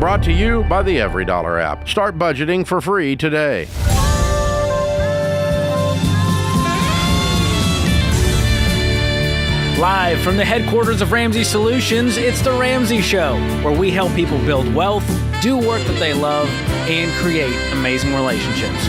Brought to you by the EveryDollar app. Start budgeting for free today. Live from the headquarters of Ramsey Solutions, it's The Ramsey Show, where we help people build wealth, do work that they love, and create amazing relationships.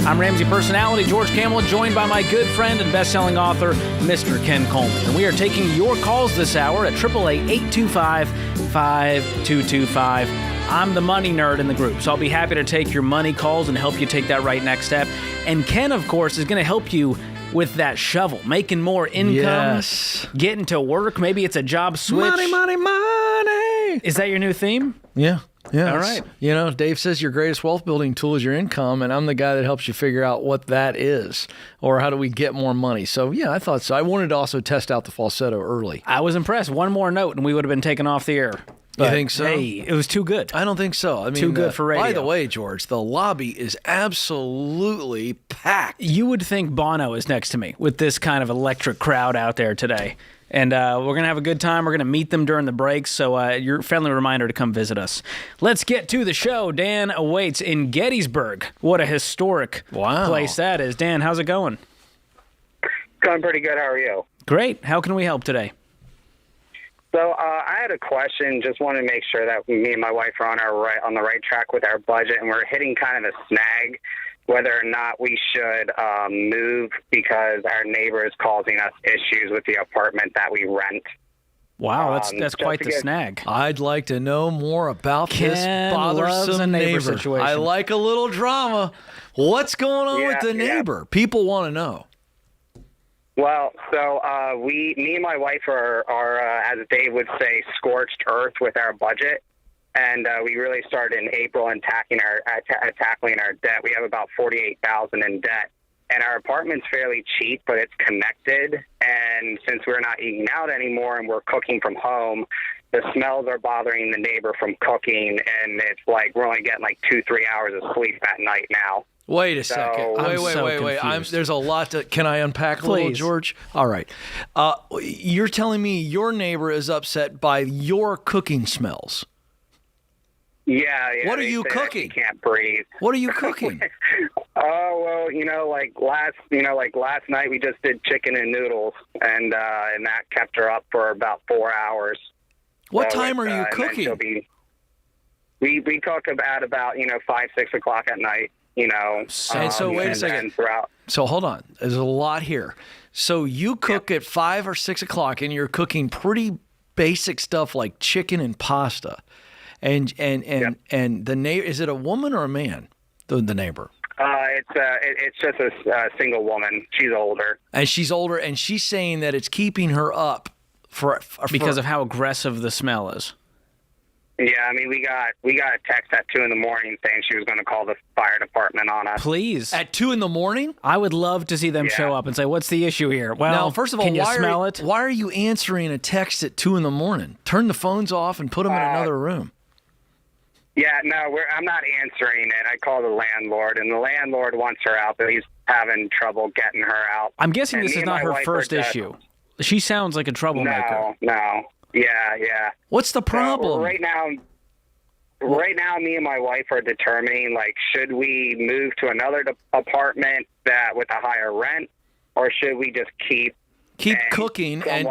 I'm Ramsey personality George Kamel, joined by my good friend and best-selling author, Mr. Ken Coleman. And we are taking your calls this hour at 888-825-5225. I'm the money nerd in the group, so I'll be happy to take your money calls and help you take that right next step. And Ken, of course, is going to help you with that shovel, making more income, yes, getting to work. Maybe it's a job switch. Money, money, money. Is that your new theme? Yeah. Yeah. All right. You know, Dave says your greatest wealth building tool is your income, and I'm the guy that helps you figure out what that is, or how do we get more money. So, yeah, I thought so. I wanted to also test out the falsetto early. I was impressed. One more note, and we would have been taken off the air. You think so? Hey, it was too good. I don't think so. I mean, too good for radio. By the way, George, the lobby is absolutely packed. You would think Bono is next to me with this kind of electric crowd out there today. And we're going to have a good time. We're going to meet them during the breaks, so your friendly reminder to come visit us. Let's get to the show. Dan awaits in Gettysburg. What a historic place that is. Dan, how's it going? Going pretty good. How are you? Great. How can we help today? So I had a question. Just wanted to make sure that me and my wife are on the right track with our budget, and we're hitting kind of a snag whether or not we should move because our neighbor is causing us issues with the apartment that we rent. Wow, that's quite the snag. I'd like to know more about this bothersome neighbor situation. I like a little drama. What's going on with the neighbor? Yeah. People want to know. Well, so me and my wife are as Dave would say, scorched earth with our budget, and we really started in April and tackling our debt. We have about $48,000 in debt, and our apartment's fairly cheap, but it's connected. And since we're not eating out anymore and we're cooking from home, the smells are bothering the neighbor from cooking, and it's like we're only getting like 2-3 hours of sleep at night now. Wait a second. Wait. There's a lot to... Can I unpack a little, George? All right. You're telling me your neighbor is upset by your cooking smells. Yeah. What are you cooking? You can't breathe. What are you cooking? Oh, well, last night we just did chicken and noodles, and that kept her up for about 4 hours. What time are you cooking? We cook about 5-6 o'clock at night. And so wait a second. So hold on. There's a lot here. So you cook at 5 or 6 o'clock, and you're cooking pretty basic stuff like chicken and pasta. And the neighbor, is it a woman or a man? The neighbor. It's just a single woman. She's older. And she's older, and she's saying that it's keeping her up because of how aggressive the smell is. Yeah, I mean, we got a text at 2 a.m. saying she was going to call the fire department on us. Please. At 2 a.m? I would love to see them show up and say, "What's the issue here?" Well, now, first of all, can you smell it? Why are you answering a text at 2 a.m? Turn the phones off and put them in another room. Yeah, no, I'm not answering it. I called the landlord, and the landlord wants her out, but he's having trouble getting her out. I'm guessing this is not her first issue. She sounds like a troublemaker. No. Yeah. What's the problem? Right now, me and my wife are determining, should we move to another apartment with a higher rent, or should we just keep cooking and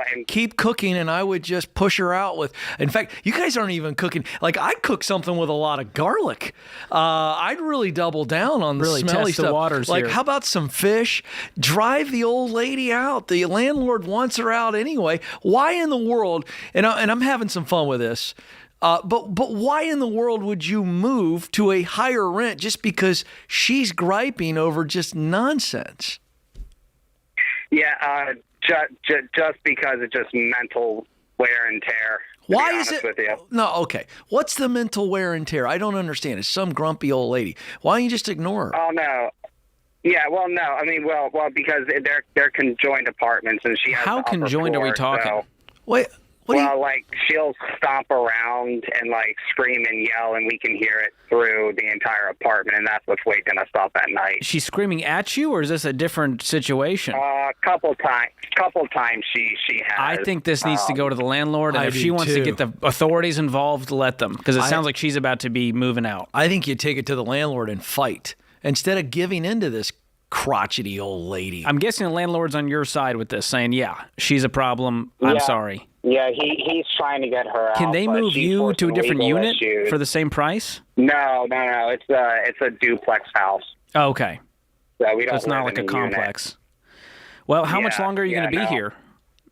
I would just push her out with. In fact, you guys aren't even cooking. I cook something with a lot of garlic. I'd really double down on the smelly test stuff. The waters here. How about some fish? Drive the old lady out. The landlord wants her out anyway. Why in the world? And I'm having some fun with this. But why in the world would you move to a higher rent just because she's griping over just nonsense? Yeah. Just because it's just mental wear and tear. Why is it? No, okay. What's the mental wear and tear? I don't understand. It's some grumpy old lady. Why don't you just ignore her? Oh, no. Yeah, well, no. I mean, well, because they're conjoined apartments, and she has How the upper conjoined floor, are we talking? So. Wait, Well, like, she'll stomp around and, like, scream and yell, and we can hear it through the entire apartment, and that's what's waking us up at night. She's screaming at you, or is this a different situation? Couple times she has. I think this needs to go to the landlord, and I if do she wants to too. get the authorities involved, let them, because it sounds like she's about to be moving out. I think you take it to the landlord and fight instead of giving into this crotchety old lady. I'm guessing the landlord's on your side with this, saying, yeah, she's a problem. I'm sorry. Yeah, he's trying to get her out. Can they but move she's you to a forcing different legal unit issues. for the same price? No. It's a duplex house. Oh, okay. So we don't. So it's not live like a in complex. Well, how much Yeah, longer are you going to be no. here?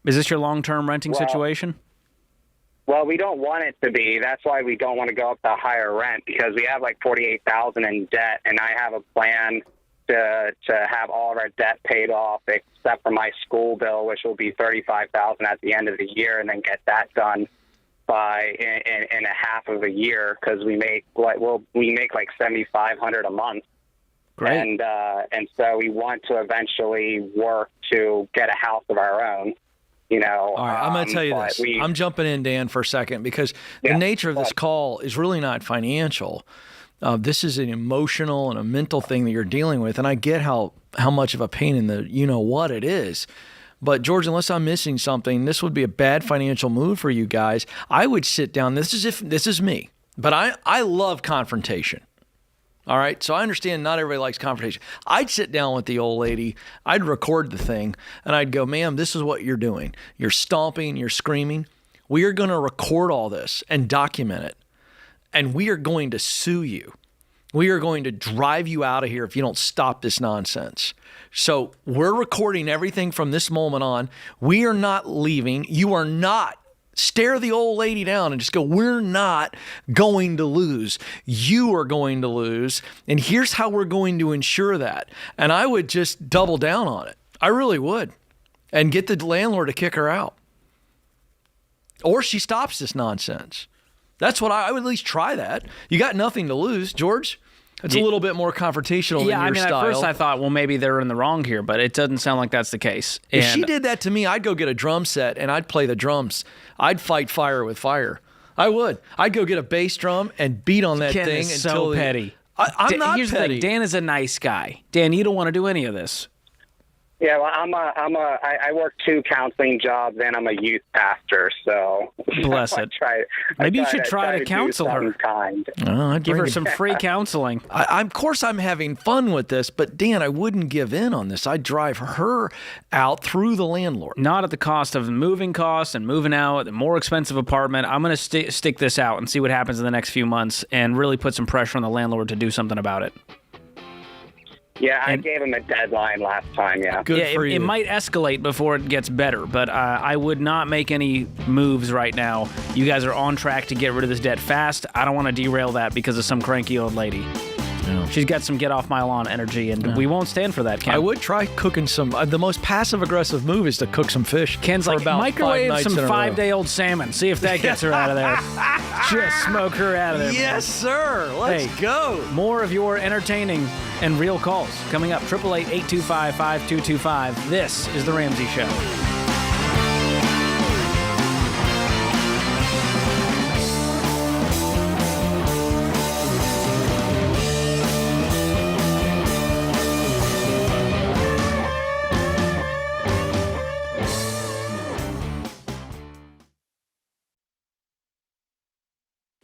Is this your long-term renting situation? Well, we don't want it to be. That's why we don't want to go up to higher rent, because we have like $48,000 in debt, and I have a plan to have all of our debt paid off except for my school bill, which will be $35,000 at the end of the year, and then get that done by in a half of a year, because we make like $7,500 a month. Great. And so we want to eventually work to get a house of our own. You know. All right, I'm going to tell you this. I'm jumping in, Dan, for a second, because the nature of this call is really not financial. This is an emotional and a mental thing that you're dealing with, and I get how much of a pain in the you-know-what it is. But, George, unless I'm missing something, this would be a bad financial move for you guys. I would sit down. This is me, but I love confrontation. All right, so I understand not everybody likes confrontation. I'd sit down with the old lady, I'd record the thing, and I'd go, ma'am, this is what you're doing. You're stomping, you're screaming. We are going to record all this and document it, and we are going to sue you. We are going to drive you out of here if you don't stop this nonsense. So we're recording everything from this moment on. We are not leaving. You are not. Stare the old lady down and just go, we're not going to lose. You are going to lose. And here's how we're going to ensure that. And I would just double down on it. I really would. And get the landlord to kick her out. Or she stops this nonsense. That's what I would at least try that. You got nothing to lose, George. It's a little bit more confrontational than your style. At first I thought, well, maybe they're in the wrong here, but it doesn't sound like that's the case. If she did that to me, I'd go get a drum set and I'd play the drums. I'd fight fire with fire. I would. I'd go get a bass drum and beat on that Ken thing is until so petty. I'm not Here's petty. the thing. Dan is a nice guy. Dan, you don't want to do any of this. Yeah, well, I work 2 counseling jobs, and I'm a youth pastor, so Bless it. Maybe you should try to counsel her. I'd Give bring her it. some free counseling. Of course, I'm having fun with this, but Dan, I wouldn't give in on this. I'd drive her out through the landlord. Not at the cost of moving costs and moving out, the more expensive apartment. I'm going to stick this out and see what happens in the next few months and really put some pressure on the landlord to do something about it. Yeah, I gave him a deadline last time, yeah. Good for you. It might escalate before it gets better, but I would not make any moves right now. You guys are on track to get rid of this debt fast. I don't want to derail that because of some cranky old lady. Yeah. She's got some get-off-my-lawn energy, and we won't stand for that, Ken. I would try cooking some. The most passive-aggressive move is to cook some fish. Ken's for like, about microwave 5 nights some in a row. 5-day-old salmon. See if that gets her out of there. Just smoke her out of there. Yes, sir. Let's go. More of your entertaining and real calls coming up. 888-825-5225. This is The Ramsey Show.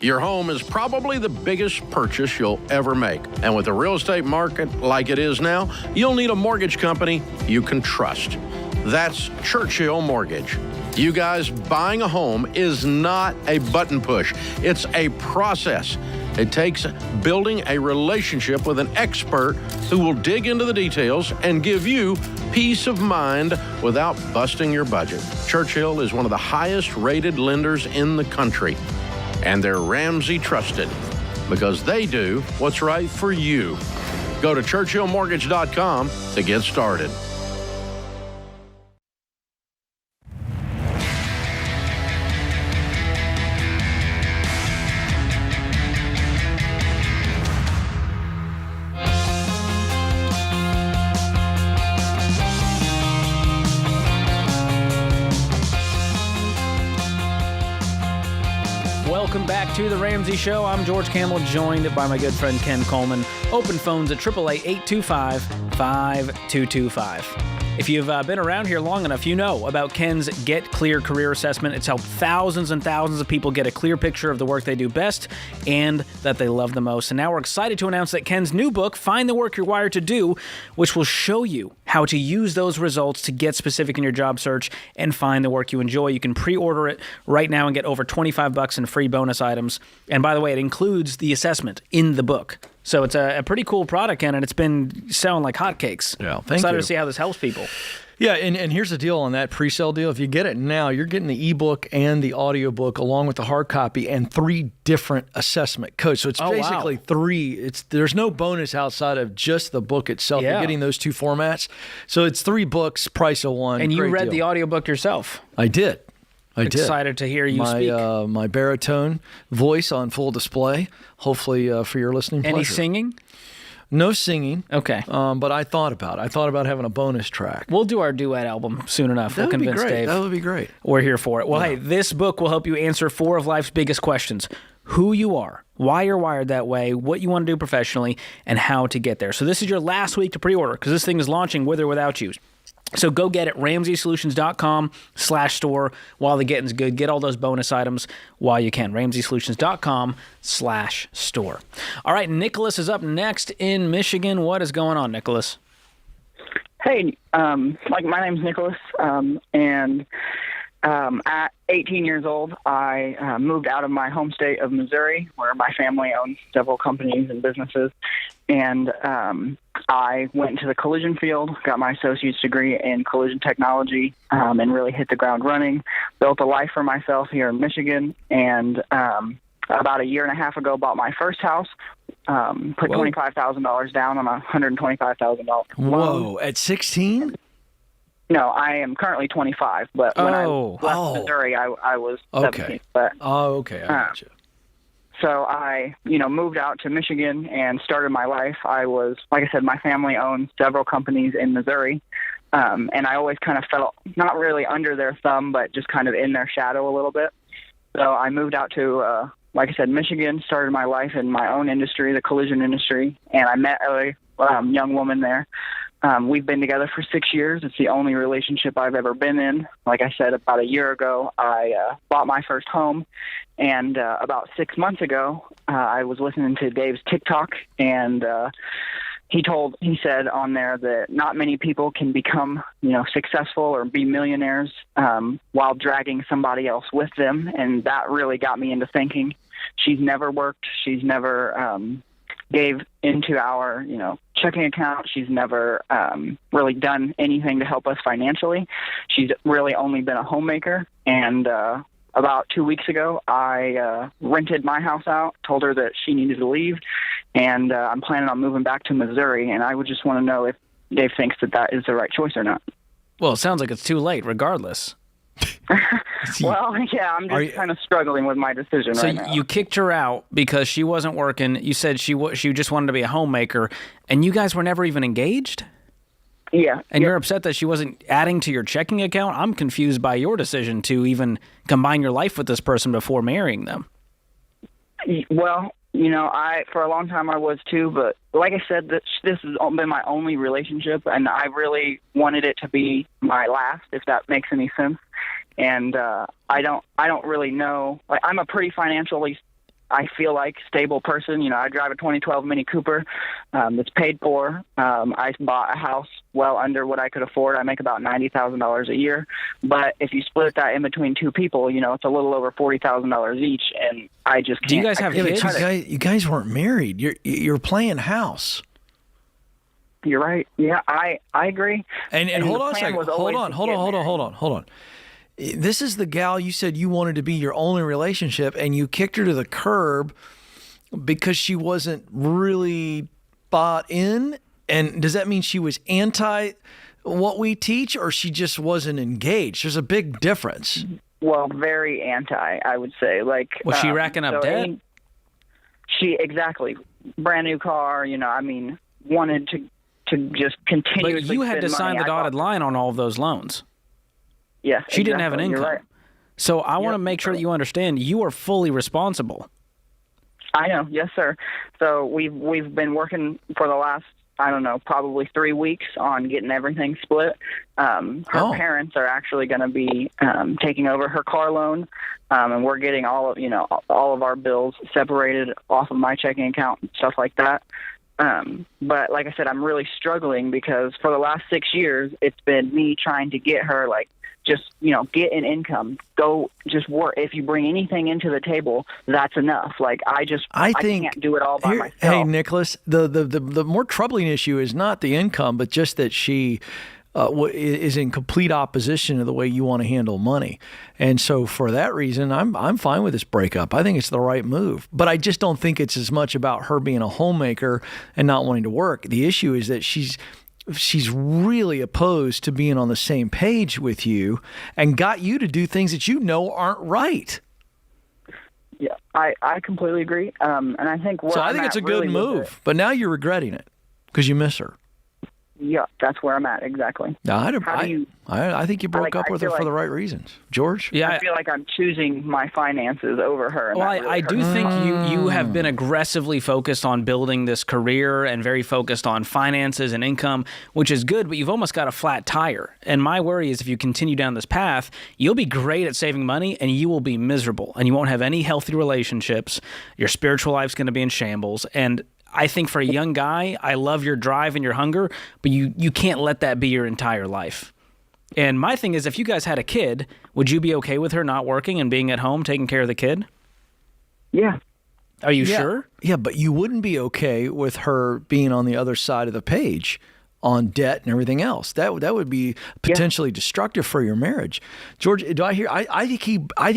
Your home is probably the biggest purchase you'll ever make. And with the real estate market like it is now, you'll need a mortgage company you can trust. That's Churchill Mortgage. You guys, buying a home is not a button push. It's a process. It takes building a relationship with an expert who will dig into the details and give you peace of mind without busting your budget. Churchill is one of the highest rated lenders in the country. And they're Ramsey trusted because they do what's right for you. Go to ChurchillMortgage.com to get started. welcome back to The Ramsey Show. I'm George Kamel, joined by my good friend Ken Coleman. Open phones at 888-825-5225. If you've been around here long enough, you know about Ken's Get Clear Career Assessment. It's helped thousands and thousands of people get a clear picture of the work they do best and that they love the most. And now we're excited to announce that Ken's new book, Find the Work You're Wired to Do, which will show you how to use those results to get specific in your job search and find the work you enjoy. You can pre-order it right now and get over $25 in free bonus items. And by the way, it includes the assessment in the book. So it's a pretty cool product, Ken, and it's been selling like hotcakes. Yeah, thank you. Excited to see how this helps people. Yeah, and here's the deal on that pre-sale deal. If you get it now, you're getting the ebook and the audiobook along with the hard copy and 3 different assessment codes. So it's basically 3. There's no bonus outside of just the book itself. Yeah. You're getting those 2 formats. So it's 3 books, price of 1. And you Great read deal. the audiobook yourself. I did. Excited to hear you speak. My baritone voice on full display, hopefully for your listening pleasure. Any singing? No singing. Okay. But I thought about having a bonus track. We'll do our duet album soon enough. That We'll would be convince great. Dave. That would be great. We're here for it. Well, hey, this book will help you answer 4 of life's biggest questions. Who you are, why you're wired that way, what you want to do professionally, and how to get there. So this is your last week to pre-order because this thing is launching with or without you. So go get it, RamseySolutions.com/store while the getting's good. Get all those bonus items while you can. RamseySolutions.com/store. All right, Nicholas is up next in Michigan. What is going on, Nicholas? Hey, my name's Nicholas, and at 18 years old, I moved out of my home state of Missouri, where my family owns several companies and businesses, and I went into the collision field, got my associate's degree in collision technology, and really hit the ground running, built a life for myself here in Michigan, and about a year and a half ago bought my first house, put $25,000 down on a $125,000 loan. Whoa, at 16? No, I am currently 25, but when I left Missouri, I was 17. Okay. But, okay, I got you. So I, moved out to Michigan and started my life. I was, like I said, my family owns several companies in Missouri, and I always kind of felt not really under their thumb, but just kind of in their shadow a little bit. So I moved out to, like I said, Michigan, started my life in my own industry, the collision industry, and I met a young woman there. We've been together for 6 years. It's the only relationship I've ever been in. Like I said, about a year ago, I bought my first home. And about 6 months ago, I was listening to Dave's TikTok, and he said on there that not many people can become, successful or be millionaires while dragging somebody else with them. And that really got me into thinking. She's never worked. She's never gave into our, checking account. She's never really done anything to help us financially. She's really only been a homemaker. And about 2 weeks ago, I rented my house out, told her that she needed to leave, and I'm planning on moving back to Missouri. And I would just want to know if Dave thinks that is the right choice or not. Well, it sounds like it's too late, regardless. Well, yeah, I'm just kind of struggling with my decision right now. So you kicked her out because she wasn't working. You said she just wanted to be a homemaker, and you guys were never even engaged? Yeah. And you're upset that she wasn't adding to your checking account? I'm confused by your decision to even combine your life with this person before marrying them. Well, for a long time I was too, but like I said, this has been my only relationship, and I really wanted it to be my last, if that makes any sense. And I don't really know. Like, I'm a pretty financially, I feel like, stable person. I drive a 2012 Mini Cooper. It's paid for. I bought a house well under what I could afford. I make about $90,000 a year. But if you split that in between 2 people, it's a little over $40,000 each. And I just can't. Do you guys have kids? You guys weren't married. You're playing house. You're right. Yeah, I agree. And hold on a second. Hold on. This is the gal you said you wanted to be your only relationship, and you kicked her to the curb because she wasn't really bought in? And does that mean she was anti what we teach, or she just wasn't engaged? There's a big difference. Well, very anti, I would say. Like, was she racking up debt? Exactly. Brand new car, wanted to just continuously. But you had to sign the dotted line on all of those loans. Yes, she didn't have an income. You're right. So I want to make sure that you understand you are fully responsible. I know, yes, sir. So we've been working for the last, I don't know, probably 3 weeks on getting everything split. Her parents are actually going to be taking over her car loan, and we're getting all of our bills separated off of my checking account and stuff like that. But like I said, I'm really struggling because for the last 6 years, it's been me trying to get her just, get an income, go just work. If you bring anything into the table, that's enough. I can't do it all by myself. Hey, Nicholas, the more troubling issue is not the income, but just that she is in complete opposition to the way you want to handle money. And so for that reason, I'm fine with this breakup. I think it's the right move. But I just don't think it's as much about her being a homemaker and not wanting to work. The issue is that she's really opposed to being on the same page with you and got you to do things that aren't right. Yeah, I completely agree. And I think I think it's a good move, but now you're regretting it because you miss her. Yeah, that's where I'm at, exactly. I think you broke up with her for the right reasons. George? Yeah, I feel like I'm choosing my finances over her. Well, I do think you have been aggressively focused on building this career and very focused on finances and income, which is good, but you've almost got a flat tire. And my worry is if you continue down this path, you'll be great at saving money and you will be miserable and you won't have any healthy relationships. Your spiritual life's going to be in shambles. And I think for a young guy, I love your drive and your hunger, but you can't let that be your entire life. And my thing is, if you guys had a kid, would you be okay with her not working and being at home taking care of the kid? Yeah. Are you sure? Yeah, but you wouldn't be okay with her being on the other side of the page on debt and everything else. That would be potentially destructive for your marriage. George, do I hear? I think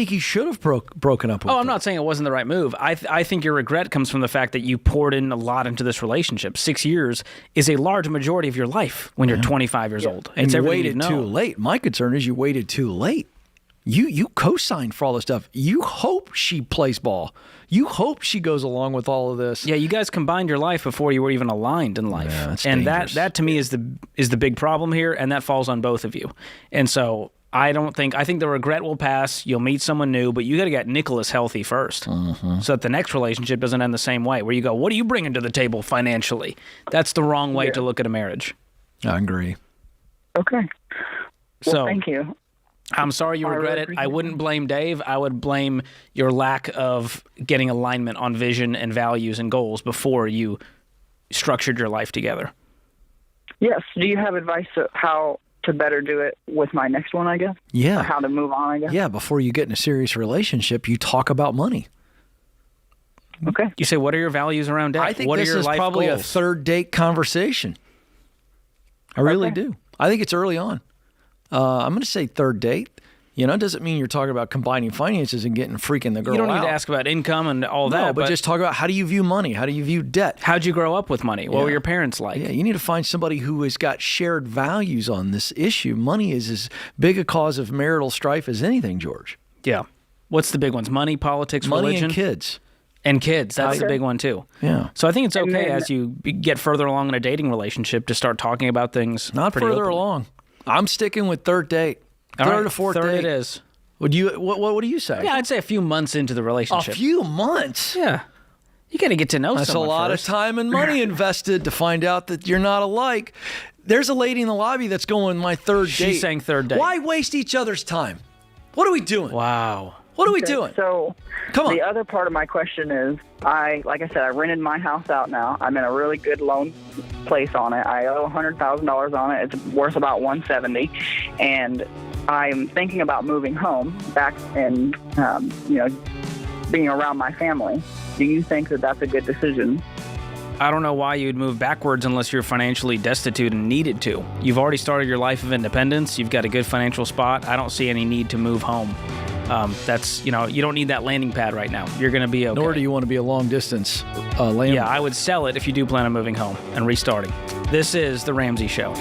he should have broken up with her. I'm not saying it wasn't the right move. I think your regret comes from the fact that you poured in a lot into this relationship. 6 years is a large majority of your life when you're 25 years old. And you waited too late. My concern is you waited too late. You co-signed for all this stuff. You hope she plays ball. You hope she goes along with all of this. Yeah, you guys combined your life before you were even aligned in life. Yeah, that's and dangerous. that to me is the big problem here, and that falls on both of you. And so I think the regret will pass. You'll meet someone new, but you got to get Nicholas healthy first, so that the next relationship doesn't end the same way, where you go, what are you bringing to the table financially? That's the wrong way to look at a marriage. I agree. Okay. Well, thank you. I'm sorry you regret it. I wouldn't blame Dave. I would blame your lack of getting alignment on vision and values and goals before you structured your life together. Yes. Do you have advice on how to better do it with my next one, I guess? Yeah. Or how to move on, I guess? Yeah, before you get in a serious relationship, you talk about money. Okay. You say, what are your values around debt? I think what this are your is life probably goals? a third date conversation. I really do. I think it's early on. I'm going to say third date. It doesn't mean you're talking about combining finances and getting freaking the girl out. You don't need to ask about income and all that. No, but just talk about how do you view money? How do you view debt? How'd you grow up with money? What were your parents like? Yeah, you need to find somebody who has got shared values on this issue. Money is as big a cause of marital strife as anything, George. Yeah. What's the big ones? Money, politics, money religion? and kids. And kids. That's the big one, too. Yeah. So I think it's okay as you get further along in a dating relationship to start talking about things. Not further openly. along. I'm sticking with third date. Third or fourth date. Third it is. What do you say? Yeah, I'd say a few months into the relationship. A few months? Yeah. You got to get to know That's someone a lot first. of time and money invested to find out that you're not alike. There's a lady in the lobby that's going my third date. She's saying third date. Why waste each other's time? What are we doing? Wow. What are we doing? So Come on. the other part of my question is, like I said, I rented my house out now. I'm in a really good loan place on it. I owe $100,000 on it. It's worth about $170,000, and I'm thinking about moving home back and being around my family. Do you think that that's a good decision? I don't know why you'd move backwards unless you're financially destitute and needed to. You've already started your life of independence. You've got a good financial spot. I don't see any need to move home. You don't need that landing pad right now. You're going to be okay. Nor do you want to be a long distance landing. Yeah, I would sell it if you do plan on moving home and restarting. This is The Ramsey Show.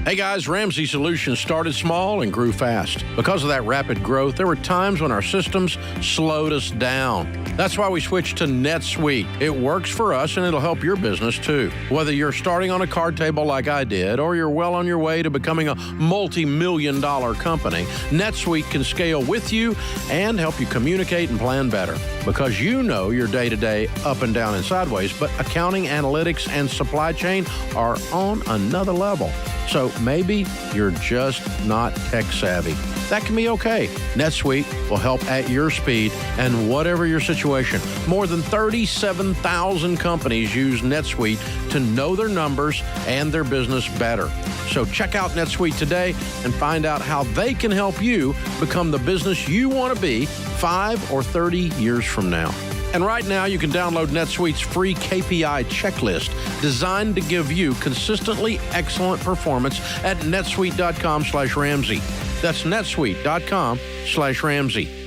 Hey guys, Ramsey Solutions started small and grew fast. Because of that rapid growth, there were times when our systems slowed us down. That's why we switched to NetSuite. It works for us and it'll help your business too. Whether you're starting on a card table like I did, or you're well on your way to becoming a multi-million-dollar company, NetSuite can scale with you and help you communicate and plan better. Because you know your day-to-day up and down and sideways, but accounting, analytics, and supply chain are on another level. So maybe you're just not tech savvy. That can be okay. NetSuite will help at your speed and whatever your situation. More than 37,000 companies use NetSuite to know their numbers and their business better. So check out NetSuite today and find out how they can help you become the business you want to be 5 or 30 years from now. And right now, you can download NetSuite's free KPI checklist designed to give you consistently excellent performance at netsuite.com/Ramsey. That's netsuite.com/Ramsey.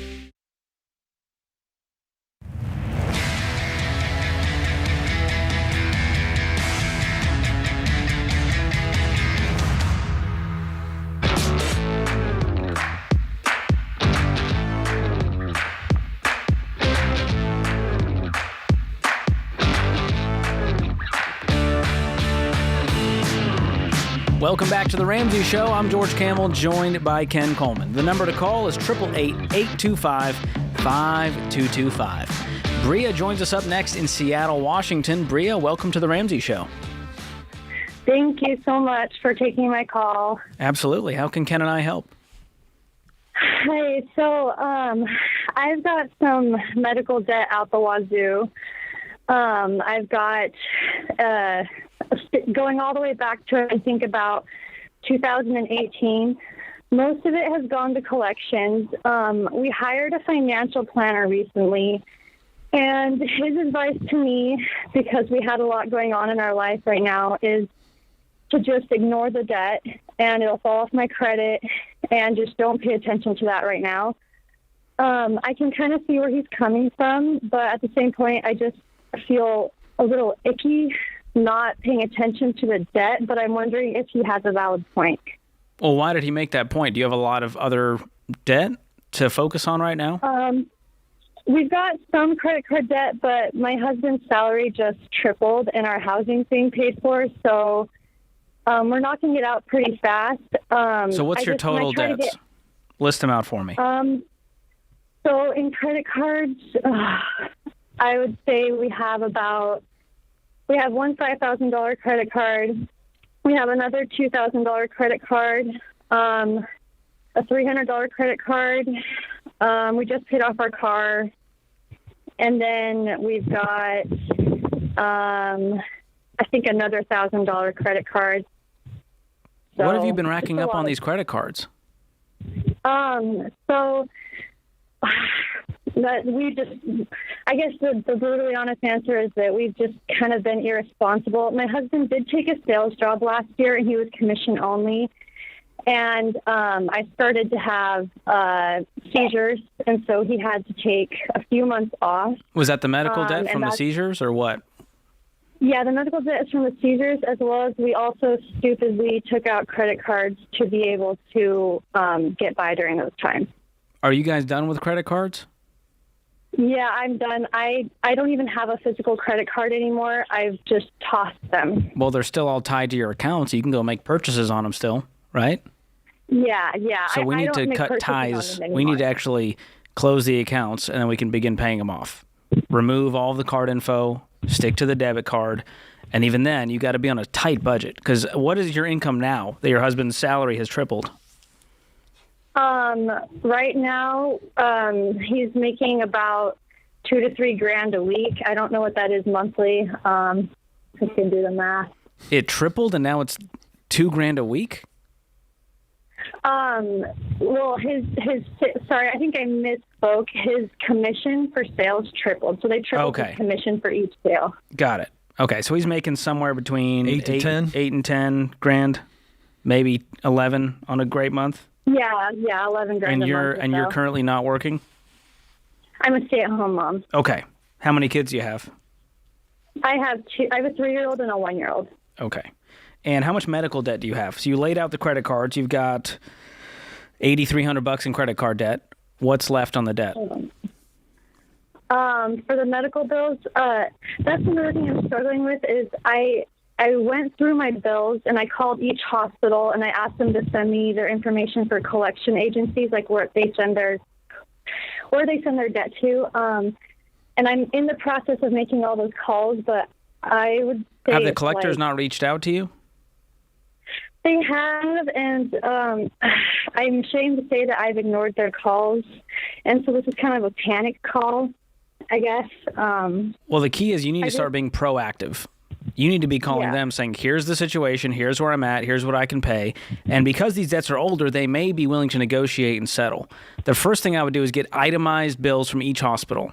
Welcome back to The Ramsey Show. I'm George Kamel, joined by Ken Coleman. The number to call is 888-825-5225. Bria joins us up next in Seattle, Washington. Bria, welcome to The Ramsey Show. Thank you so much for taking my call. Absolutely. How can Ken and I help? Hey, so I've got some medical debt out the wazoo. I've got going all the way back to, I think, about 2018. Most of it has gone to collections. We hired a financial planner recently, and his advice to me, because we had a lot going on in our life right now, is to just ignore the debt, and it'll fall off my credit, and just don't pay attention to that right now. I can kind of see where he's coming from, but at the same point, I just feel a little icky not paying attention to the debt, but I'm wondering if he has a valid point. Well, why did he make that point? Do you have a lot of other debt to focus on right now? We've got some credit card debt, but my husband's salary just tripled and our housing's being paid for, so we're knocking it out pretty fast. So what's your total debts? List them out for me. So in credit cards, I would say we have one $5,000 credit card. We have another $2,000 credit card, a $300 credit card. We just paid off our car. And then we've got, I think, another $1,000 credit card. So what have you been racking up on these credit cards? So that we just, I guess the brutally honest answer is that we've just kind of been irresponsible. My husband did take a sales job last year, and he was commission only. And I started to have seizures, and so he had to take a few months off. Was that the medical debt from the seizures, or what? Yeah, the medical debt is from the seizures, as well as we also stupidly took out credit cards to be able to get by during those times. Are you guys done with credit cards? Yeah, I'm done. I don't even have a physical credit card anymore. I've just tossed them. Well, they're still all tied to your account, so you can go make purchases on them still, right? Yeah. So we need to cut ties. We need to actually close the accounts, and then we can begin paying them off. Remove all of the card info, stick to the debit card, and even then, you got to be on a tight budget. Because what is your income now that your husband's salary has tripled? Right now, he's making about $2,000 to $3,000 a week. I don't know what that is monthly. I can do the math. It tripled, and now it's $2,000 a week? Well, sorry, I think I misspoke. His commission for sales tripled. So they tripled his commission for each sale. Got it. Okay, so he's making somewhere between 8 to 10? 8 and 10 grand, maybe 11 on a great month. Yeah, 11 grand. And you're currently not working? I'm a stay-at-home mom. Okay. How many kids do you have? I have two. I have a 3-year-old and a 1-year-old. Okay. And how much medical debt do you have? So you laid out the credit cards. You've got $8,300 in credit card debt. What's left on the debt? For the medical bills, that's another thing I'm struggling with is I went through my bills and I called each hospital and I asked them to send me their information for collection agencies, like where they send their debt to. And I'm in the process of making all those calls, but I would say have the collectors not reached out to you? They have, and I'm ashamed to say that I've ignored their calls, and so this is kind of a panic call, I guess. Well, the key is you need to start being proactive. You need to be calling them saying, here's the situation, here's where I'm at, here's what I can pay. And because these debts are older, they may be willing to negotiate and settle. The first thing I would do is get itemized bills from each hospital.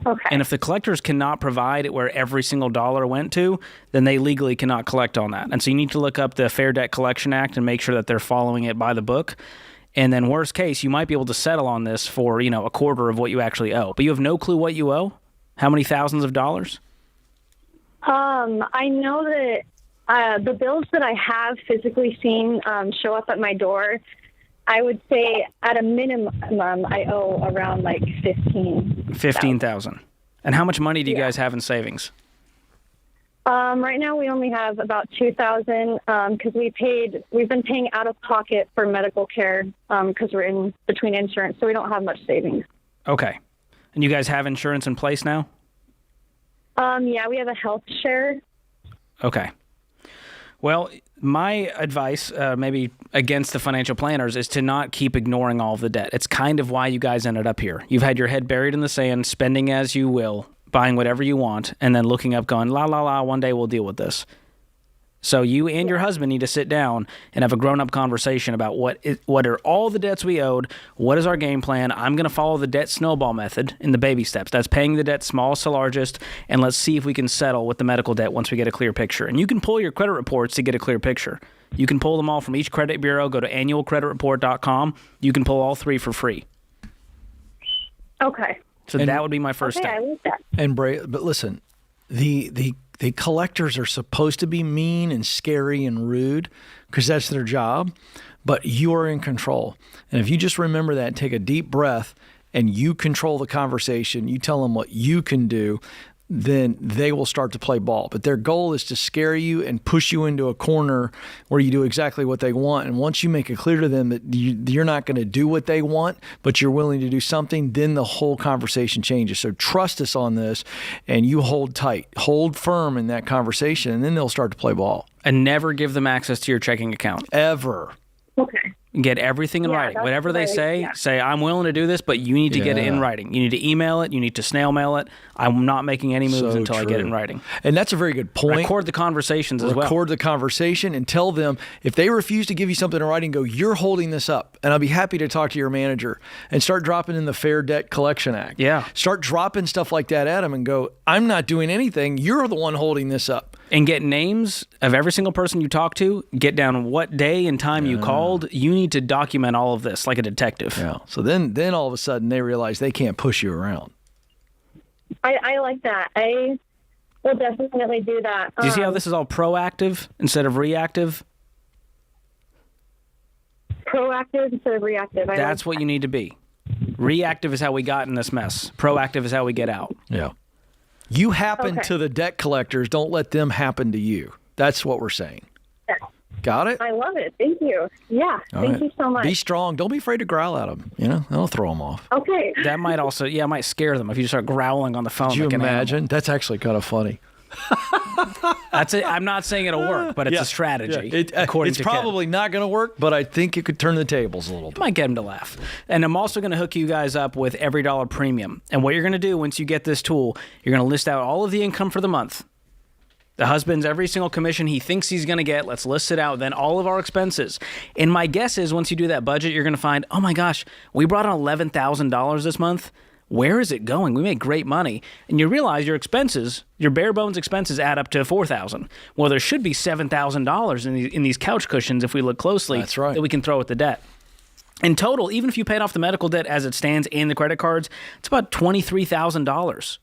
Okay. And if the collectors cannot provide it where every single dollar went to, then they legally cannot collect on that. And so you need to look up the Fair Debt Collection Act and make sure that they're following it by the book. And then worst case, you might be able to settle on this for, a quarter of what you actually owe. But you have no clue what you owe? How many thousands of dollars? I know that the bills that I have physically seen show up at my door, I would say at a minimum I owe around like $15,000. And how much money do you guys have in savings? Right now we only have about $2,000 because we've been paying out of pocket for medical care because we're in between insurance, so we don't have much savings. Okay. And you guys have insurance in place now? Yeah, we have a health share. Okay. Well, my advice, maybe against the financial planners, is to not keep ignoring all of the debt. It's kind of why you guys ended up here. You've had your head buried in the sand, spending as you will, buying whatever you want, and then looking up going, la, la, la, one day we'll deal with this. So you and your husband need to sit down and have a grown-up conversation about what are all the debts we owed, what is our game plan. I'm going to follow the debt snowball method in the baby steps. That's paying the debt smallest to largest, and let's see if we can settle with the medical debt once we get a clear picture. And you can pull your credit reports to get a clear picture. You can pull them all from each credit bureau. Go to annualcreditreport.com. You can pull all three for free. Okay. So that would be my first step. I like that. And but listen, the collectors are supposed to be mean and scary and rude because that's their job, but you are in control. And if you just remember that, take a deep breath, and you control the conversation, you tell them what you can do, then they will start to play ball. But their goal is to scare you and push you into a corner where you do exactly what they want. And once you make it clear to them that you're not going to do what they want, but you're willing to do something, then the whole conversation changes. So trust us on this, and you hold tight, hold firm in that conversation, and then they'll start to play ball. And never give them access to your checking account. Ever. Okay. Get everything in writing. Whatever they say, say, I'm willing to do this, but you need to get it in writing. You need to email it. You need to snail mail it. I'm not making any moves until I get it in writing. And that's a very good point. Record the conversations as well. Record the conversation and tell them, if they refuse to give you something in writing, go, you're holding this up. And I'll be happy to talk to your manager, and start dropping in the Fair Debt Collection Act. Yeah. Start dropping stuff like that at them and go, I'm not doing anything. You're the one holding this up. And get names of every single person you talk to. Get down what day and time you called. You need to document all of this like a detective. Yeah. So then all of a sudden they realize they can't push you around. I like that. I will definitely do that. Do you see how this is all proactive instead of reactive? Proactive instead of reactive. That's what you need to be. Reactive is how we got in this mess. Proactive is how we get out. Yeah. You happen to the debt collectors. Don't let them happen to you. That's what we're saying. Got it? I love it. Thank you. Yeah. Thank you so much. Be strong. Don't be afraid to growl at them. That'll throw them off. Okay. That might also, it might scare them if you just start growling on the phone. Could you like imagine? An That's actually kind of funny. That's it. I'm not saying it'll work, but it's a strategy. It's probably not going to work, but I think it could turn the tables a little bit. Might get them to laugh. And I'm also going to hook you guys up with EveryDollar Premium. And what you're going to do once you get this tool, you're going to list out all of the income for the month. The husband's every single commission he thinks he's going to get. Let's list it out. Then all of our expenses. And my guess is once you do that budget, you're going to find, oh my gosh, we brought in $11,000 this month. Where is it going? We make great money. And you realize your expenses, your bare bones expenses add up to $4,000. Well, there should be $7,000 in these couch cushions if we look closely. That's right. That we can throw at the debt. In total, even if you paid off the medical debt as it stands and the credit cards, it's about $23,000.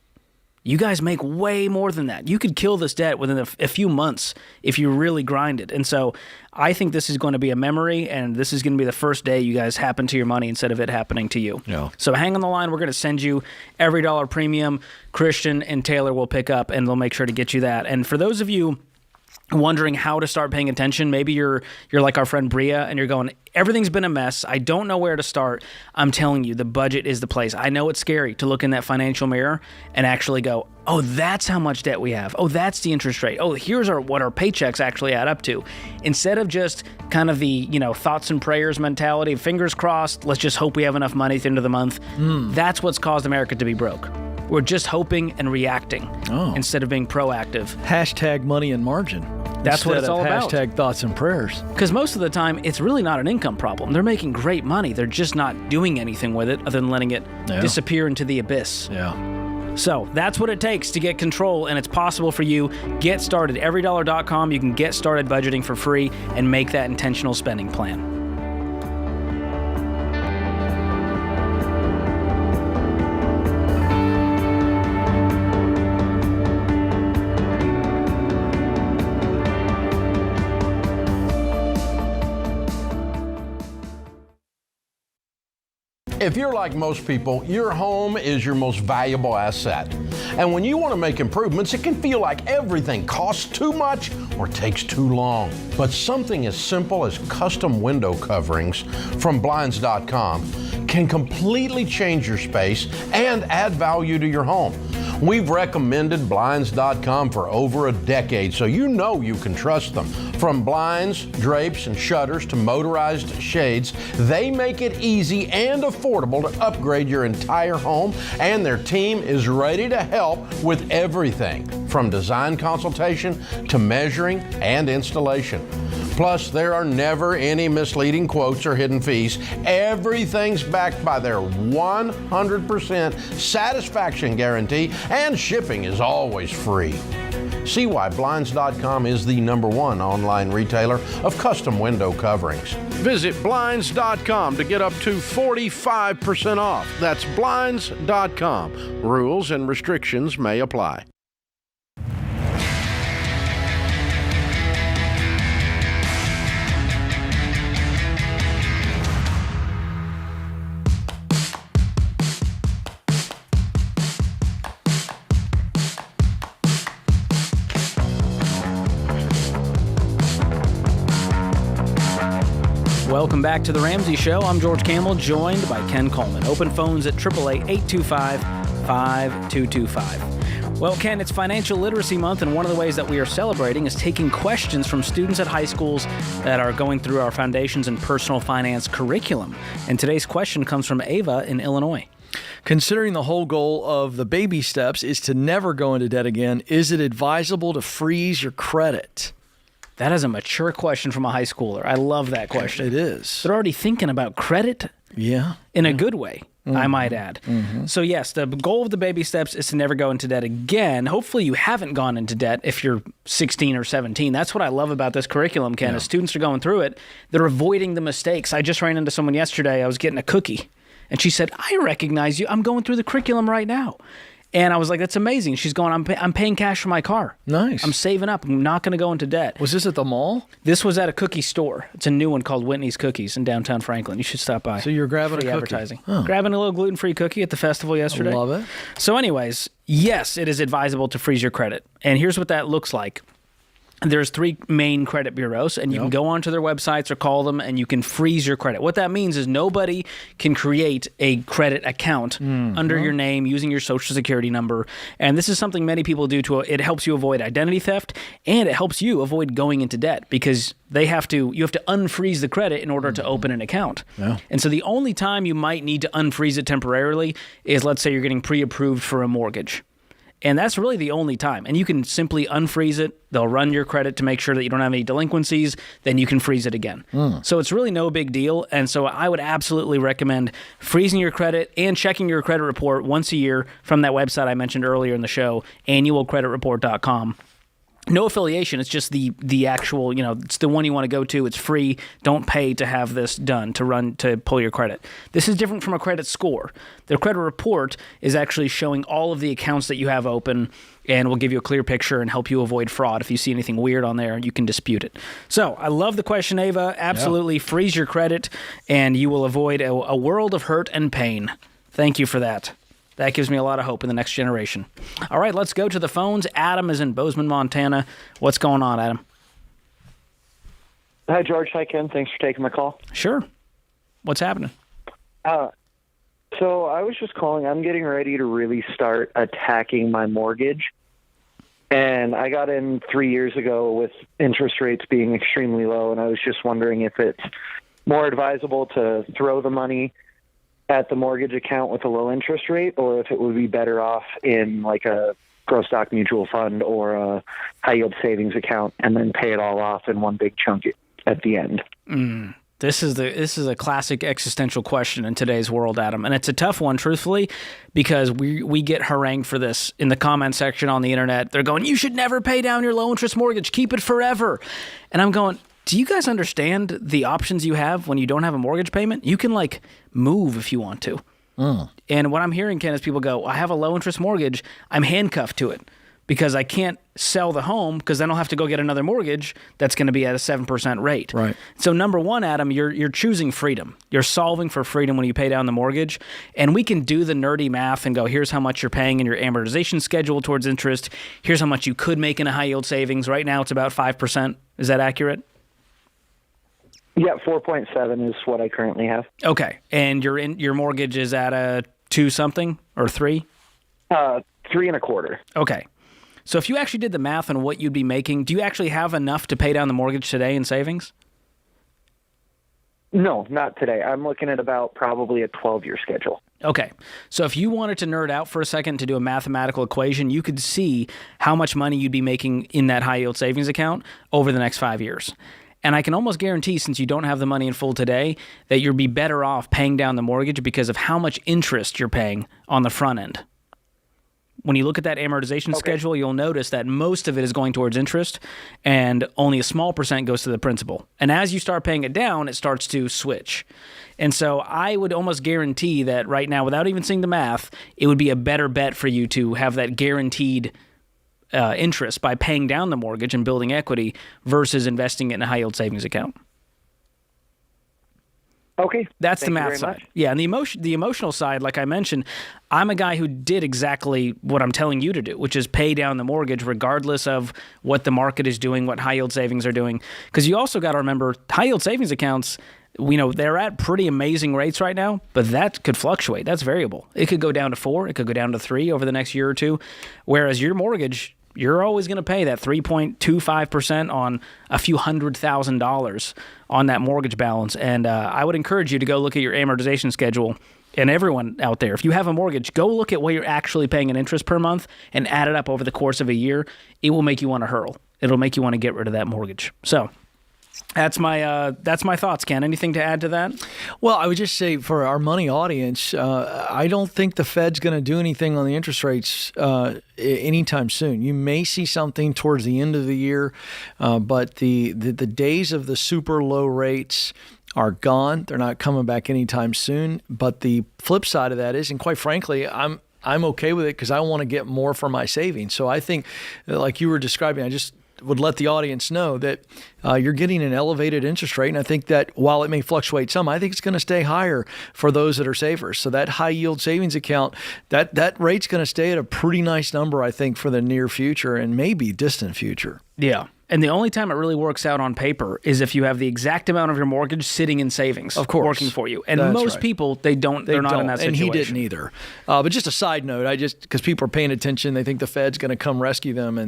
You guys make way more than that. You could kill this debt within a few months if you really grind it. And so I think this is going to be a memory, and this is going to be the first day you guys happen to your money instead of it happening to you. Yeah. So hang on the line. We're going to send you EveryDollar Premium. Christian and Taylor will pick up, and they'll make sure to get you that. And for those of you wondering how to start paying attention, maybe you're like our friend Bria, and you're going, everything's been a mess. I don't know where to start. I'm telling you, the budget is the place. I know it's scary to look in that financial mirror and actually go, oh, that's how much debt we have. Oh, that's the interest rate. Oh, here's what our paychecks actually add up to. Instead of just kind of the, thoughts and prayers mentality, fingers crossed, let's just hope we have enough money at the end of the month. That's what's caused America to be broke. We're just hoping and reacting instead of being proactive. Hashtag money and margin. That's what it's all about. Hashtag thoughts and prayers. Because most of the time, it's really not an income problem. They're making great money. They're just not doing anything with it other than letting it disappear into the abyss. Yeah. So that's what it takes to get control, and it's possible for you. Get started. EveryDollar.com. You can get started budgeting for free and make that intentional spending plan. If you're like most people, your home is your most valuable asset. And when you want to make improvements, it can feel like everything costs too much or takes too long. But something as simple as custom window coverings from Blinds.com can completely change your space and add value to your home. We've recommended Blinds.com for over a decade, so you know you can trust them. From blinds, drapes, and shutters to motorized shades, they make it easy and affordable to upgrade your entire home, and their team is ready to help with everything from design consultation to measuring and installation. Plus, there are never any misleading quotes or hidden fees. Everything's backed by their 100% satisfaction guarantee, and shipping is always free. See why Blinds.com is the #1 online retailer of custom window coverings. Visit Blinds.com to get up to 45% off. That's Blinds.com. Rules and restrictions may apply. Welcome back to The Ramsey Show. I'm George Kamel, joined by Ken Coleman. Open phones at 888-825-5225. Well, Ken, it's Financial Literacy Month, and one of the ways that we are celebrating is taking questions from students at high schools that are going through our Foundations in Personal Finance curriculum. And today's question comes from Ava in Illinois. Considering the whole goal of the baby steps is to never go into debt again, is it advisable to freeze your credit? That is a mature question from a high schooler. I love that question. It is. They're already thinking about credit in a good way, I might add. So yes, the goal of the baby steps is to never go into debt again. Hopefully you haven't gone into debt if you're 16 or 17. That's what I love about this curriculum, Ken. As students are going through it, they're avoiding the mistakes. I just ran into someone yesterday. I was getting a cookie, and she said, I recognize you. I'm going through the curriculum right now. And I was like, that's amazing. She's going, I'm paying cash for my car. Nice. I'm saving up. I'm not going to go into debt. Was this at the mall? This was at a cookie store. It's a new one called Whitney's Cookies in downtown Franklin. You should stop by. So you're grabbing Free a cookie. Advertising. Oh. Grabbing a little gluten-free cookie at the festival yesterday. I love it. So anyways, yes, it is advisable to freeze your credit. And here's what that looks like. There's 3 main credit bureaus, and you can go onto their websites or call them, and you can freeze your credit. What that means is nobody can create a credit account under your name using your social security number. And this is something many people do. It helps you avoid identity theft, and it helps you avoid going into debt because you have to unfreeze the credit in order to open an account. Yeah. And so the only time you might need to unfreeze it temporarily is, let's say you're getting pre-approved for a mortgage. And that's really the only time. And you can simply unfreeze it. They'll run your credit to make sure that you don't have any delinquencies. Then you can freeze it again. So it's really no big deal. And so I would absolutely recommend freezing your credit and checking your credit report once a year from that website I mentioned earlier in the show, annualcreditreport.com. No affiliation. It's just the actual, it's the one you want to go to. It's free. Don't pay to have this done, to pull your credit. This is different from a credit score. The credit report is actually showing all of the accounts that you have open and will give you a clear picture and help you avoid fraud. If you see anything weird on there, you can dispute it. So I love the question, Ava. Absolutely freeze your credit and you will avoid a world of hurt and pain. Thank you for that. That gives me a lot of hope in the next generation. All right, let's go to the phones. Adam is in Bozeman, Montana. What's going on, Adam? Hi, George. Hi, Ken. Thanks for taking my call. Sure. What's happening? So I was just calling. I'm getting ready to really start attacking my mortgage. And I got in 3 years ago with interest rates being extremely low, and I was just wondering if it's more advisable to throw the money at the mortgage account with a low interest rate, or if it would be better off in like a growth stock mutual fund or a high yield savings account and then pay it all off in one big chunk at the end. This is a classic existential question in today's world, Adam, and it's a tough one, truthfully, because we get harangued for this in the comment section on the internet. They're going, "You should never pay down your low interest mortgage. Keep it forever." And I'm going, do you guys understand the options you have when you don't have a mortgage payment? You can move if you want to. And what I'm hearing, Ken, is people go, I have a low interest mortgage. I'm handcuffed to it because I can't sell the home because then I'll have to go get another mortgage that's going to be at a 7% rate. Right. So number one, Adam, you're choosing freedom. You're solving for freedom when you pay down the mortgage. And we can do the nerdy math and go, here's how much you're paying in your amortization schedule towards interest. Here's how much you could make in a high yield savings. Right now it's about 5%. Is that accurate? Yeah, 4.7 is what I currently have. Okay, and your mortgage is at a 2-something or 3? 3.25. Okay, so if you actually did the math on what you'd be making, do you actually have enough to pay down the mortgage today in savings? No, not today. I'm looking at about probably a 12-year schedule. Okay, so if you wanted to nerd out for a second to do a mathematical equation, you could see how much money you'd be making in that high yield savings account over the next 5 years. And I can almost guarantee, since you don't have the money in full today, that you'll be better off paying down the mortgage because of how much interest you're paying on the front end. When you look at that amortization schedule, you'll notice that most of it is going towards interest and only a small percent goes to the principal. And as you start paying it down, it starts to switch. And so I would almost guarantee that right now, without even seeing the math, it would be a better bet for you to have that guaranteed interest by paying down the mortgage and building equity versus investing it in a high yield savings account. Okay. That's the Thank you math very side. much. Yeah, and the emotional side, like I mentioned, I'm a guy who did exactly what I'm telling you to do, which is pay down the mortgage regardless of what the market is doing, what high yield savings are doing. Because you also got to remember, high yield savings accounts, they're at pretty amazing rates right now, but that could fluctuate. That's variable. It could go down to 4, it could go down to 3 over the next year or two, whereas your mortgage, you're always going to pay that 3.25% on a few $100,000 on that mortgage balance. And I would encourage you to go look at your amortization schedule. And everyone out there, if you have a mortgage, go look at what you're actually paying in interest per month and add it up over the course of a year. It will make you want to hurl. It'll make you want to get rid of that mortgage. So that's my thoughts, Ken. Anything to add to that? Well, I would just say for our money audience, I don't think the Fed's going to do anything on the interest rates anytime soon. You may see something towards the end of the year, but the days of the super low rates are gone. They're not coming back anytime soon. But the flip side of that is, and quite frankly, I'm okay with it because I want to get more for my savings. So I think, like you were describing, I just would let the audience know that you're getting an elevated interest rate. And I think that while it may fluctuate some, I think it's going to stay higher for those that are savers. So that high yield savings account, that rate's going to stay at a pretty nice number, I think, for the near future and maybe distant future. Yeah. And the only time it really works out on paper is if you have the exact amount of your mortgage sitting in savings, of course, working for you. And that's most right. people, they're not in that situation. And he didn't either. But just a side note, because people are paying attention, they think the Fed's going to come rescue them.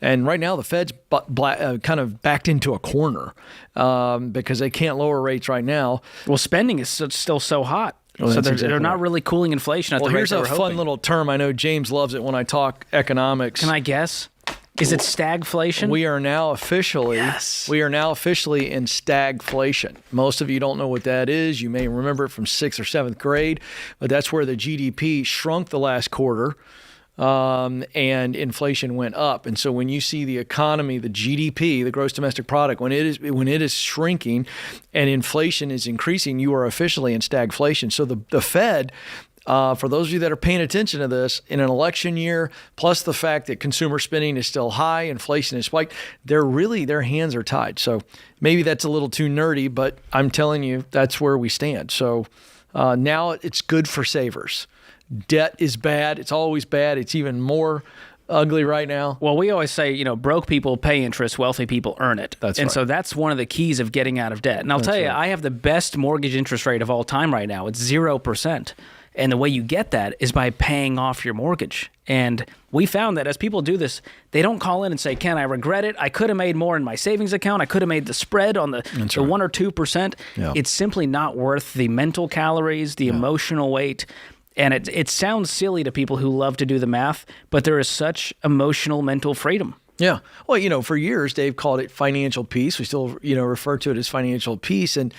And right now the Fed's kind of backed into a corner because they can't lower rates right now. Well, spending is still so hot. Well, so that's they're not really cooling inflation at the rate here's they a were fun hoping. little term. I know James loves it when I talk economics. Can I guess? Is it stagflation? We are now officially in stagflation. Most of you don't know what that is. You may remember it from 6th or 7th grade, but that's where the GDP shrunk the last quarter. and inflation went up. And so when you see the economy, the GDP, the gross domestic product, when it is shrinking and inflation is increasing, you are officially in stagflation. So the Fed, for those of you that are paying attention to this, in an election year, plus the fact that consumer spending is still high, inflation is spiked, their hands are tied. So maybe that's a little too nerdy, but I'm telling you, that's where we stand. So now it's good for savers. Debt is bad. It's always bad. It's even more ugly right now. Well, we always say, broke people pay interest, wealthy people earn it. That's and right. so that's one of the keys of getting out of debt. And I'll tell you, I have the best mortgage interest rate of all time right now. It's 0%. And the way you get that is by paying off your mortgage. And we found that as people do this, they don't call in and say, Ken, I regret it. I could have made more in my savings account. I could have made the spread on the 1 or 2%. Yeah. It's simply not worth the mental calories, the emotional weight. And it sounds silly to people who love to do the math, but there is such emotional, mental freedom. Yeah. Well, for years, Dave called it financial peace. We still, refer to it as financial peace. And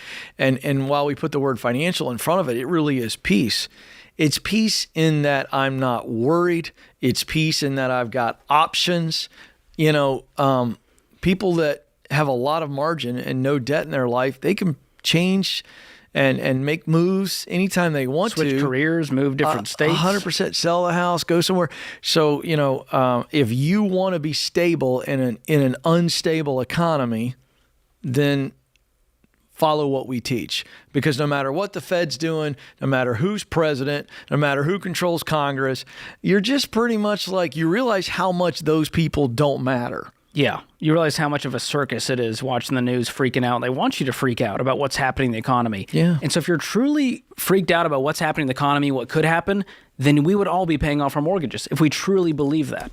while we put the word financial in front of it, it really is peace. It's peace in that I'm not worried. It's peace in that I've got options. People that have a lot of margin and no debt in their life, they can change and make moves anytime they want to. Switch careers, move different states. 100% sell the house, go somewhere. So, if you want to be stable in an unstable economy, then follow what we teach. Because no matter what the Fed's doing, no matter who's president, no matter who controls Congress, you're just pretty much like, you realize how much those people don't matter. Yeah. You realize how much of a circus it is watching the news, freaking out. They want you to freak out about what's happening in the economy. Yeah. And so if you're truly freaked out about what's happening in the economy, what could happen, then we would all be paying off our mortgages if we truly believe that.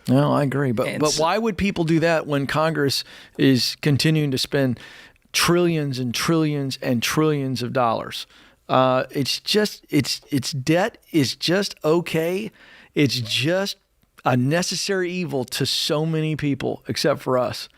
No, I agree. But why would people do that when Congress is continuing to spend trillions and trillions and trillions of dollars? It's debt is just okay. It's just a necessary evil to so many people, except for us.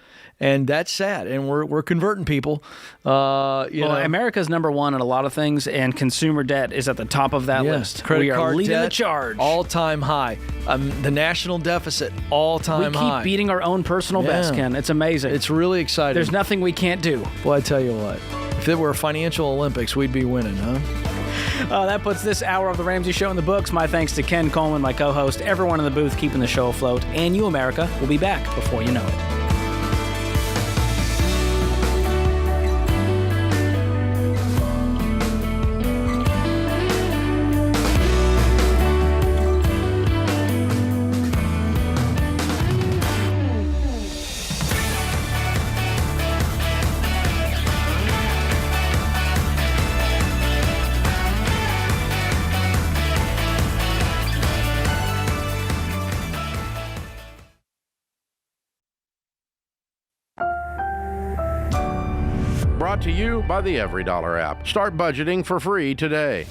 And that's sad. And we're converting people. America's number one in a lot of things, and consumer debt is at the top of that list. Credit we are card leading debt, the charge. All-time high. The national deficit, all-time high. We keep beating our own personal best, Ken. It's amazing. It's really exciting. There's nothing we can't do. Well, I tell you what. If it were a financial Olympics, we'd be winning, huh? That puts this hour of The Ramsey Show in the books. My thanks to Ken Coleman, my co-host, everyone in the booth keeping the show afloat, and you, America. We'll be back before you know it. Brought to you by the EveryDollar app. Start budgeting for free today.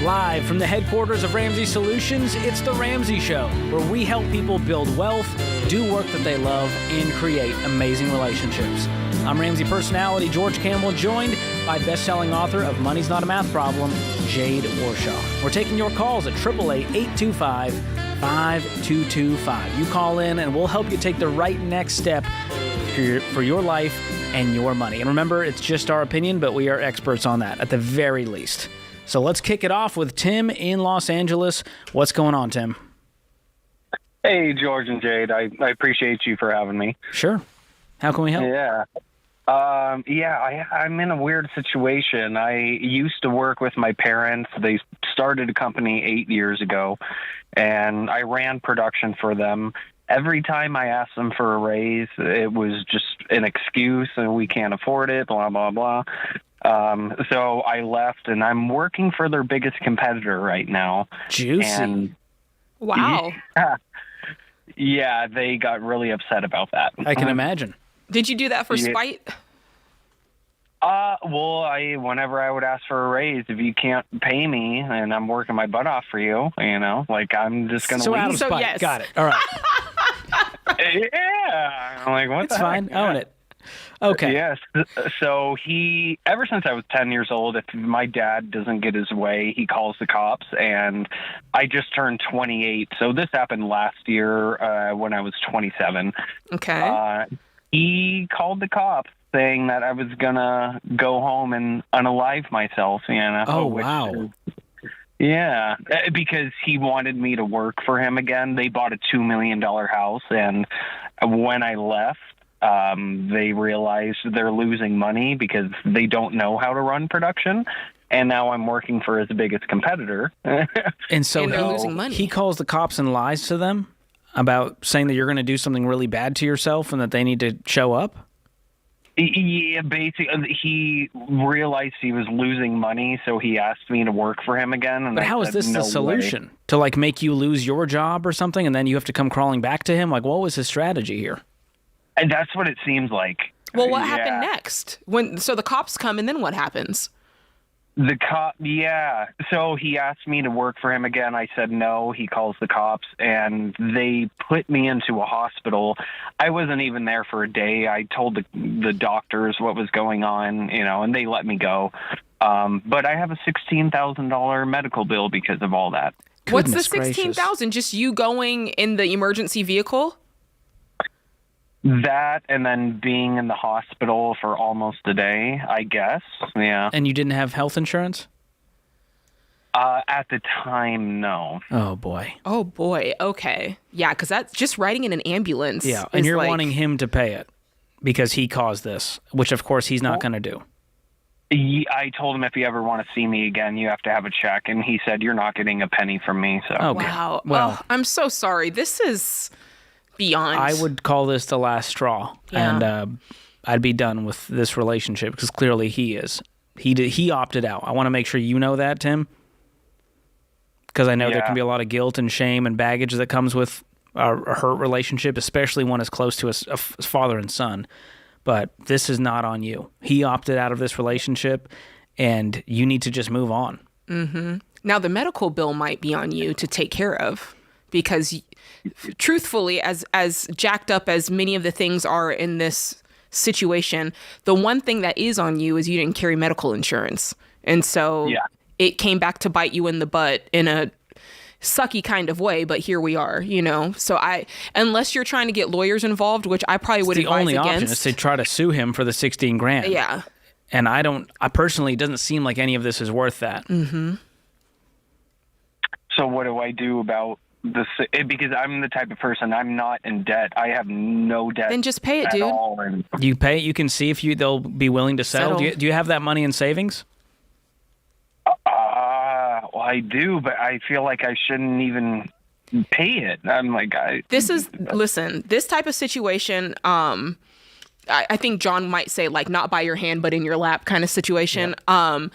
Live from the headquarters of Ramsey Solutions, it's The Ramsey Show, where we help people build wealth, do work that they love, and create amazing relationships. I'm Ramsey personality George Kamel, joined by best-selling author of Money's Not a Math Problem, Jade Warshaw. We're taking your calls at 888-825-5225. You call in and we'll help you take the right next step for your life and your money. And remember, it's just our opinion, but we are experts on that at the very least. So let's kick it off with Tim in Los Angeles. What's going on, Tim? Hey, George and Jade. I appreciate you for having me. Sure. How can we help? Yeah. I'm in a weird situation. I used to work with my parents. They started a company 8 years ago, and I ran production for them. Every time I asked them for a raise, it was just an excuse, and we can't afford it, blah, blah, blah. So I left, and I'm working for their biggest competitor right now. Juicy. And wow. Yeah, they got really upset about that. I can imagine. Did you do that for spite? Whenever I would ask for a raise, if you can't pay me and I'm working my butt off for you, I'm just going to leave. So, yes. Got it. All right. Yeah. I'm like, what It's the fine. heck? Own it. Okay. Yes. So ever since I was 10 years old, if my dad doesn't get his way, he calls the cops. And I just turned 28. So this happened last year when I was 27. Okay. He called the cops saying that I was going to go home and unalive myself. Oh, wow. Yeah, because he wanted me to work for him again. They bought a $2 million house, and when I left, they realized they're losing money because they don't know how to run production, and now I'm working for his biggest competitor. And so And they're losing money. he calls the cops and lies to them about saying that you're going to do something really bad to yourself and that they need to show up? Yeah, basically, he realized he was losing money, so he asked me to work for him again. And But how is this the solution? To like make you lose your job or something, and then you have to come crawling back to him? Like, what was his strategy here? And that's what it seems like. Well, what happened next? So the cops come, and then what happens? The cop, yeah. So he asked me to work for him again. I said no. He calls the cops, and they put me into a hospital. I wasn't even there for a day. I told the doctors what was going on, and they let me go. But I have a $16,000 medical bill because of all that. What's the Goodness gracious. $16,000? Just you going in the emergency vehicle? That and then being in the hospital for almost a day, I guess. Yeah. And you didn't have health insurance? At the time, no. Oh, boy. Oh, boy. Okay. Yeah, because that's just riding in an ambulance. Yeah, and is you're like- wanting him to pay it because he caused this, which, of course, he's not going to do. I told him if you ever want to see me again, you have to have a check. And he said, you're not getting a penny from me. So. Okay. Wow. Well, I'm so sorry. This is beyond. I would call this the last straw, Yeah. and I'd be done with this relationship because clearly he is. He opted out. I want to make sure you know that, Tim, because I know there can be a lot of guilt and shame and baggage that comes with a hurt relationship, especially one as close to a father and son. But this is not on you. He opted out of this relationship, and you need to just move on. Mm-hmm. Now, the medical bill might be on you to take care of because, truthfully, as jacked up as many of the things are in this situation, the one thing that is on you is you didn't carry medical insurance. And so it came back to bite you in the butt in a sucky kind of way, but here we are, So unless you're trying to get lawyers involved, which I probably would advise against. The only option is to try to sue him for the $16,000. Yeah. And I personally, it doesn't seem like any of this is worth that. Mm-hmm. So what do I do about this? Because I'm the type of person, I'm not in debt. I have no debt. Then just pay it, at dude. all. And You pay it. You can see if they'll be willing to settle. Settle. Do you have that money in savings? well, I do, but I feel like I shouldn't even pay it. I'm like, listen, this type of situation, I think John might say like not by your hand, but in your lap kind of situation. Yeah.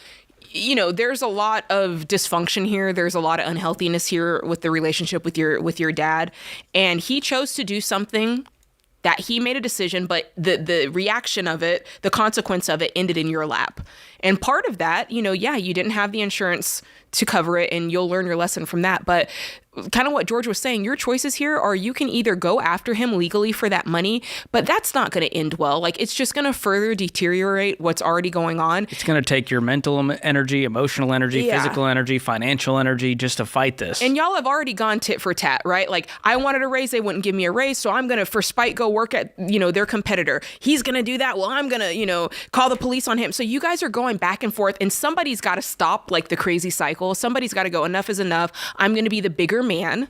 There's a lot of dysfunction here. There's a lot of unhealthiness here with the relationship with your dad. And he chose to do something that he made a decision, but the reaction of it, the consequence of it ended in your lap. And part of that, you didn't have the insurance to cover it, and you'll learn your lesson from that. But kind of what George was saying, your choices here are you can either go after him legally for that money, but that's not going to end well. Like, it's just going to further deteriorate what's already going on. It's going to take your mental energy, emotional energy, physical energy, financial energy just to fight this. And y'all have already gone tit for tat, right? Like, I wanted a raise, they wouldn't give me a raise, so I'm going to, for spite, go work at, their competitor. He's going to do that. Well, I'm going to, call the police on him. So you guys are going back and forth, and somebody's got to stop, like, the crazy cycle. Somebody's got to go, enough is enough. I'm going to be the bigger man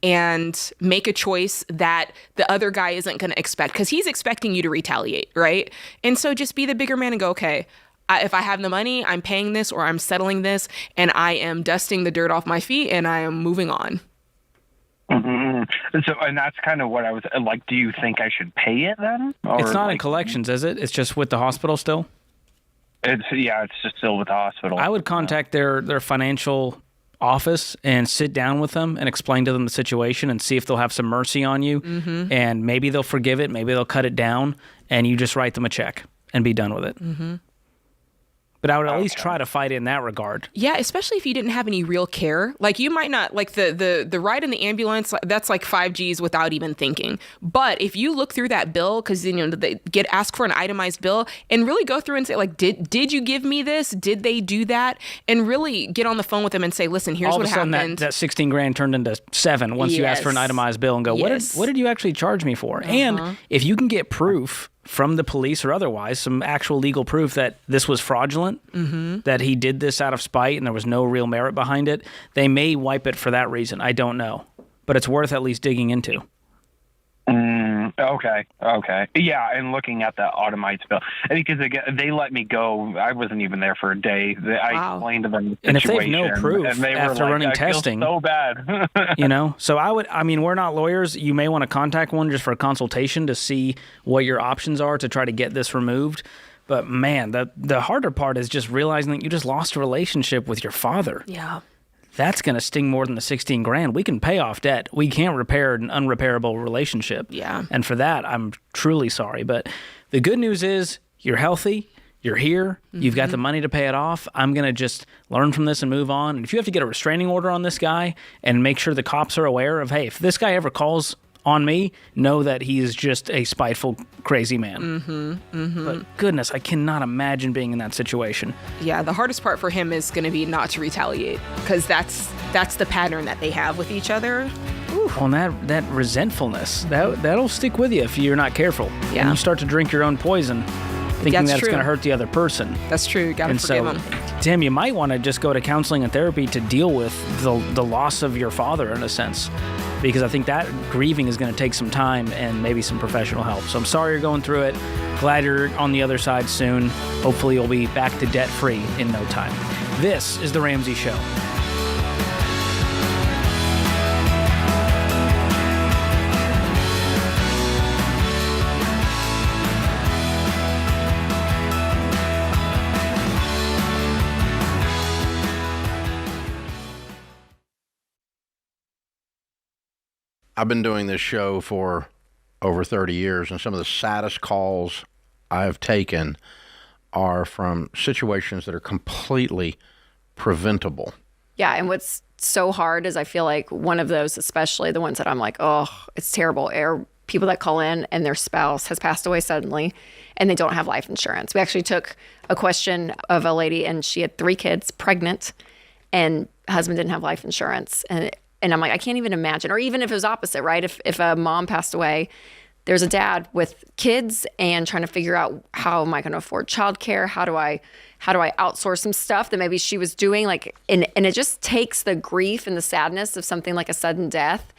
and make a choice that the other guy isn't going to expect, because he's expecting you to retaliate, right? And so just be the bigger man and go, okay, if I have the money, I'm paying this, or I'm settling this, and I am dusting the dirt off my feet, and I am moving on. Mm-hmm. And that's kind of what I was like. Do you think I should pay it then? Or it's not in collections, is it? It's just with the hospital still? It's just still with the hospital. I would contact their financial office and sit down with them and explain to them the situation and see if they'll have some mercy on you. Mm-hmm. And maybe they'll forgive it, maybe they'll cut it down, and you just write them a check and be done with it. Mm-hmm. But I would at least try to fight in that regard. Yeah, especially if you didn't have any real care. Like, you might not, like, the ride in the ambulance, that's like 5 Gs without even thinking. But if you look through that bill, because, you know, they ask for an itemized bill, and really go through and say, like, did you give me this? Did they do that? And really get on the phone with them and say, listen, here's what happened. All of a sudden, that 16 grand turned into 7 once you asked for an itemized bill and go, what did you actually charge me for? And if you can get proof from the police or otherwise, some actual legal proof that this was fraudulent, that he did this out of spite and there was no real merit behind it, they may wipe it for that reason. I don't know. But it's worth at least digging into. Okay. Yeah, and looking at that automized bill. Because they let me go. I wasn't even there for a day. I explained to them the situation. And if they have no proof and they after were like, running testing. I feel so bad. You know? So we're not lawyers. You may want to contact one just for a consultation to see what your options are to try to get this removed. But man, the harder part is just realizing that you just lost a relationship with your father. Yeah. That's going to sting more than the 16 grand. We can pay off debt. We can't repair an unrepairable relationship. Yeah. And for that, I'm truly sorry. But the good news is you're healthy. You're here. You've got the money to pay it off. I'm going to just learn from this and move on. And if you have to get a restraining order on this guy and make sure the cops are aware of, hey, if this guy ever calls on me, know that he is just a spiteful, crazy man. But goodness, I cannot imagine being in that situation. Yeah, the hardest part for him is going to be not to retaliate, because that's the pattern that they have with each other. Well, and that resentfulness, that'll stick with you if you're not careful. Yeah. And you start to drink your own poison, thinking That's that it's true. going to hurt the other person. That's true. You got to forgive him. Tim, you might want to just go to counseling and therapy to deal with the loss of your father, in a sense, because I think that grieving is going to take some time and maybe some professional help. So I'm sorry you're going through it. Glad you're on the other side soon. Hopefully you'll be back to debt-free in no time. This is The Ramsey Show. I've been doing this show for over 30 years, and some of the saddest calls I have taken are from situations that are completely preventable. Yeah, and what's so hard is I feel like one of those, especially the ones that I'm like, oh, it's terrible, are people that call in and their spouse has passed away suddenly and they don't have life insurance. We actually took a question of a lady, and she had 3 kids, pregnant, and husband didn't have life insurance. And I'm like, I can't even imagine. Or even if it was opposite, right? If a mom passed away, there's a dad with kids and trying to figure out, how am I going to afford childcare? How do I outsource some stuff that maybe she was doing? Like, and it just takes the grief and the sadness of something like a sudden death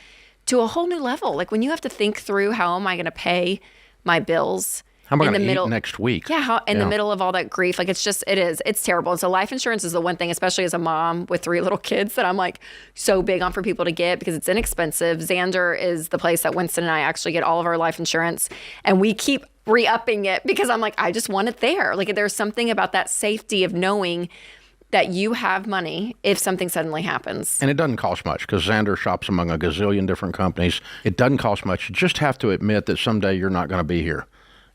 to a whole new level. Like, when you have to think through, how am I going to pay my bills? How am I going to eat next week? Yeah, in the middle of all that grief. Like, it's terrible. And so life insurance is the one thing, especially as a mom with 3 little kids, that I'm like so big on for people to get, because it's inexpensive. Zander is the place that Winston and I actually get all of our life insurance. And we keep re-upping it because I'm like, I just want it there. Like, there's something about that safety of knowing that you have money if something suddenly happens. And it doesn't cost much, because Zander shops among a gazillion different companies. It doesn't cost much. You just have to admit that someday you're not going to be here.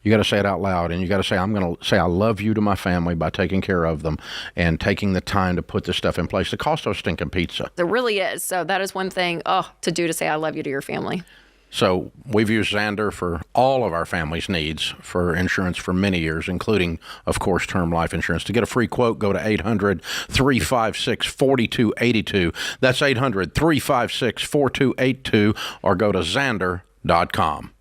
You got to say it out loud, and you got to say, I'm going to say I love you to my family by taking care of them and taking the time to put this stuff in place. The cost of stinking pizza. There really is. So that is one thing to do, to say I love you to your family. So we've used Zander for all of our family's needs for insurance for many years, including, of course, term life insurance. To get a free quote, go to 800-356-4282. That's 800-356-4282, or go to Zander.com.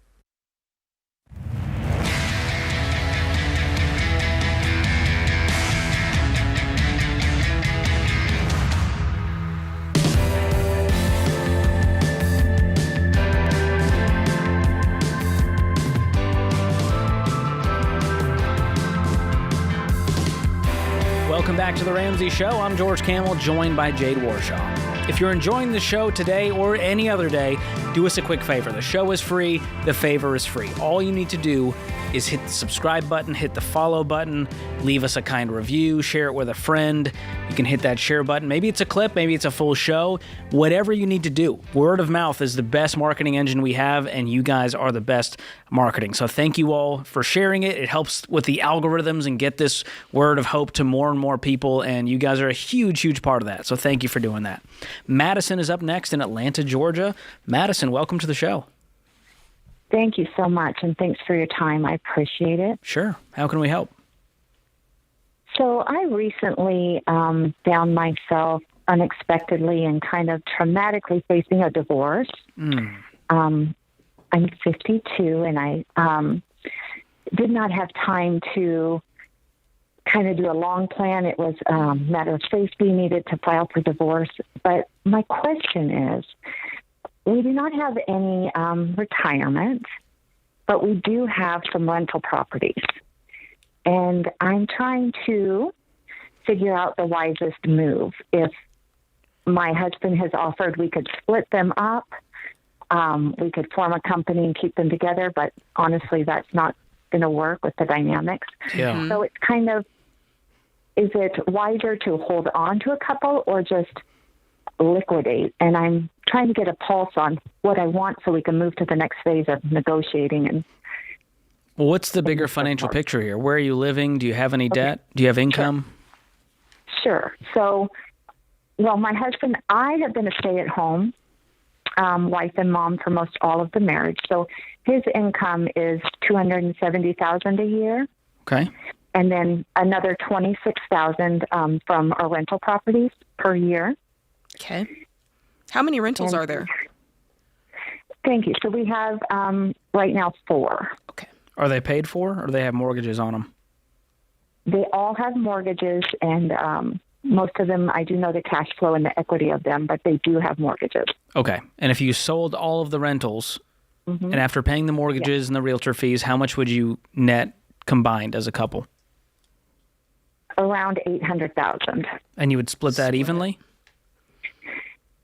Welcome back to The Ramsey Show. I'm George Kamel, joined by Jade Warshaw. If you're enjoying the show today or any other day, do us a quick favor. The show is free. The favor is free. All you need to do is hit the subscribe button, hit the follow button, leave us a kind review, share it with a friend. You can hit that share button. Maybe it's a clip, maybe it's a full show, whatever you need to do. Word of mouth is the best marketing engine we have, and you guys are the best marketing. So thank you all for sharing it. It helps with the algorithms and get this word of hope to more and more people, and you guys are a huge, huge part of that. So thank you for doing that. Madison is up next in Atlanta, Georgia. Madison, welcome to the show. Thank you so much, and thanks for your time. I appreciate it. Sure. How can we help? So I recently found myself unexpectedly and kind of traumatically facing a divorce. I'm 52, and I did not have time to kind of do a long plan. It was a matter of safety needed to file for divorce. But my question is, we do not have any retirement, but we do have some rental properties. And I'm trying to figure out the wisest move. If my husband has offered we could split them up, we could form a company and keep them together, but honestly, that's not going to work with the dynamics. Yeah. So it's kind of, is it wiser to hold on to a couple or just liquidate? And I'm trying to get a pulse on what I want so we can move to the next phase of negotiating. And well, what's the bigger financial picture here? Where are you living? Do you have any debt? Do you have income? Sure. So, well, my husband, I have been a stay-at-home wife and mom for most all of the marriage. So his income is $270,000 a year. Okay. And then another $26,000 from our rental properties per year. Okay. How many rentals are there? Thank you. So we have right now 4. Okay. Are they paid for, or do they have mortgages on them? They all have mortgages, and most of them, I do know the cash flow and the equity of them, but they do have mortgages. Okay. And if you sold all of the rentals, and after paying the mortgages and the realtor fees, how much would you net combined as a couple? Around $800,000. And you would split that evenly?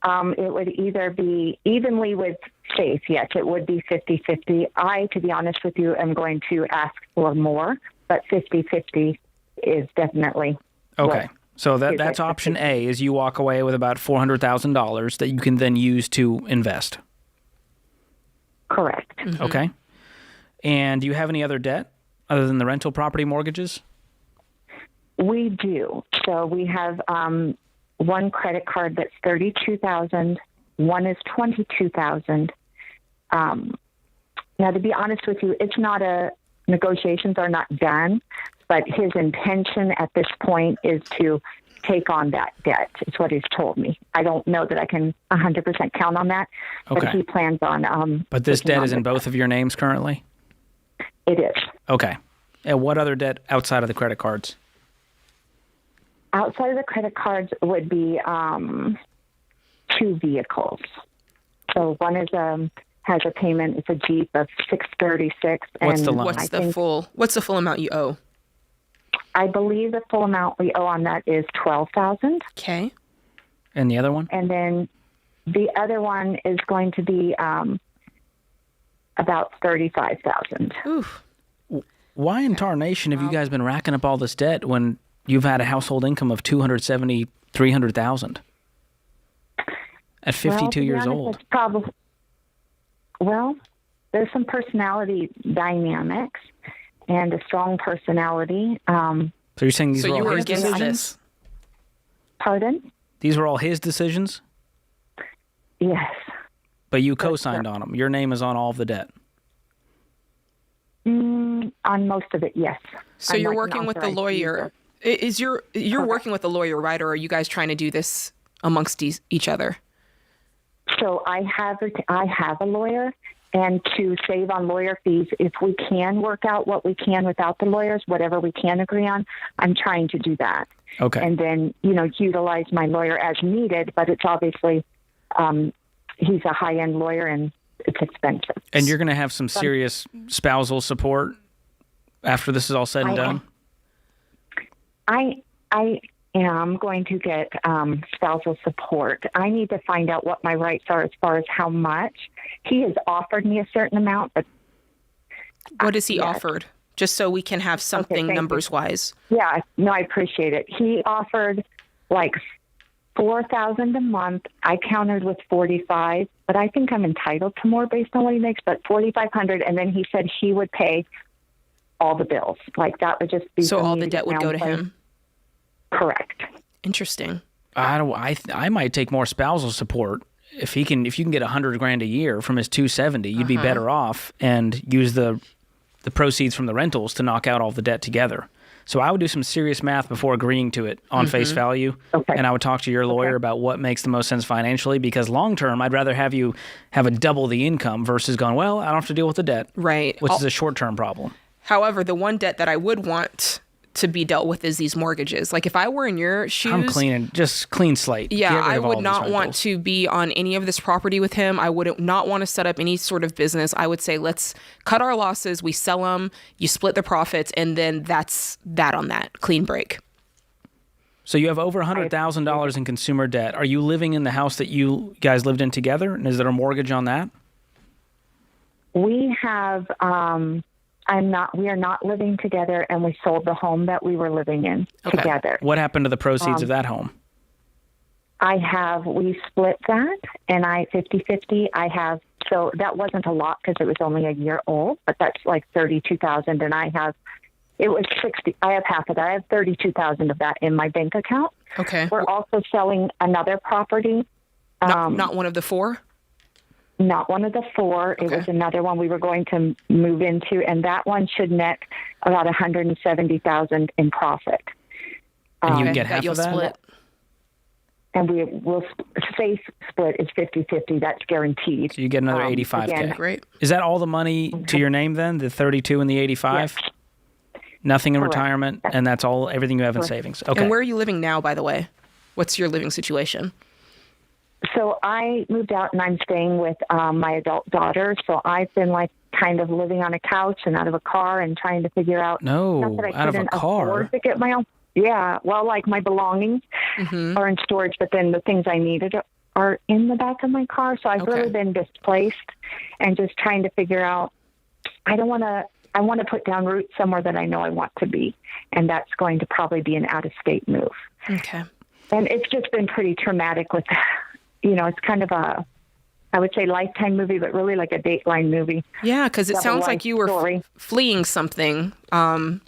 It would either be evenly with Faith. Yes, it would be 50-50. I, to be honest with you, am going to ask for more, but 50-50 is definitely okay. So that's option A, is you walk away with about $400,000 that you can then use to invest. Correct. Okay. And do you have any other debt other than the rental property mortgages? We do. So we have one credit card that's $32,000. One is $22,000. Now, to be honest with you, it's not negotiations are not done, but his intention at this point is to take on that debt. It's what he's told me. I don't know that I can 100% count on that, but he plans on. But this debt is in both of your names currently? It is. Okay. And what other debt outside of the credit cards? Outside of the credit cards would be 2 vehicles. So one is has a payment. It's a Jeep of $636. What's the loan? What's the full amount you owe? I believe the full amount we owe on that is $12,000. Okay. And the other one? And then the other one is going to be about $35,000. Oof. Why in tarnation have you guys been racking up all this debt when you've had a household income of $270,000, $300,000 at 52 years old? Well, there's some personality dynamics and a strong personality. So you're saying these were all his against decisions? this? Pardon? These were all his decisions? Yes. But you co-signed on them. Your name is on all of the debt. On most of it, yes. So you're working with the lawyer. You're working with the lawyer, right? Or are you guys trying to do this amongst each other? So I have a lawyer, and to save on lawyer fees, if we can work out what we can without the lawyers, whatever we can agree on, I'm trying to do that. Okay. And then, utilize my lawyer as needed, but it's obviously, he's a high-end lawyer and it's expensive. And you're going to have some serious spousal support after this is all said and done? I am going to get spousal support. I need to find out what my rights are as far as how much. He has offered me a certain amount, but what has he offered? just so we can have something numbers-wise. Yeah, no, I appreciate it. He offered like $4,000 a month. I countered with 45, but I think I'm entitled to more based on what he makes. But 4,500, and then he said he would pay all the bills. Like that would just be so all the debt would go to him. Correct. Interesting. I might take more spousal support. If you can get $100,000 a year from his 270, you'd be better off and use the proceeds from the rentals to knock out all the debt together. So I would do some serious math before agreeing to it on face value, and I would talk to your lawyer about what makes the most sense financially, because long term, I'd rather have you have a double the income versus going, well, I don't have to deal with the debt, right? Which is a short-term problem. However, the one debt that I would want to be dealt with is these mortgages. Like if I were in your shoes, I'm clean slate. Yeah, I would not want to be on any of this property with him. I would not want to set up any sort of business. I would say, let's cut our losses. We sell them, you split the profits, and then that's that on that. Clean break. So you have over $100,000 in consumer debt. Are you living in the house that you guys lived in together? And is there a mortgage on that? We have, we are not living together, and we sold the home that we were living in together. What happened to the proceeds of that home? We split that, and 50-50. So that wasn't a lot because it was only a year old, but that's like $32,000, and it was 60. I have half of that. I have $32,000 of that in my bank account. Okay. We're also selling another property. Not one of the four? Not one of the four. It was another one we were going to move into, and that one should net about $170,000 in profit. And you get half of that? Split. And we will say split is 50-50. That's guaranteed. So you get another $85K. Again, great. Is that all the money to your name then? The 32 and the 85? Yes. Nothing in retirement, and that's everything you have in savings. Okay. And where are you living now, by the way? What's your living situation? So I moved out, and I'm staying with my adult daughter. So I've been like kind of living on a couch and out of a car and trying to figure out. Not that I out of a couldn't car. afford to get my own. Yeah, well, like my belongings are in storage, but then the things I needed are in the back of my car. So I've really been displaced and just trying to figure out. I want to put down roots somewhere that I know I want to be, and that's going to probably be an out-of-state move. Okay. And it's just been pretty traumatic with. It's kind of I would say Lifetime movie, but really like a Dateline movie. Yeah, because it sounds like you were fleeing something, and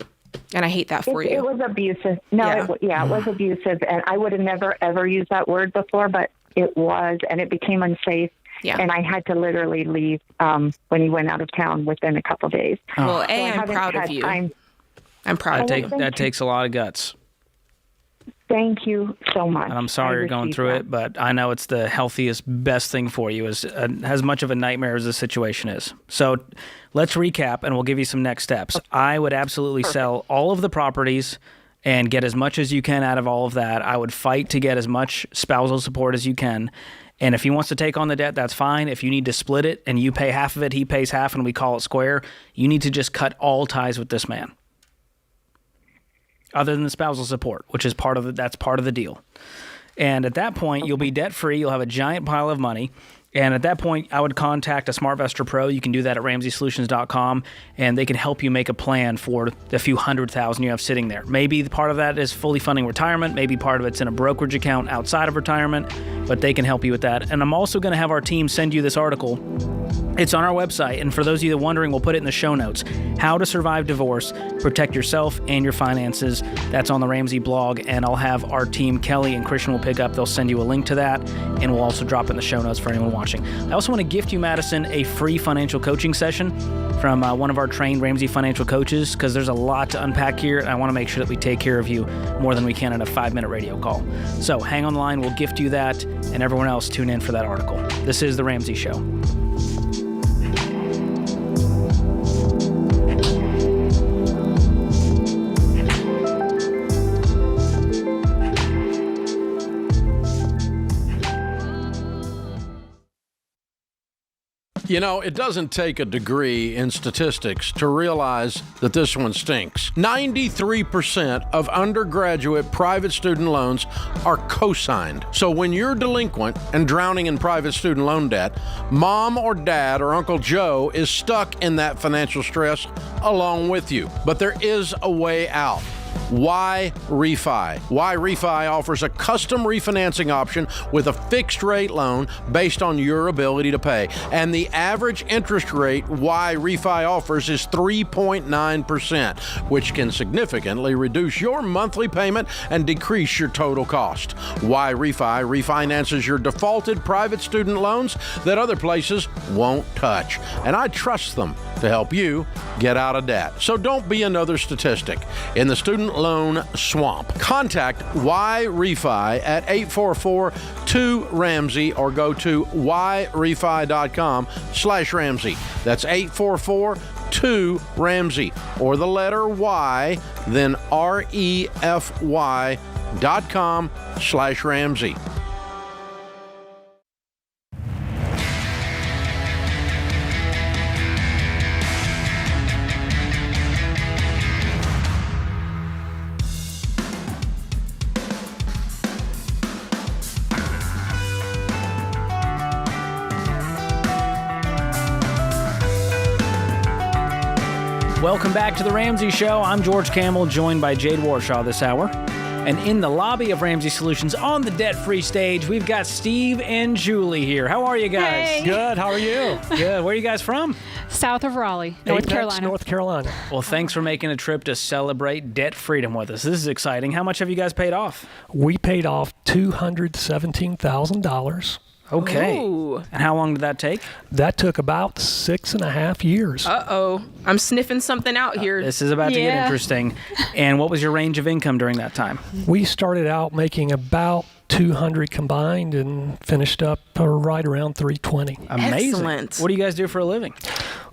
I hate that for you. It was abusive. No, it was abusive, and I would have never, ever used that word before, but it was, and it became unsafe. Yeah. And I had to literally leave when he went out of town within a couple of days. Well, I'm proud of you. I'm proud of you. That takes a lot of guts. Thank you so much. And I'm sorry you're going through it, but I know it's the healthiest, best thing for you, as much of a nightmare as the situation is. So let's recap, and we'll give you some next steps. I would absolutely sell all of the properties and get as much as you can out of all of that. I would fight to get as much spousal support as you can. And if he wants to take on the debt, that's fine. If you need to split it and you pay half of it, he pays half, and we call it square, you need to just cut all ties with this man. Other than the spousal support, which is that's part of the deal. And at that point, you'll be debt-free. You'll have a giant pile of money. And at that point, I would contact a SmartVestor Pro. You can do that at RamseySolutions.com, and they can help you make a plan for the few $100,000 you have sitting there. Maybe part of that is fully funding retirement. Maybe part of it's in a brokerage account outside of retirement, but they can help you with that. And I'm also going to have our team send you this article. It's on our website, and for those of you that are wondering, we'll put it in the show notes. How to Survive Divorce, Protect Yourself and Your Finances. That's on the Ramsey blog, and I'll have our team, Kelly and Christian, will pick up. They'll send you a link to that, and we'll also drop it in the show notes for anyone watching. I also want to gift you, Madison, a free financial coaching session from one of our trained Ramsey financial coaches, because there's a lot to unpack here, and I want to make sure that we take care of you more than we can in a 5-minute radio call. So hang on the line. We'll gift you that, and everyone else tune in for that article. This is The Ramsey Show. You know, it doesn't take a degree in statistics to realize that this one stinks. 93% of undergraduate private student loans are co-signed. So when you're delinquent and drowning in private student loan debt, mom or dad or Uncle Joe is stuck in that financial stress along with you. But there is a way out. WhyRefi? WhyRefi offers a custom refinancing option with a fixed rate loan based on your ability to pay. And the average interest rate WhyRefi offers is 3.9%, which can significantly reduce your monthly payment and decrease your total cost. WhyRefi refinances your defaulted private student loans that other places won't touch. And I trust them to help you get out of debt. So don't be another statistic in the student loan swamp. Contact WhyRefi at 844-2-RAMSEY or go to whyrefi.com/Ramsey. That's 844-2-RAMSEY or the letter Y, then REFY.com/Ramsey. Welcome back to the Ramsey Show. I'm George Kamel, joined by Jade Warshaw this hour. And in the lobby of Ramsey Solutions on the debt-free stage, we've got Steve and Julie here. How are you guys? Hey. Good. How are you? Good. Where are you guys from? South of Raleigh, North Carolina. North Carolina. Well, thanks for making a trip to celebrate debt freedom with us. This is exciting. How much have you guys paid off? We paid off $217,000. Okay. Ooh. And how long did that take? That took about 6.5 years. Uh-oh. I'm sniffing something out here. This is about to get interesting. And what was your range of income during that time? We started out making about 200 combined and finished up right around 320. Amazing. Excellent. What do you guys do for a living?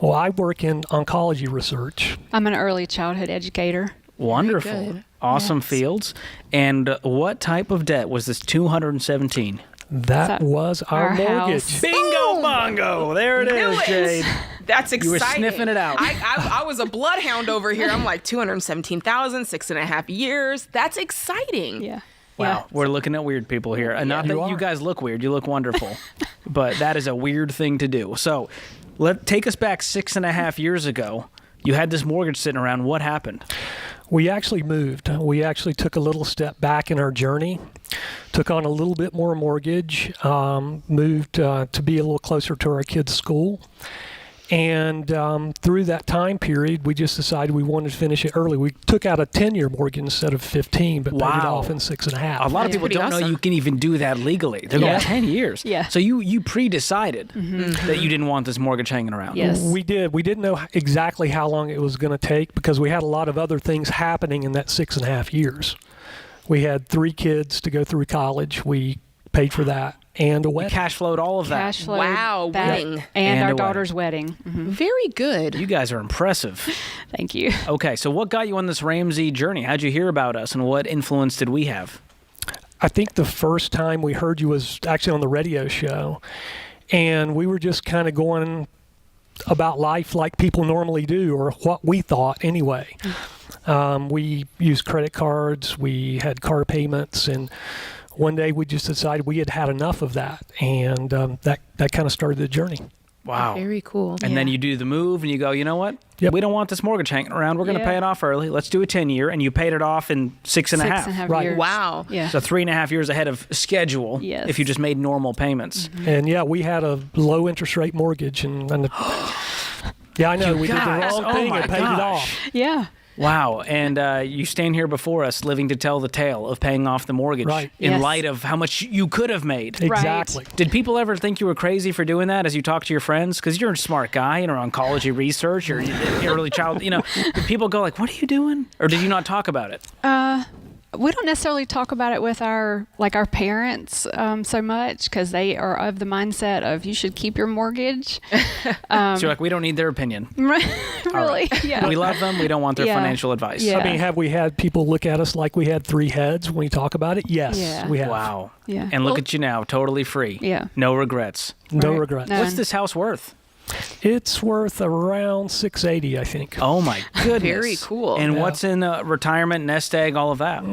Well, I work in oncology research. I'm an early childhood educator. Wonderful. Awesome fields. And what type of debt was this 217? That was our mortgage. House. Bingo bongo. There it is, Jade. That's exciting. You were sniffing it out. I was a bloodhound over here. I'm like 217,000, 6.5 years. That's exciting. Yeah. Wow, we're looking at weird people here. And not that you guys look weird. You look wonderful. But that is a weird thing to do. So take us back 6.5 years ago. You had this mortgage sitting around. What happened? We actually moved. We actually took a little step back in our journey, took on a little bit more mortgage, moved to be a little closer to our kids' school. And through that time period, we just decided we wanted to finish it early. We took out a 10-year mortgage instead of 15, but paid it off in 6.5. A lot of people don't know you can even do that legally. They're going 10 years. Yeah. So you pre-decided that you didn't want this mortgage hanging around. Yes. We did. We didn't know exactly how long it was going to take because we had a lot of other things happening in that 6.5 years. We had 3 kids to go through college. We paid for that. And a wedding. Cash flowed all of that. Cash flowed. Wow, wedding. And our a daughter's wedding. Very good. You guys are impressive. Thank you. Okay, so what got you on this Ramsey journey? How'd you hear about us, and what influence did we have? I think the first time we heard you was actually on the radio show, and we were just kind of going about life like people normally do, or what we thought anyway. We used credit cards, we had car payments, and one day we just decided we had had enough of that, and that kind of started the journey. Wow. Very cool. And then you do the move, and you go, you know what? Yep. We don't want this mortgage hanging around. We're going to pay it off early. Let's do a 10-year, and you paid it off in 6.5. 6.5 Right. years. Wow. Yeah. So 3.5 years ahead of schedule if you just made normal payments. And we had a low interest rate mortgage, and I know we did the wrong thing and paid it off. Yeah. Wow. And you stand here before us living to tell the tale of paying off the mortgage in light of how much you could have made. Exactly. Right. Did people ever think you were crazy for doing that as you talk to your friends? Because you're a smart guy, you're oncology research, you're early child, did people go like, what are you doing? Or did you not talk about it? We don't necessarily talk about it with our parents so much because they are of the mindset of you should keep your mortgage. So you're like, we don't need their opinion. Really? Yeah. We love them. We don't want their financial advice. Yeah. I mean, have we had people look at us like we had 3 heads when we talk about it? Yes, we have. Wow. Yeah. And look at you now, totally free. Yeah. No regrets. No regrets. None. What's this house worth? It's worth around $680, I think. Oh my goodness. Very cool. And what's in retirement, nest egg, all of that?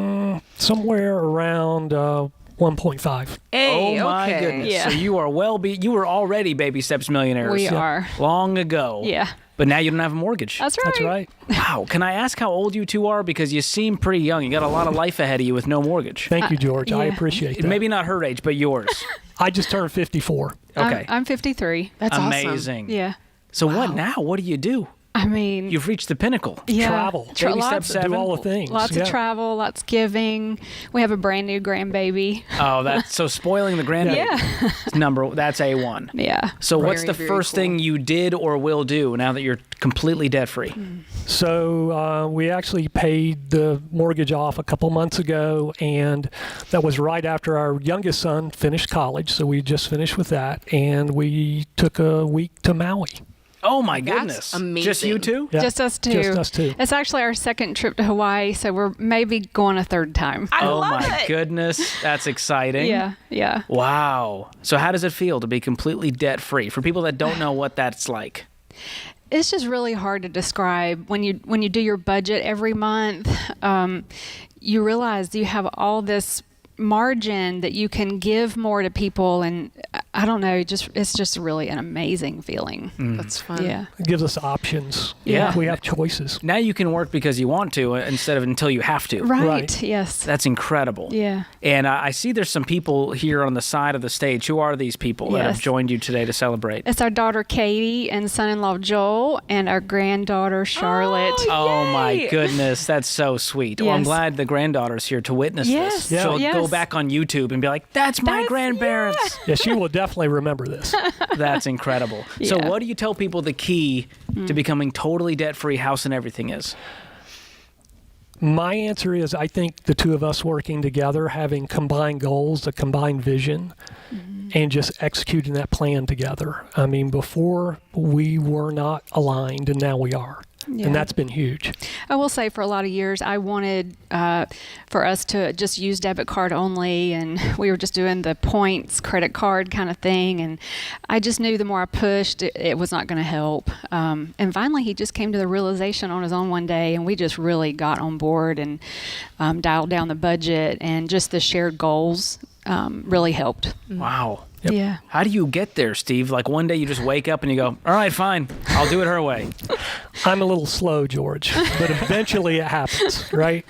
Somewhere around 1.5. Hey, oh my okay. goodness. Yeah. So you were already Baby Steps millionaires. We are. Long ago. Yeah. But now you don't have a mortgage. That's right. That's right. Wow. Can I ask how old you two are? Because you seem pretty young. You got a lot of life ahead of you with no mortgage. Thank you, George. I yeah. appreciate that. Maybe not her age, but yours. I just turned 54. Okay. I'm 53. That's amazing. awesome. Yeah. So what now? What do you do? I mean, You've reached the pinnacle. yeah, Travel. Baby step lots, 7. Do all the things. lots Yeah. of travel, lots giving. We have a brand new grandbaby. Oh, that's so spoiling the grandbaby. Yeah. That's A1. Yeah. So what's Very, the very first cool. thing you did or will do now that you're completely debt free? So we actually paid the mortgage off a couple months ago, and that was right after our youngest son finished college. So we just finished with that, and we took a week to Maui. Oh my That's goodness. amazing. Just you two? Yeah, Just us two. Just us two. It's actually our second trip to Hawaii, so we're maybe going a third time. I Oh love my it. goodness. That's exciting. Yeah. Yeah. Wow. So how does it feel to be completely debt free? For people that don't know what that's like. It's just really hard to describe when you do your budget every month. You realize you have all this margin that you can give more to people, and I don't know, it's just really an amazing feeling. That's fun. Yeah. It gives us options. Yeah. We have choices. Now you can work because you want to instead of until you have to. Right. Yes. That's incredible. Yeah. And I see there's some people here on the side of the stage. Who are these people that have Yes. joined you today to celebrate? It's our daughter Katie and son-in-law Joel and our granddaughter Charlotte. Oh my Yay. goodness, that's so sweet. Well, I'm Yes. glad the granddaughter's here to witness Yes. this. She'll Yes. go back on YouTube and be like, that's my grandparents. Yeah, she will definitely remember this. That's incredible. So Yeah. what do you tell people the key to becoming totally debt-free, house and everything is? My answer is I think the two of us working together, having combined goals, a combined vision, and just executing that plan together. I mean, before we were not aligned, and now we are. Yeah. And that's been huge. I will say for a lot of years, I wanted for us to just use debit card only, and we were just doing the points credit card kind of thing. And I just knew the more I pushed, it was not going to help. And finally, he just came to the realization on his own one day, and we just really got on board and dialed down the budget, and just the shared goals really helped. Wow. Yep. Yeah. How do you get there, Steve? Like one day you just wake up and you go, all right, fine, I'll do it her way. I'm a little slow, George, but eventually it happens, right?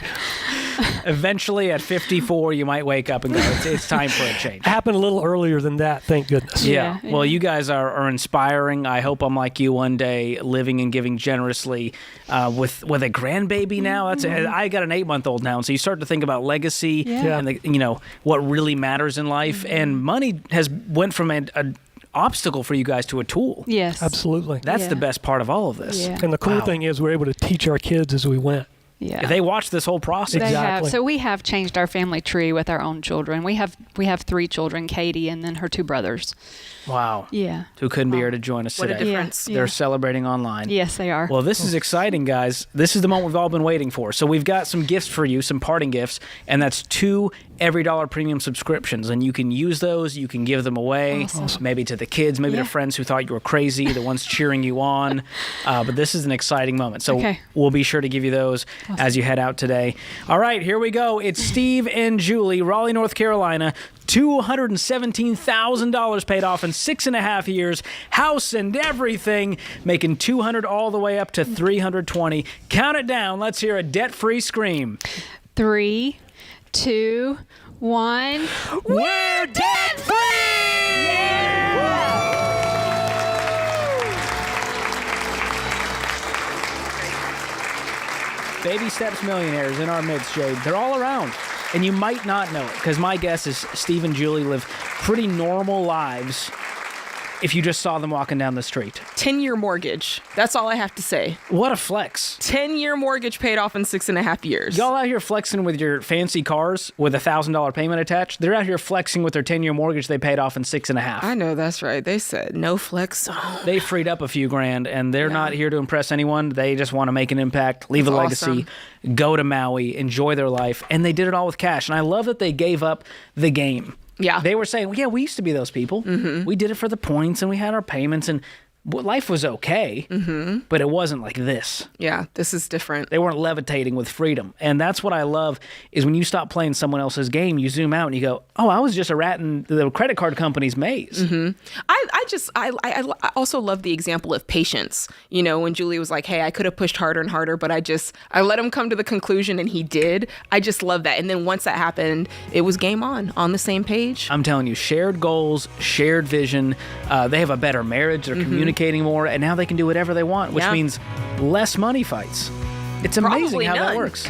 Eventually at 54, you might wake up and go, it's time for a change. It happened a little earlier than that, thank goodness. Yeah. Yeah. Well, you guys are inspiring. I hope I'm like you one day, living and giving generously with a grandbaby now. I got an 8-month-old now, and so you start to think about legacy Yeah. and what really matters in life. And money has went from an obstacle for you guys to a tool. Yes. Absolutely. That's Yeah. the best part of all of this. Yeah. And the cool Wow. thing is we're able to teach our kids as we went. Yeah. They watch this whole process. They have. Exactly. So we have changed our family tree with our own children. We have 3 children, Katie and then her 2 brothers. Wow. Yeah. Who couldn't be here to join us What a today. difference. They're celebrating online. Yes, they are. Well, this is exciting, guys. This is the moment we've all been waiting for. So we've got some gifts for you, some parting gifts, and that's 2 EveryDollar premium subscriptions. And you can use those. You can give them away, maybe to the kids, maybe to friends who thought you were crazy, the ones cheering you on. But this is an exciting moment. So we'll be sure to give you those as you head out today. All right, here we go. It's Steve and Julie, Raleigh, North Carolina. $217,000 paid off in 6.5 years. House and everything, making $200 all the way up to $320. Count it down. Let's hear a debt-free scream. 3, 2, 1. We're debt-free! Baby Steps millionaires in our midst, Jade. They're all around. And you might not know it, because my guess is Steve and Julie live pretty normal lives if you just saw them walking down the street. 10-year mortgage. That's all I have to say. What a flex. 10-year mortgage paid off in 6.5 years. Y'all out here flexing with your fancy cars with a $1,000 payment attached. They're out here flexing with their 10-year mortgage they paid off in 6.5. I know, that's right. They said no flex zone. They freed up a few grand, and they're not here to impress anyone. They just want to make an impact, leave a legacy, go to Maui, enjoy their life, and they did it all with cash. And I love that they gave up the game. Yeah. They were saying, well, yeah, we used to be those people. We did it for the points, and we had our payments, and life was okay, but it wasn't like this. Yeah, this is different. They weren't levitating with freedom. And that's what I love is when you stop playing someone else's game, you zoom out and you go, oh, I was just a rat in the credit card company's maze. I also love the example of patience. You know, when Julie was like, hey, I could have pushed harder and harder, but I let him come to the conclusion and he did. I just love that. And then once that happened, it was game on the same page. I'm telling you, shared goals, shared vision. They have a better marriage. They're communicating more, and now they can do whatever they want, which means less money fights. It's amazing Probably how none. that works.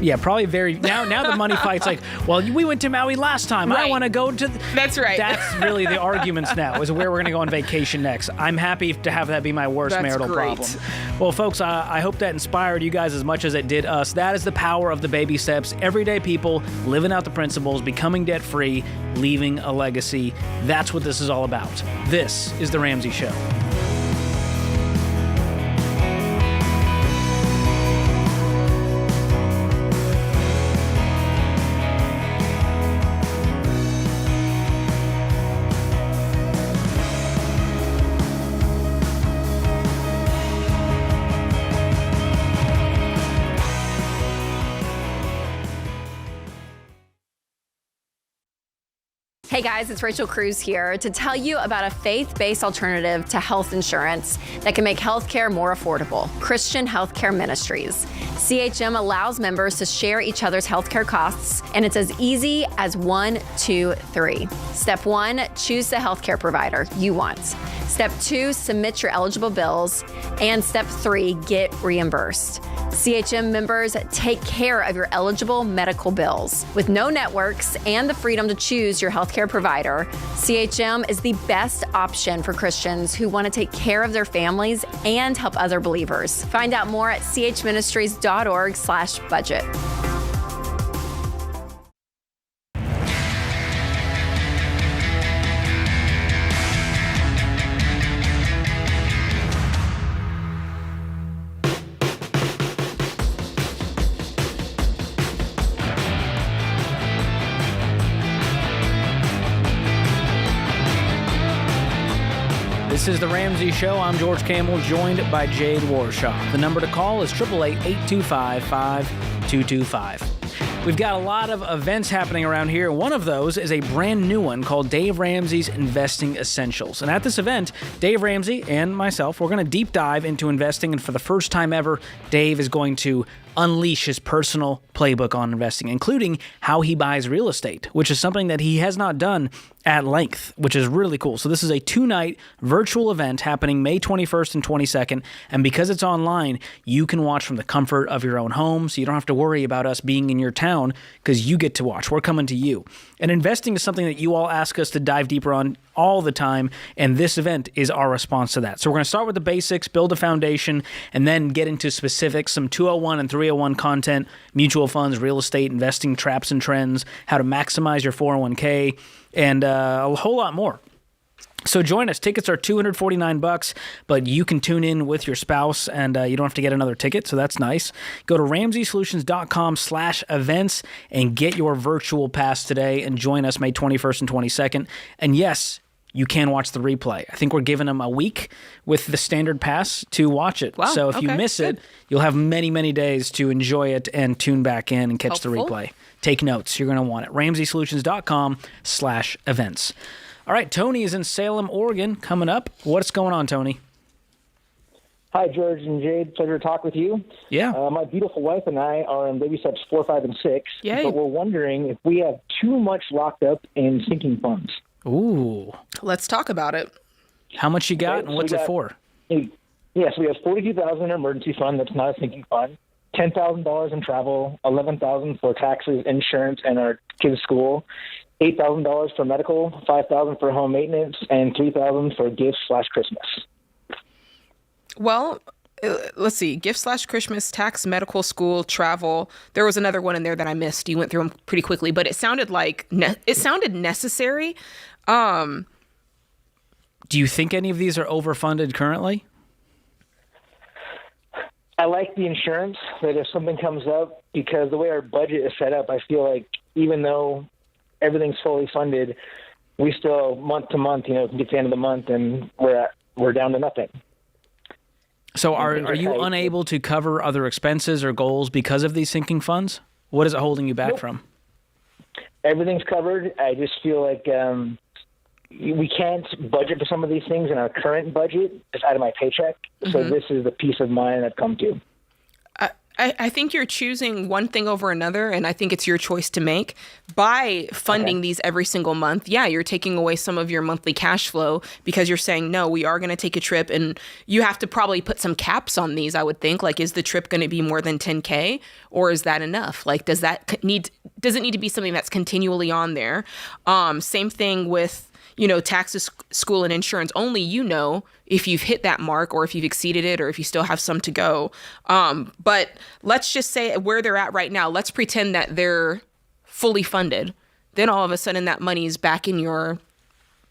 Yeah, probably now the money fight's like, well, we went to Maui last time. Right. I want to go to... That's right. That's really the arguments now, is where we're going to go on vacation next. I'm happy to have that be my worst marital problem. Well, folks, I hope that inspired you guys as much as it did us. That is the power of the baby steps. Everyday people living out the principles, becoming debt-free, leaving a legacy. That's what this is all about. This is The Ramsey Show. Hey guys, it's Rachel Cruz here to tell you about a faith-based alternative to health insurance that can make healthcare more affordable. Christian Healthcare Ministries. CHM allows members to share each other's healthcare costs, and it's as easy as 1, 2, 3. Step 1, choose the healthcare provider you want. Step 2, submit your eligible bills. And Step 3, get reimbursed. CHM members take care of your eligible medical bills. With no networks and the freedom to choose your healthcare provider, CHM is the best option for Christians who want to take care of their families and help other believers. Find out more at chministries.org/budget. This is The Ramsey Show. I'm George Kamel, joined by Jade Warshaw. The number to call is 888-825-5225. We've got a lot of events happening around here. One of those is a brand new one called Dave Ramsey's Investing Essentials. And at this event, Dave Ramsey and myself, we're going to deep dive into investing. And for the first time ever, Dave is going to unleash his personal playbook on investing, including how he buys real estate, which is something that he has not done at length, which is really cool. So this is a 2-night virtual event happening May 21st and 22nd. And because it's online, you can watch from the comfort of your own home. So you don't have to worry about us being in your town because you get to watch. We're coming to you. And investing is something that you all ask us to dive deeper on all the time. And this event is our response to that. So we're going to start with the basics, build a foundation, and then get into specifics, some 201 and 301 content, mutual funds, real estate, investing traps and trends, how to maximize your 401k, and a whole lot more. So join us. Tickets are $249, but you can tune in with your spouse and you don't have to get another ticket, so that's nice. Go to RamseySolutions.com/events and get your virtual pass today and join us May 21st and 22nd. And yes, you can watch the replay. I think we're giving them a week with the standard pass to watch it. Wow, so if you miss it, you'll have many, many days to enjoy it and tune back in and catch the replay. Take notes. You're going to want it. RamseySolutions.com/events. All right, Tony is in Salem, Oregon, coming up. What's going on, Tony? Hi, George and Jade. Pleasure to talk with you. Yeah. My beautiful wife and I are in baby steps 4, 5, and 6. Yay. But we're wondering if we have too much locked up in sinking funds. Ooh. Let's talk about it. How much you got and what's it for? Yes, we have $42,000 in an emergency fund that's not a sinking fund, $10,000 in travel, $11,000 for taxes, insurance, and our kids' school, $8,000 for medical, $5,000 for home maintenance, and $3,000 for gifts/Christmas. Well, let's see. Gift/Christmas, tax, medical, school, travel. There was another one in there that I missed. You went through them pretty quickly, but it sounded like it sounded necessary. Do you think any of these are overfunded currently? I like the insurance that if something comes up, because the way our budget is set up, I feel like even though everything's fully funded, we still month to month, can get to the end of the month and we're at we're down to nothing. So are you unable to cover other expenses or goals because of these sinking funds? What is it holding you back from? Everything's covered. I just feel like we can't budget for some of these things in our current budget. It's out of my paycheck. So this is the peace of mind I've come to. I think you're choosing one thing over another, and I think it's your choice to make. By funding these every single month, yeah, you're taking away some of your monthly cash flow because you're saying, no, we are going to take a trip, and you have to probably put some caps on these, I would think. Like, is the trip going to be more than $10K, or is that enough? Like, does it need to be something that's continually on there? Same thing with, taxes, school, and insurance. Only if you've hit that mark or if you've exceeded it or if you still have some to go. But let's just say where they're at right now, let's pretend that they're fully funded. Then all of a sudden that money is back in your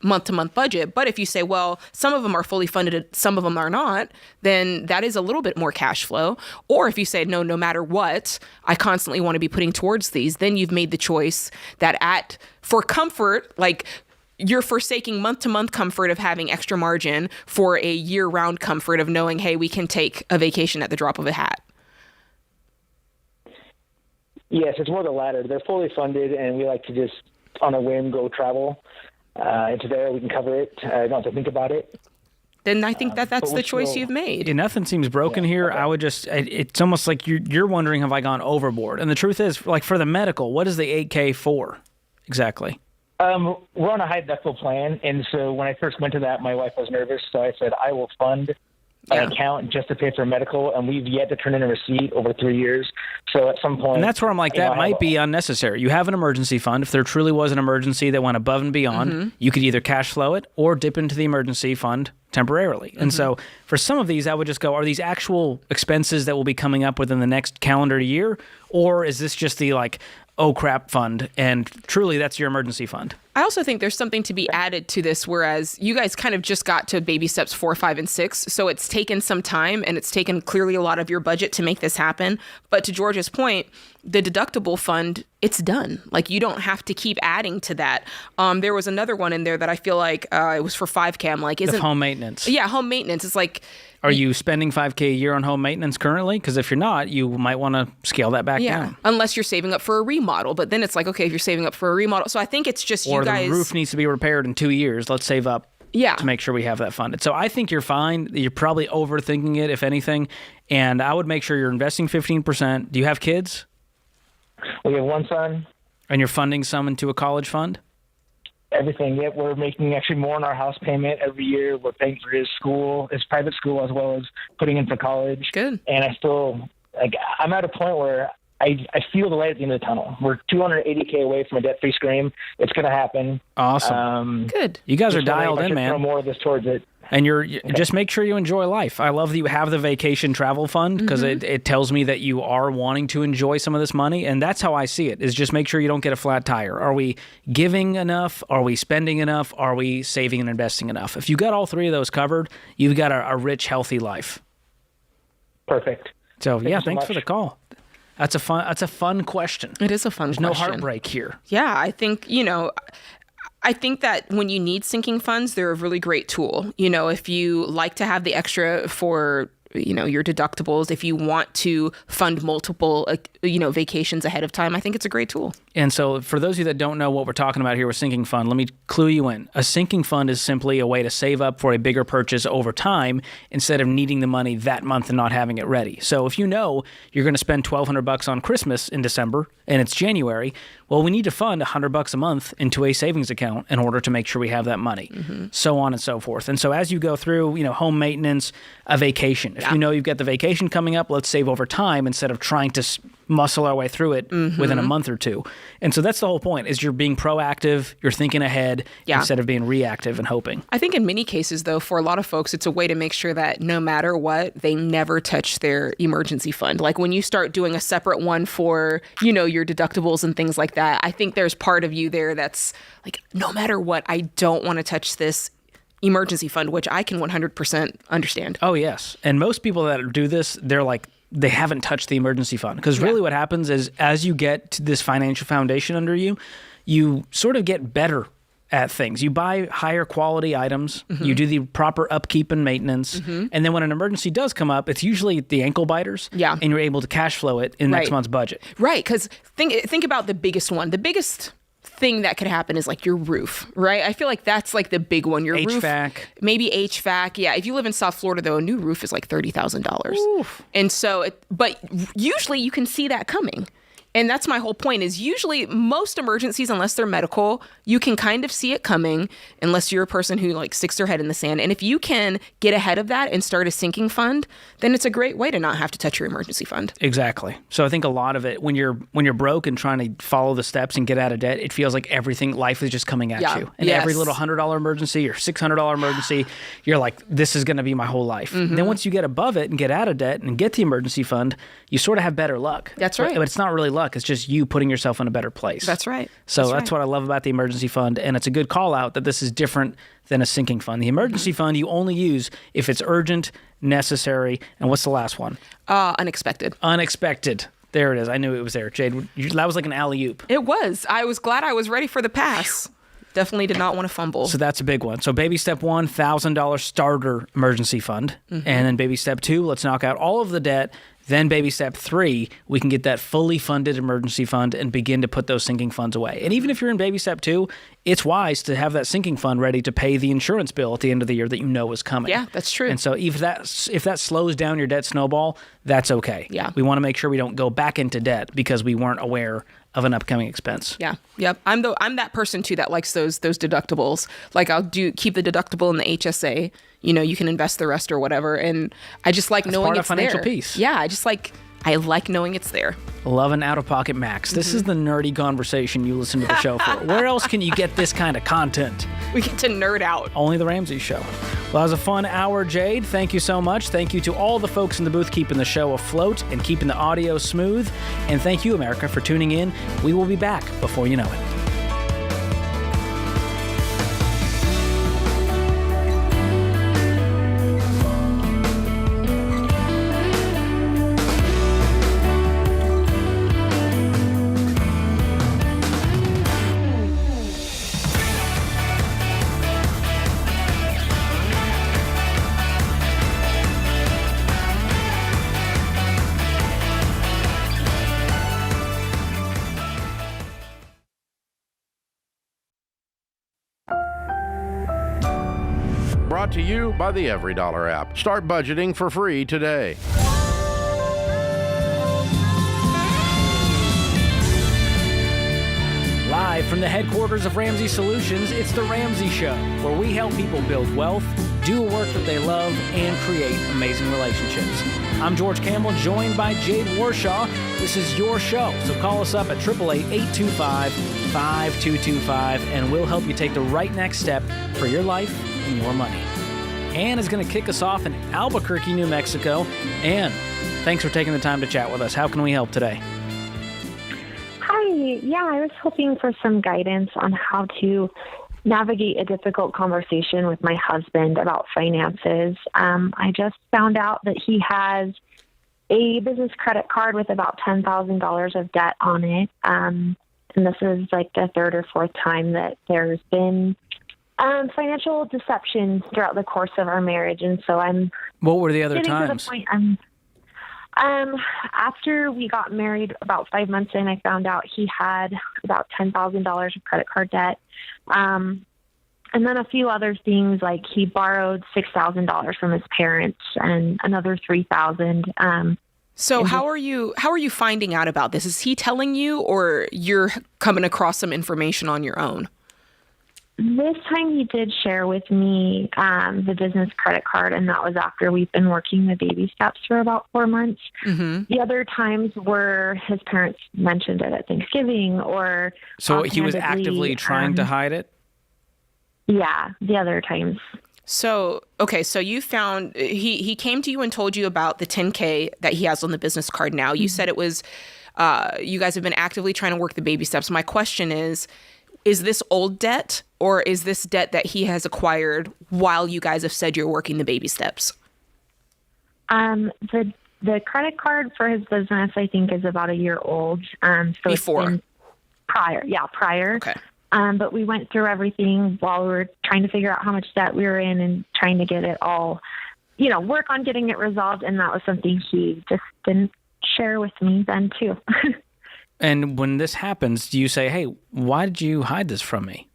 month-to-month budget. But if you say, well, some of them are fully funded, some of them are not, then that is a little bit more cash flow. Or if you say, no matter what, I constantly want to be putting towards these, then you've made the choice that for comfort, like, you're forsaking month-to-month comfort of having extra margin for a year-round comfort of knowing, hey, we can take a vacation at the drop of a hat. Yes, it's more the latter. They're fully funded, and we like to just, on a whim, go travel. It's there. We can cover it. I don't have to think about it. Then I think that's the choice you've made. Yeah, nothing seems broken here. Okay. I would it's almost like you're wondering, have I gone overboard? And the truth is, like, for the medical, what is the 8K for exactly? We're on a high deductible plan, and so when I first went to that, my wife was nervous, so I said, I will fund an account just to pay for medical, and we've yet to turn in a receipt over 3 years. So at some point... And that's where I'm like, that might be unnecessary. You have an emergency fund. If there truly was an emergency that went above and beyond, you could either cash flow it or dip into the emergency fund temporarily. And so for some of these, I would just go, are these actual expenses that will be coming up within the next calendar year, or is this just the, like, oh crap fund, and truly that's your emergency fund? I also think there's something to be added to this, whereas you guys kind of just got to baby steps 4, 5, and 6. So it's taken some time, and it's taken clearly a lot of your budget to make this happen. But to George's point, the deductible fund, it's done. Like, you don't have to keep adding to that. There was another one in there that I feel like it was for 5K. I'm like, isn't home maintenance? Yeah, home maintenance. It's like, are you spending $5K a year on home maintenance currently? Because if you're not, you might want to scale that back down. Unless you're saving up for a remodel. But then it's like, okay, if you're saving up for a remodel. So I think it's just or you guys... Or the roof needs to be repaired in 2 years. Let's save up to make sure we have that funded. So I think you're fine. You're probably overthinking it, if anything. And I would make sure you're investing 15%. Do you have kids? We have one son. And you're funding some into a college fund? Everything. Yep, we're making actually more on our house payment every year. We're paying for his school, his private school, as well as putting him for college. Good. And I still, I'm at a point where I feel the light at the end of the tunnel. We're $280K away from a debt-free stream. It's going to happen. Awesome. Good. You guys are dialed in, man. Throw more of this towards it. And just make sure you enjoy life. I love that you have the vacation travel fund because it tells me that you are wanting to enjoy some of this money. And that's how I see it, is just make sure you don't get a flat tire. Are we giving enough? Are we spending enough? Are we saving and investing enough? If you got all three of those covered, you've got a rich, healthy life. Perfect. So, thanks for the call. That's a fun question. It is a fun question. There's no heartbreak here. Yeah, I think, I think that when you need sinking funds, they're a really great tool. If you like to have the extra for, your deductibles, if you want to fund multiple, vacations ahead of time, I think it's a great tool. And so for those of you that don't know what we're talking about here with sinking fund, let me clue you in. A sinking fund is simply a way to save up for a bigger purchase over time instead of needing the money that month and not having it ready. So if you know you're going to spend $1,200 on Christmas in December and it's January, well, we need to fund $100 a month into a savings account in order to make sure we have that money, so on and so forth. And so as you go through, home maintenance, a vacation, if you know you've got the vacation coming up, let's save over time instead of trying to muscle our way through it within a month or two. And so that's the whole point, is you're being proactive, you're thinking ahead instead of being reactive and hoping. I think in many cases, though, for a lot of folks, it's a way to make sure that no matter what, they never touch their emergency fund. Like when you start doing a separate one for, your deductibles and things like that, I think there's part of you there that's like, no matter what, I don't want to touch this emergency fund, which I can 100% understand. Oh, yes. And most people that do this, they're like, they haven't touched the emergency fund. Because really what happens is as you get to this financial foundation under you, you sort of get better at things. You buy higher quality items, you do the proper upkeep and maintenance, and then when an emergency does come up, it's usually the ankle biters, and you're able to cash flow it in next month's budget. Right, because think about the biggest one. The biggest thing that could happen is like your roof, right? I feel like that's like the big one. Your HVAC. roof, maybe HVAC. Yeah, if you live in South Florida, though, a new roof is like $30,000. And so, but usually you can see that coming. And that's my whole point is usually most emergencies, unless they're medical, you can kind of see it coming unless you're a person who like sticks their head in the sand. And if you can get ahead of that and start a sinking fund, then it's a great way to not have to touch your emergency fund. Exactly. So I think a lot of it, when you're broke and trying to follow the steps and get out of debt, it feels like life is just coming at you. And every little $100 emergency or $600 emergency, you're like, this is going to be my whole life. Then once you get above it and get out of debt and get the emergency fund, you sort of have better luck. That's right. But it's not really luck. It's just you putting yourself in a better place. That's right. So that's what I love about the emergency fund. And it's a good call out that this is different than a sinking fund. The emergency fund you only use if it's urgent, necessary, and what's the last one? Unexpected. Unexpected. There it is. I knew it was there. Jade, that was like an alley-oop. It was. I was glad I was ready for the pass. Definitely did not want to fumble. So that's a big one. So baby step 1, $1,000 starter emergency fund. And then baby step 2, let's knock out all of the debt. Then baby step 3, we can get that fully funded emergency fund and begin to put those sinking funds away. And even if you're in baby step 2, it's wise to have that sinking fund ready to pay the insurance bill at the end of the year that you know is coming. Yeah, that's true. And so if that slows down your debt snowball, that's okay. Yeah. We want to make sure we don't go back into debt because we weren't aware of an upcoming expense. Yeah. Yep. I'm that person too that likes those deductibles. Like I'll keep the deductible in the HSA. You know, you can invest the rest or whatever. And I just like knowing it's there. Part of financial peace. Yeah. I like knowing it's there. Love an out-of-pocket max. This is the nerdy conversation you listen to the show for. Where else can you get this kind of content? We get to nerd out. Only the Ramsey Show. Well, that was a fun hour, Jade. Thank you so much. Thank you to all the folks in the booth keeping the show afloat and keeping the audio smooth. And thank you, America, for tuning in. We will be back before you know it. Brought to you by the EveryDollar app. Start budgeting for free today. Live from the headquarters of Ramsey Solutions, it's The Ramsey Show, where we help people build wealth, do work that they love, and create amazing relationships. I'm George Kamel, joined by Jade Warshaw. This is your show, so call us up at 888-825-5225, and we'll help you take the right next step for your life and your money. Ann is going to kick us off in Albuquerque, New Mexico. Ann, thanks for taking the time to chat with us. How can we help today? Hi. Yeah, I was hoping for some guidance on how to navigate a difficult conversation with my husband about finances. I just found out that he has a business credit card with about $10,000 of debt on it. And this is like the third or fourth time that there's been financial deception throughout the course of our marriage. And so What were the other getting times? to the point after we got married, about 5 months in, I found out he had about $10,000 of credit card debt. And then a few other things, like he borrowed $6,000 from his parents and another $3,000. So how are you finding out about this? Is he telling you, or you're coming across some information on your own? This time he did share with me the business credit card, and that was after we've been working the baby steps for about 4 months. Mm-hmm. The other times were his parents mentioned it at Thanksgiving, or So he was actively trying to hide it? Yeah, the other times. So, okay, so you found, he came to you and told you about the $10K that he has on the business card now. You said it was, you guys have been actively trying to work the baby steps. My question is this old debt, or is this debt that he has acquired while you guys have said you're working the baby steps? The credit card for his business, I think, is about a year old. So Before? Prior. Yeah, prior. Okay. But we went through everything while we were trying to figure out how much debt we were in and trying to get it all, work on getting it resolved. And that was something he just didn't share with me then too. And when this happens, do you say, hey, why did you hide this from me?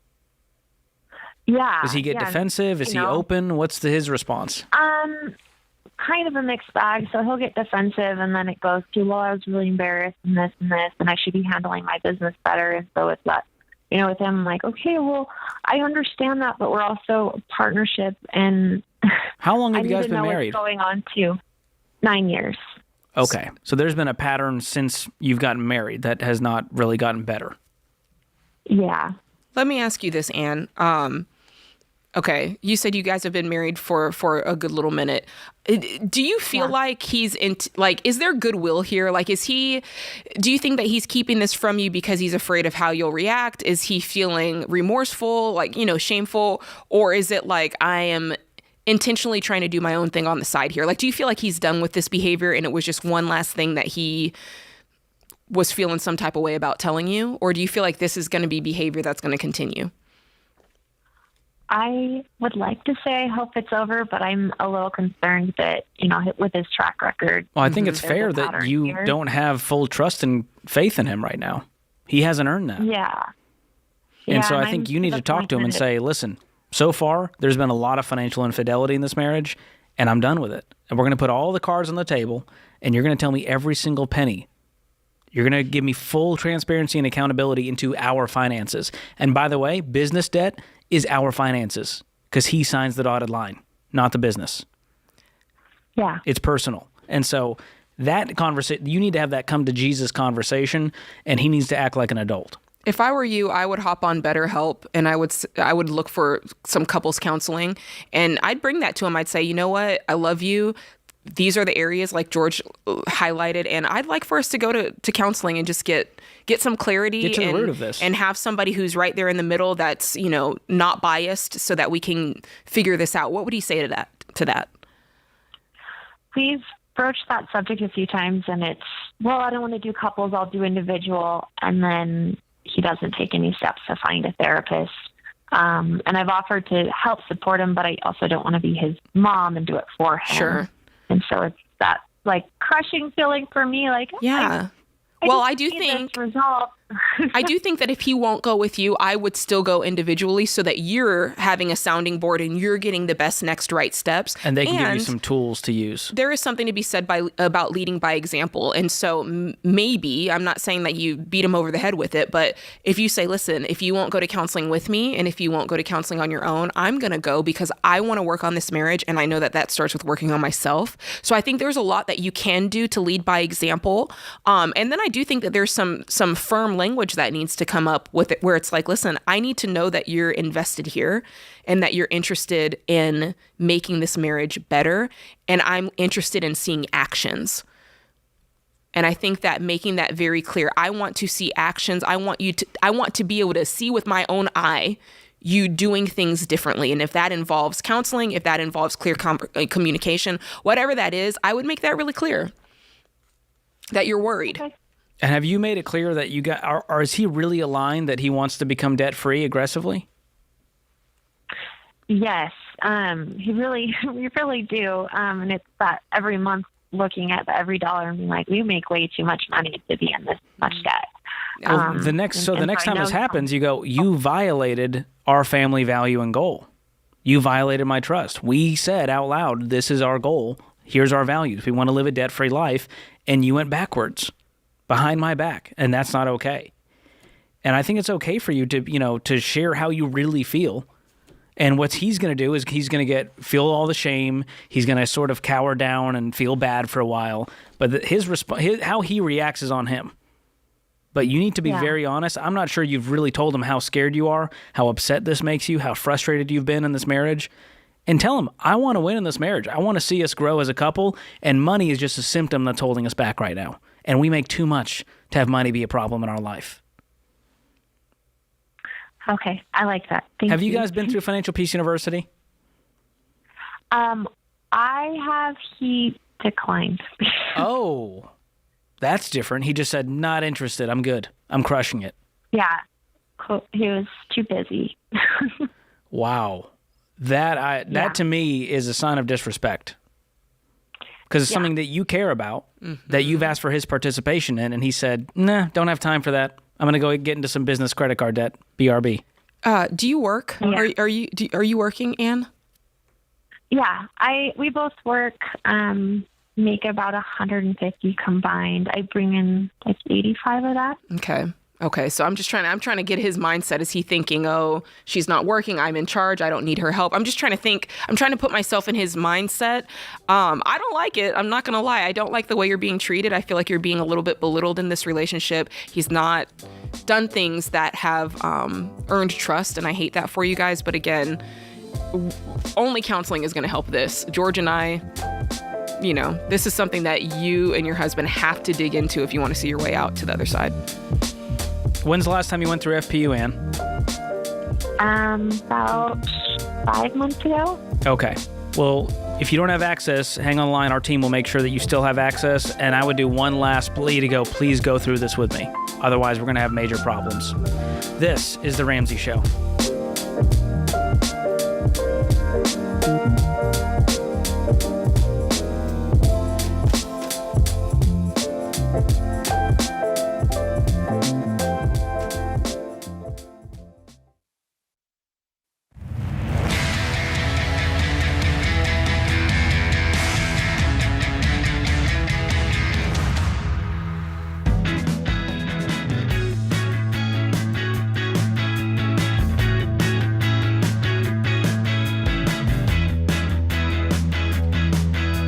Yeah. Does he get defensive? Is he open? What's his response? Kind of a mixed bag. So he'll get defensive, and then it goes to, well, I was really embarrassed and this, and I should be handling my business better. And so it's that, with him, I'm like, okay, well, I understand that, but we're also a partnership. And how long have you guys been married? What's going on too. 9 years. Okay. So there's been a pattern since you've gotten married that has not really gotten better. Yeah. Let me ask you this, Anne. Okay, you said you guys have been married for a good little minute. Do you feel like he's is there goodwill here? Like, do you think that he's keeping this from you because he's afraid of how you'll react? Is he feeling remorseful, shameful? Or is it like, I am intentionally trying to do my own thing on the side here? Like, do you feel like he's done with this behavior and it was just one last thing that he was feeling some type of way about telling you? Or do you feel like this is going to be behavior that's going to continue? I would like to say I hope it's over, but I'm a little concerned that, with his track record. Well, I think it's fair that you don't have full trust and faith in him right now. He hasn't earned that. Yeah. And so I think you need to talk to him and say, listen, so far there's been a lot of financial infidelity in this marriage, and I'm done with it. And we're going to put all the cards on the table, and you're going to tell me every single penny. You're going to give me full transparency and accountability into our finances. And by the way, business debt is our finances because he signs the dotted line, not the business. Yeah. It's personal. And so that conversation, you need to have that come to Jesus conversation, and he needs to act like an adult. If I were you, I would hop on BetterHelp and I would look for some couples counseling, and I'd bring that to him. I'd say, you know what? I love you. These are the areas like George highlighted, and I'd like for us to go to counseling and just get some clarity. Get to the root of this. And have somebody who's right there in the middle that's, not biased so that we can figure this out. What would he say to that? We've broached that subject a few times, and it's, well, I don't want to do couples, I'll do individual. And then he doesn't take any steps to find a therapist. And I've offered to help support him, but I also don't want to be his mom and do it for him. Sure. And so it's that crushing feeling for me. Yeah. I do think I do think that if he won't go with you, I would still go individually so that you're having a sounding board and you're getting the best next right steps. And they can give you some tools to use. There is something to be said about leading by example. And so maybe, I'm not saying that you beat him over the head with it, but if you say, listen, if you won't go to counseling with me and if you won't go to counseling on your own, I'm going to go because I want to work on this marriage. And I know that starts with working on myself. So I think there's a lot that you can do to lead by example. And then I do think that there's some firm language that needs to come up with it where it's like, listen, I need to know that you're invested here and that you're interested in making this marriage better. And I'm interested in seeing actions. And I think that making that very clear, I want to see actions. I want to be able to see with my own eye you doing things differently. And if that involves counseling, if that involves clear communication, whatever that is, I would make that really clear that you're worried. Okay. And have you made it clear that or is he really aligned that he wants to become debt-free aggressively? Yes. We really do. And it's that every month looking at the EveryDollar and being like, we make way too much money to be in this much debt. Well, the next time this happens, you go, you violated our family value and goal. You violated my trust. We said out loud, this is our goal. Here's our values. We want to live a debt-free life. And you went backwards behind my back. And that's not okay. And I think it's okay for you to share how you really feel. And what he's going to do is he's going to feel all the shame. He's going to sort of cower down and feel bad for a while. But how he reacts is on him. But you need to be very honest. I'm not sure you've really told him how scared you are, how upset this makes you, how frustrated you've been in this marriage. And tell him, I want to win in this marriage. I want to see us grow as a couple, and money is just a symptom that's holding us back right now. And we make too much to have money be a problem in our life. Okay, I like that. Thank you. Have you guys been through Financial Peace University? I have. He declined. Oh, that's different. He just said, not interested. I'm good. I'm crushing it. Yeah. he was too busy. Wow. That to me is a sign of disrespect. Because it's something that you care about, that you've asked for his participation in, and he said, nah, don't have time for that. I'm going to go get into some business credit card debt, BRB. Do you work? Yeah. Are you working, Anne? Yeah, we both work, make about 150 combined. I bring in like 85 of that. Okay. So I'm trying to get his mindset. Is he thinking, oh, she's not working, I'm in charge, I don't need her help? I'm just trying to think. I'm trying to put myself in his mindset. I don't like it. I'm not going to lie. I don't like the way you're being treated. I feel like you're being a little bit belittled in this relationship. He's not done things that have earned trust, and I hate that for you guys. But again, only counseling is going to help this. George and I, this is something that you and your husband have to dig into if you want to see your way out to the other side. When's the last time you went through FPU, Ann? About 5 months ago. Okay. Well, if you don't have access, hang on the line. Our team will make sure that you still have access. And I would do one last plea to go, please go through this with me. Otherwise, we're going to have major problems. This is The Ramsey Show.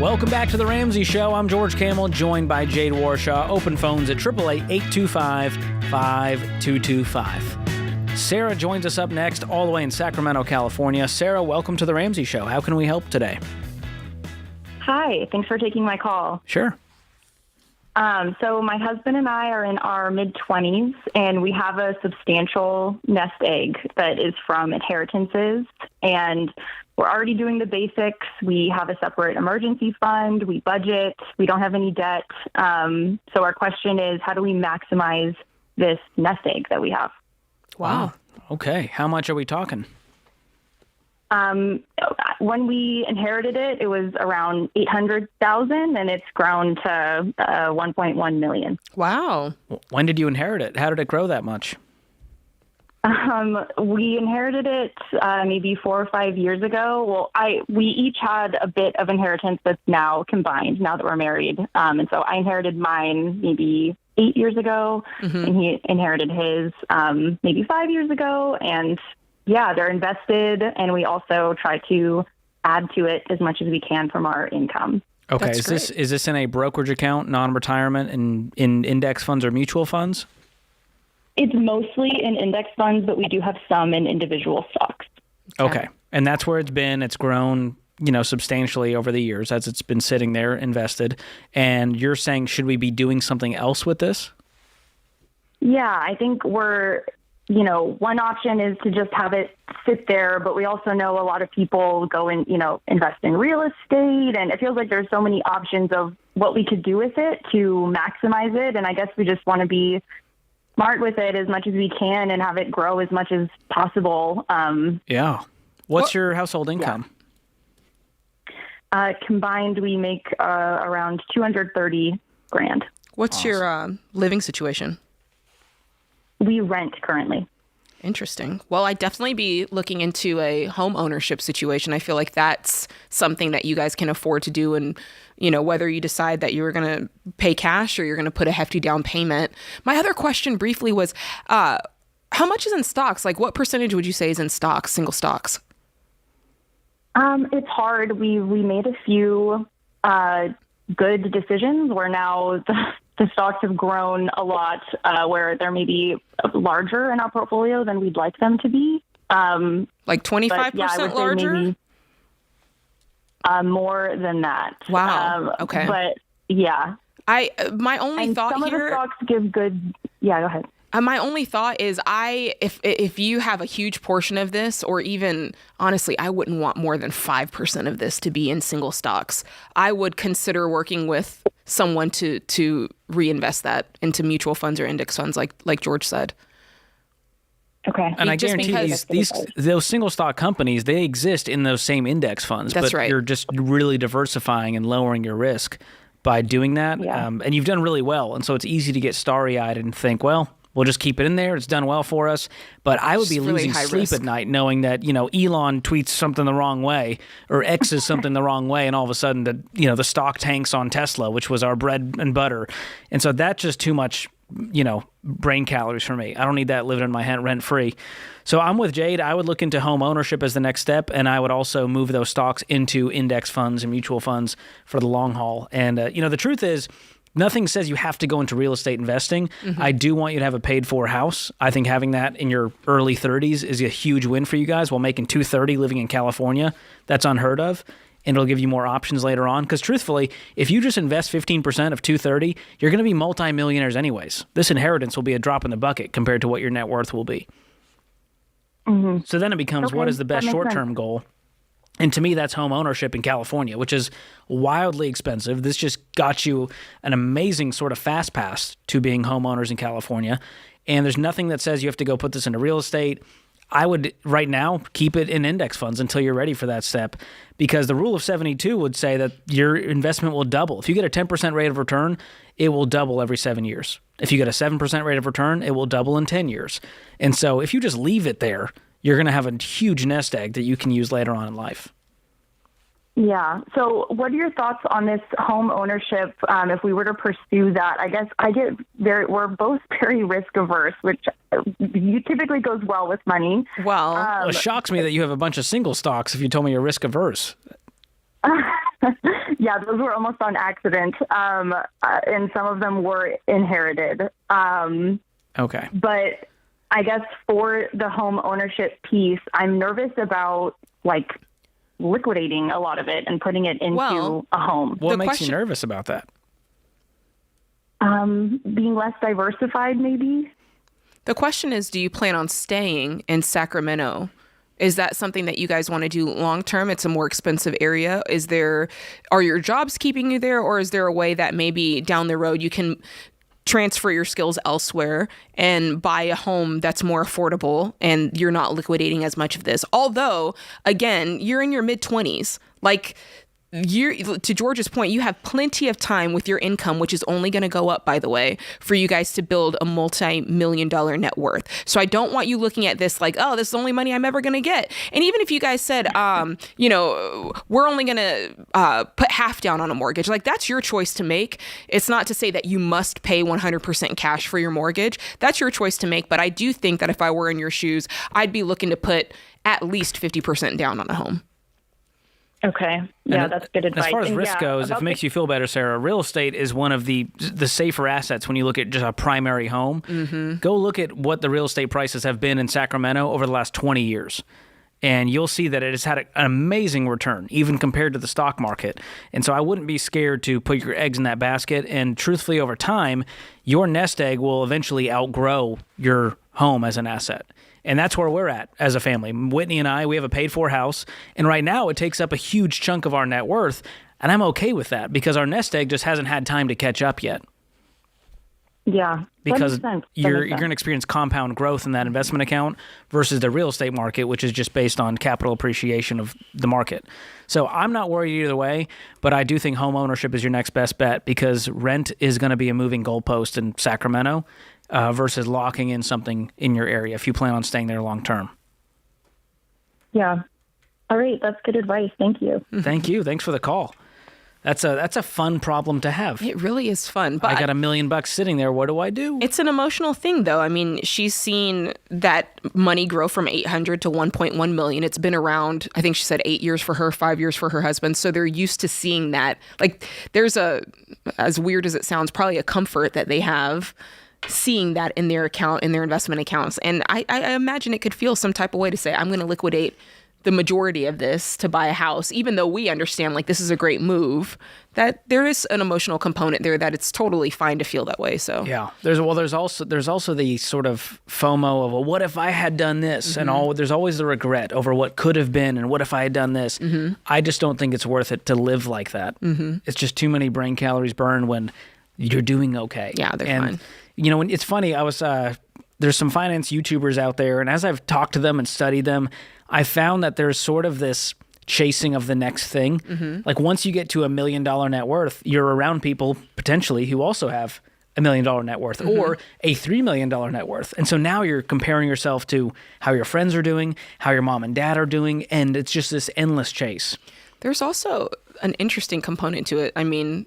Welcome back to The Ramsey Show. I'm George Kamel, joined by Jade Warshaw. Open phones at 888-825-5225. Sarah joins us up next, all the way in Sacramento, California. Sarah, welcome to The Ramsey Show. How can we help today? Hi, thanks for taking my call. Sure. So my husband and I are in our mid-20s, and we have a substantial nest egg that is from inheritances, and we're already doing the basics. We have a separate emergency fund. We budget. We don't have any debt. So our question is, how do we maximize this nest egg that we have? Wow. Okay. How much are we talking? When we inherited it, it was around $800,000, and it's grown to $1.1 million. Wow. When did you inherit it? How did it grow that much? We inherited it maybe 4 or 5 years ago. Well, we each had a bit of inheritance that's now combined now that we're married. And so I inherited mine maybe 8 years ago, and he inherited his maybe 5 years ago. And yeah, they're invested, and we also try to add to it as much as we can from our income. Okay, is this in a brokerage account, non-retirement, in index funds or mutual funds? It's mostly in index funds, but we do have some in individual stocks. Okay. And that's where it's been. It's grown, substantially over the years as it's been sitting there invested. And you're saying, should we be doing something else with this? Yeah, I think one option is to just have it sit there, but we also know a lot of people go and, invest in real estate, and it feels like there's so many options of what we could do with it to maximize it. And I guess we just want to be smart with it as much as we can and have it grow as much as possible. Yeah. What's your household income? Yeah. Combined, we make around $230,000. What's your living situation? We rent currently. Interesting. Well, I'd definitely be looking into a home ownership situation. I feel like that's something that you guys can afford to do. And, whether you decide that you're going to pay cash or you're going to put a hefty down payment. My other question briefly was, how much is in stocks? Like, what percentage would you say is in stocks, single stocks? It's hard. We made a few good decisions where now the stocks have grown a lot, where they're maybe larger in our portfolio than we'd like them to be. Like 25% larger? Maybe, more than that. Wow. Okay. But yeah. My only thought some here. Some of the stocks give good. Yeah, go ahead. My only thought is if you have a huge portion of this, or even honestly, I wouldn't want more than 5% of this to be in single stocks. I would consider working with someone to reinvest that into mutual funds or index funds, like George said. Okay. And I guarantee those single stock companies, they exist in those same index funds. That's but right. You're just really diversifying and lowering your risk by doing that. Yeah. And you've done really well. And so it's easy to get starry-eyed and think, well, we'll just keep it in there. It's done well for us. But I would be Just really losing high sleep risk. at night knowing that, Elon tweets something the wrong way or X's something the wrong way. And all of a sudden, the stock tanks on Tesla, which was our bread and butter. And so that's just too much, brain calories for me. I don't need that living in my head rent-free. So I'm with Jade. I would look into home ownership as the next step, and I would also move those stocks into index funds and mutual funds for the long haul. And, the truth is, nothing says you have to go into real estate investing. Mm-hmm. I do want you to have a paid-for house. I think having that in your early 30s is a huge win for you guys while making $230 living in California. That's unheard of. And it'll give you more options later on. Because truthfully, if you just invest 15% of $230, you're going to be multimillionaires anyways. This inheritance will be a drop in the bucket compared to what your net worth will be. Mm-hmm. So then it becomes, what is the best that makes short-term sense. goal? And to me, that's home ownership in California, which is wildly expensive. This just got you an amazing sort of fast pass to being homeowners in California. And there's nothing that says you have to go put this into real estate. I would, right now, keep it in index funds until you're ready for that step, because the rule of 72 would say that your investment will double. If you get a 10% rate of return, it will double every 7 years. If you get a 7% rate of return, it will double in 10 years. And so if you just leave it there, you're going to have a huge nest egg that you can use later on in life. Yeah. So what are your thoughts on this home ownership? If we were to pursue that, I guess we're both very risk averse, which typically goes well with money. Well, It shocks me that you have a bunch of single stocks if you told me you're risk averse. Yeah, those were almost on accident. And some of them were inherited. Okay. But I guess for the home ownership piece, I'm nervous about liquidating a lot of it and putting it into a home. What makes you nervous about that? Being less diversified, maybe. The question is, do you plan on staying in Sacramento? Is that something that you guys want to do long term? It's a more expensive area. Are your jobs keeping you there, or is there a way that maybe down the road you can transfer your skills elsewhere and buy a home that's more affordable and you're not liquidating as much of this? Although, again, you're in your mid-20s. To George's point, you have plenty of time with your income, which is only going to go up, by the way, for you guys to build a multi-million-dollar net worth. So I don't want you looking at this like, oh, this is the only money I'm ever going to get. And even if you guys said, we're only going to put half down on a mortgage, that's your choice to make. It's not to say that you must pay 100% cash for your mortgage. That's your choice to make. But I do think that if I were in your shoes, I'd be looking to put at least 50% down on a home. Okay. Yeah, that's good advice. As far as risk goes, if it makes you feel better, Sarah, real estate is one of the safer assets when you look at just a primary home. Mm-hmm. Go look at what the real estate prices have been in Sacramento over the last 20 years. And you'll see that it has had an amazing return, even compared to the stock market. And so I wouldn't be scared to put your eggs in that basket. And truthfully, over time, your nest egg will eventually outgrow your home as an asset. And that's where we're at as a family. Whitney and I, we have a paid-for house. And right now, it takes up a huge chunk of our net worth. And I'm okay with that because our nest egg just hasn't had time to catch up yet. Yeah. Because you're going to experience compound growth in that investment account versus the real estate market, which is just based on capital appreciation of the market. So I'm not worried either way, but I do think home ownership is your next best bet because rent is going to be a moving goalpost in Sacramento versus locking in something in your area if you plan on staying there long term. Yeah. All right. That's good advice. Thank you. Thank you. Thanks for the call. That's a fun problem to have. It really is fun. But I got $1 million sitting there. What do I do? It's an emotional thing, though. I mean, she's seen that money grow from $800 to $1.1 million. It's been around, I think she said 8 years for her, 5 years for her husband. So they're used to seeing that. There's as weird as it sounds, probably a comfort that they have seeing that in their account, in their investment accounts. And I imagine it could feel some type of way to say, I'm going to liquidate the majority of this to buy a house, even though we understand this is a great move, that there is an emotional component there that it's totally fine to feel that way. So yeah, there's also the sort of FOMO of, well, what if I had done this? Mm-hmm. And there's always the regret over what could have been and what if I had done this. Mm-hmm. I just don't think it's worth it to live like that. Mm-hmm. It's just too many brain calories burned when you're doing okay. Yeah, they're and, fine. When it's funny, I was there's some finance YouTubers out there, and as I've talked to them and studied them, I found that there's sort of this chasing of the next thing. Mm-hmm. Like once you get to $1 million net worth, you're around people potentially who also have $1 million net worth or a $3 million net worth. And so now you're comparing yourself to how your friends are doing, how your mom and dad are doing, and it's just this endless chase. There's also an interesting component to it. I mean,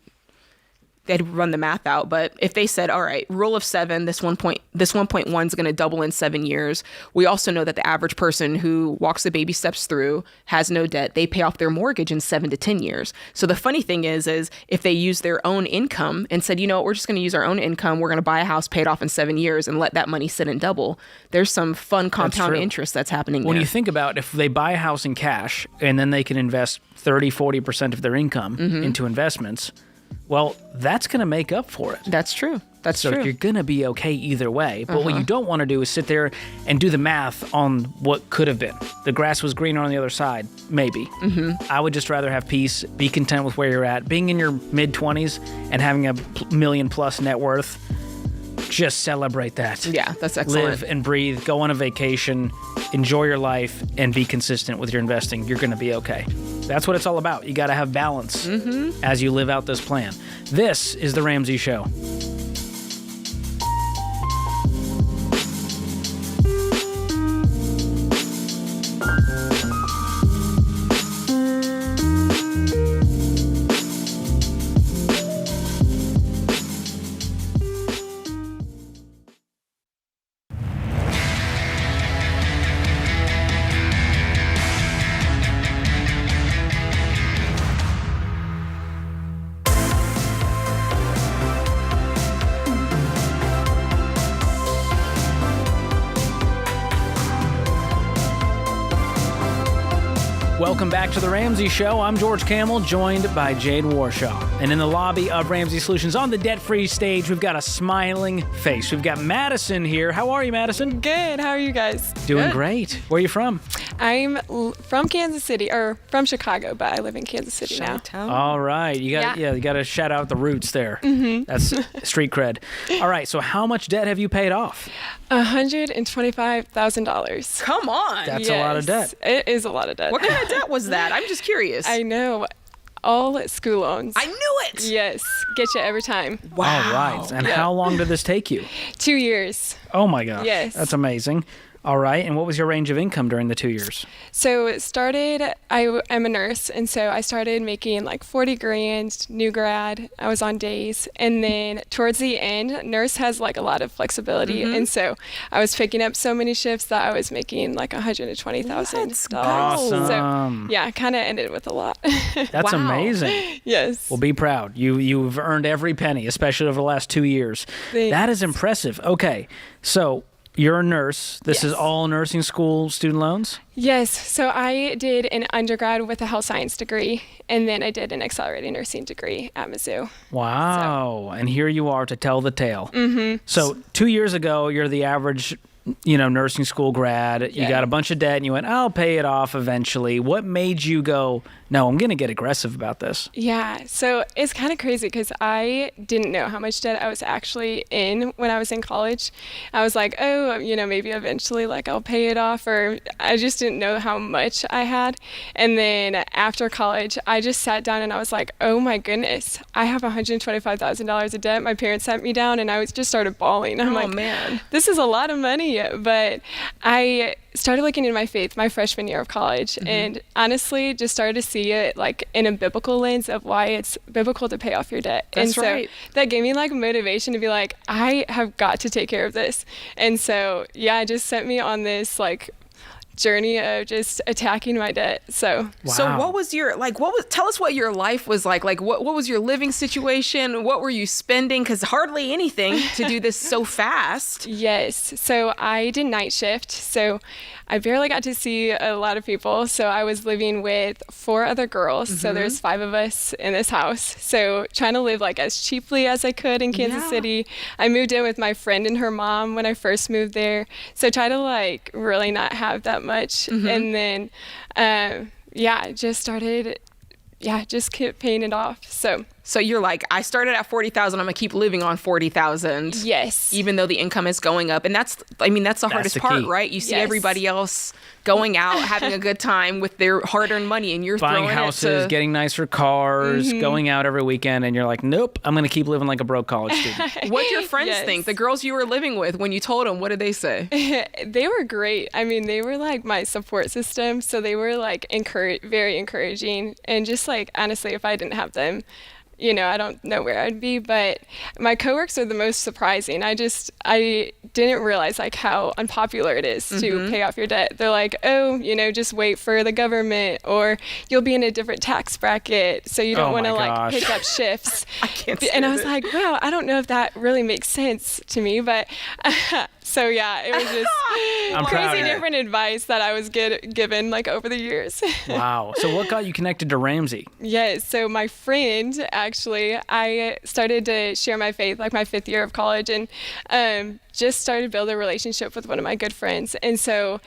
they'd run the math out, but if they said, all right, rule of 7, this 1.1 is going to double in 7 years. We also know that the average person who walks the baby steps through, has no debt, they pay off their mortgage in 7 to 10 years. So the funny thing is if they use their own income and said, we're just going to use our own income, we're going to buy a house, pay it off in 7 years and let that money sit and double. There's some fun compound interest that's happening when there. you think about if they buy a house in cash and then they can invest 30-40% of their income into investments, well, that's going to make up for it. That's true. That's so true. You're going to be okay either way. But what you don't want to do is sit there and do the math on what could have been. The grass was greener on the other side, maybe. I would just rather have peace, be content with where you're at. Being in your mid-20s and having a $1 million+ net worth, just celebrate that. Yeah, that's excellent. Live and breathe, go on a vacation, enjoy your life, and be consistent with your investing. You're going to be okay. That's what it's all about. You got to have balance as you live out this plan. This is The Ramsey Show. Welcome back to The Ramsey Show. I'm George Kamel, joined by Jade Warshaw. And in the lobby of Ramsey Solutions, on the debt-free stage, we've got a smiling face. We've got Madison here. How are you, Madison? Good. How are you guys? Doing great. Where are you from? I'm from Kansas City, or from Chicago, but I live in Kansas City now. All right. You got you got to shout out the roots there. That's street cred. All right. So how much debt have you paid off? $125,000. Come on. That's a lot of debt. It is a lot of debt. What kind of debt was that? I'm just curious. I know. All school loans. I knew it. Yes. Get you every time. Wow. All right. And how long did this take you? 2 years. Oh, my gosh. Yes. That's amazing. All right. And what was your range of income during the 2 years? So it started, I'm a nurse, and so I started making like 40 grand, new grad. I was on days. And then towards the end, nurse has like a lot of flexibility. And so I was picking up so many shifts that I was making like $120,000. Awesome. So yeah, kind of ended with a lot. That's amazing. Yes. Well, be proud. You've earned every penny, especially over the last 2 years. Thanks. That is impressive. Okay. So you're a nurse. This is all nursing school student loans? Yes. So I did an undergrad with a health science degree, and then I did an accelerated nursing degree at Mizzou. Wow. And here you are to tell the tale. So 2 years ago, you're the average, nursing school grad. You got a bunch of debt, and you went, I'll pay it off eventually. What made you go, no, I'm going to get aggressive about this? Yeah. So it's kind of crazy because I didn't know how much debt I was actually in when I was in college. I was like, oh, maybe eventually I'll pay it off, or I just didn't know how much I had. And then after college, I just sat down and I was like, oh my goodness, I have $125,000 of debt. My parents sat me down and I just started bawling. I'm like, man, this is a lot of money. But I started looking into my faith my freshman year of college, and honestly just started to see it in a biblical lens of why it's biblical to pay off your debt. That's right. That gave me motivation to be like, I have got to take care of this. And so it just sent me on this journey of just attacking my debt. So what was your tell us what your life was like what was your living situation? What were you spending? Because hardly anything to do this so fast. Yes. So I did night shift, so I barely got to see a lot of people. So I was living with 4 other girls. So there's 5 of us in this house. So trying to live as cheaply as I could in Kansas City. I moved in with my friend and her mom when I first moved there. So try to really not have that much. And then, just started, just kept paying it off. So So you're like, I started at 40,000. I'm gonna keep living on 40,000. Yes. Even though the income is going up, and that's the hardest the part, key. right? You see Yes. everybody else going out, having a good time with their hard-earned money, and you're Buying throwing houses, it to getting nicer cars, going out every weekend, and you're like, nope, I'm going to keep living like a broke college student. What did your friends Yes. think? The girls you were living with, when you told them, what did they say? They were great. I mean, they were like my support system. So they were like very encouraging. And just like, honestly, if I didn't have them, I don't know where I'd be, but my coworkers are the most surprising. I didn't realize like how unpopular it is to pay off your debt. They're like, oh, just wait for the government, or you'll be in a different tax bracket, so you don't want to like pick up shifts. I can't. And I was like, wow, I don't know if that really makes sense to me, but so yeah, it was just crazy different advice that I was given like over the years. Wow. So what got you connected to Ramsey? Yes. So my friend, actually, I started to share my faith like my 5th year of college, and just started to build a relationship with one of my good friends. And so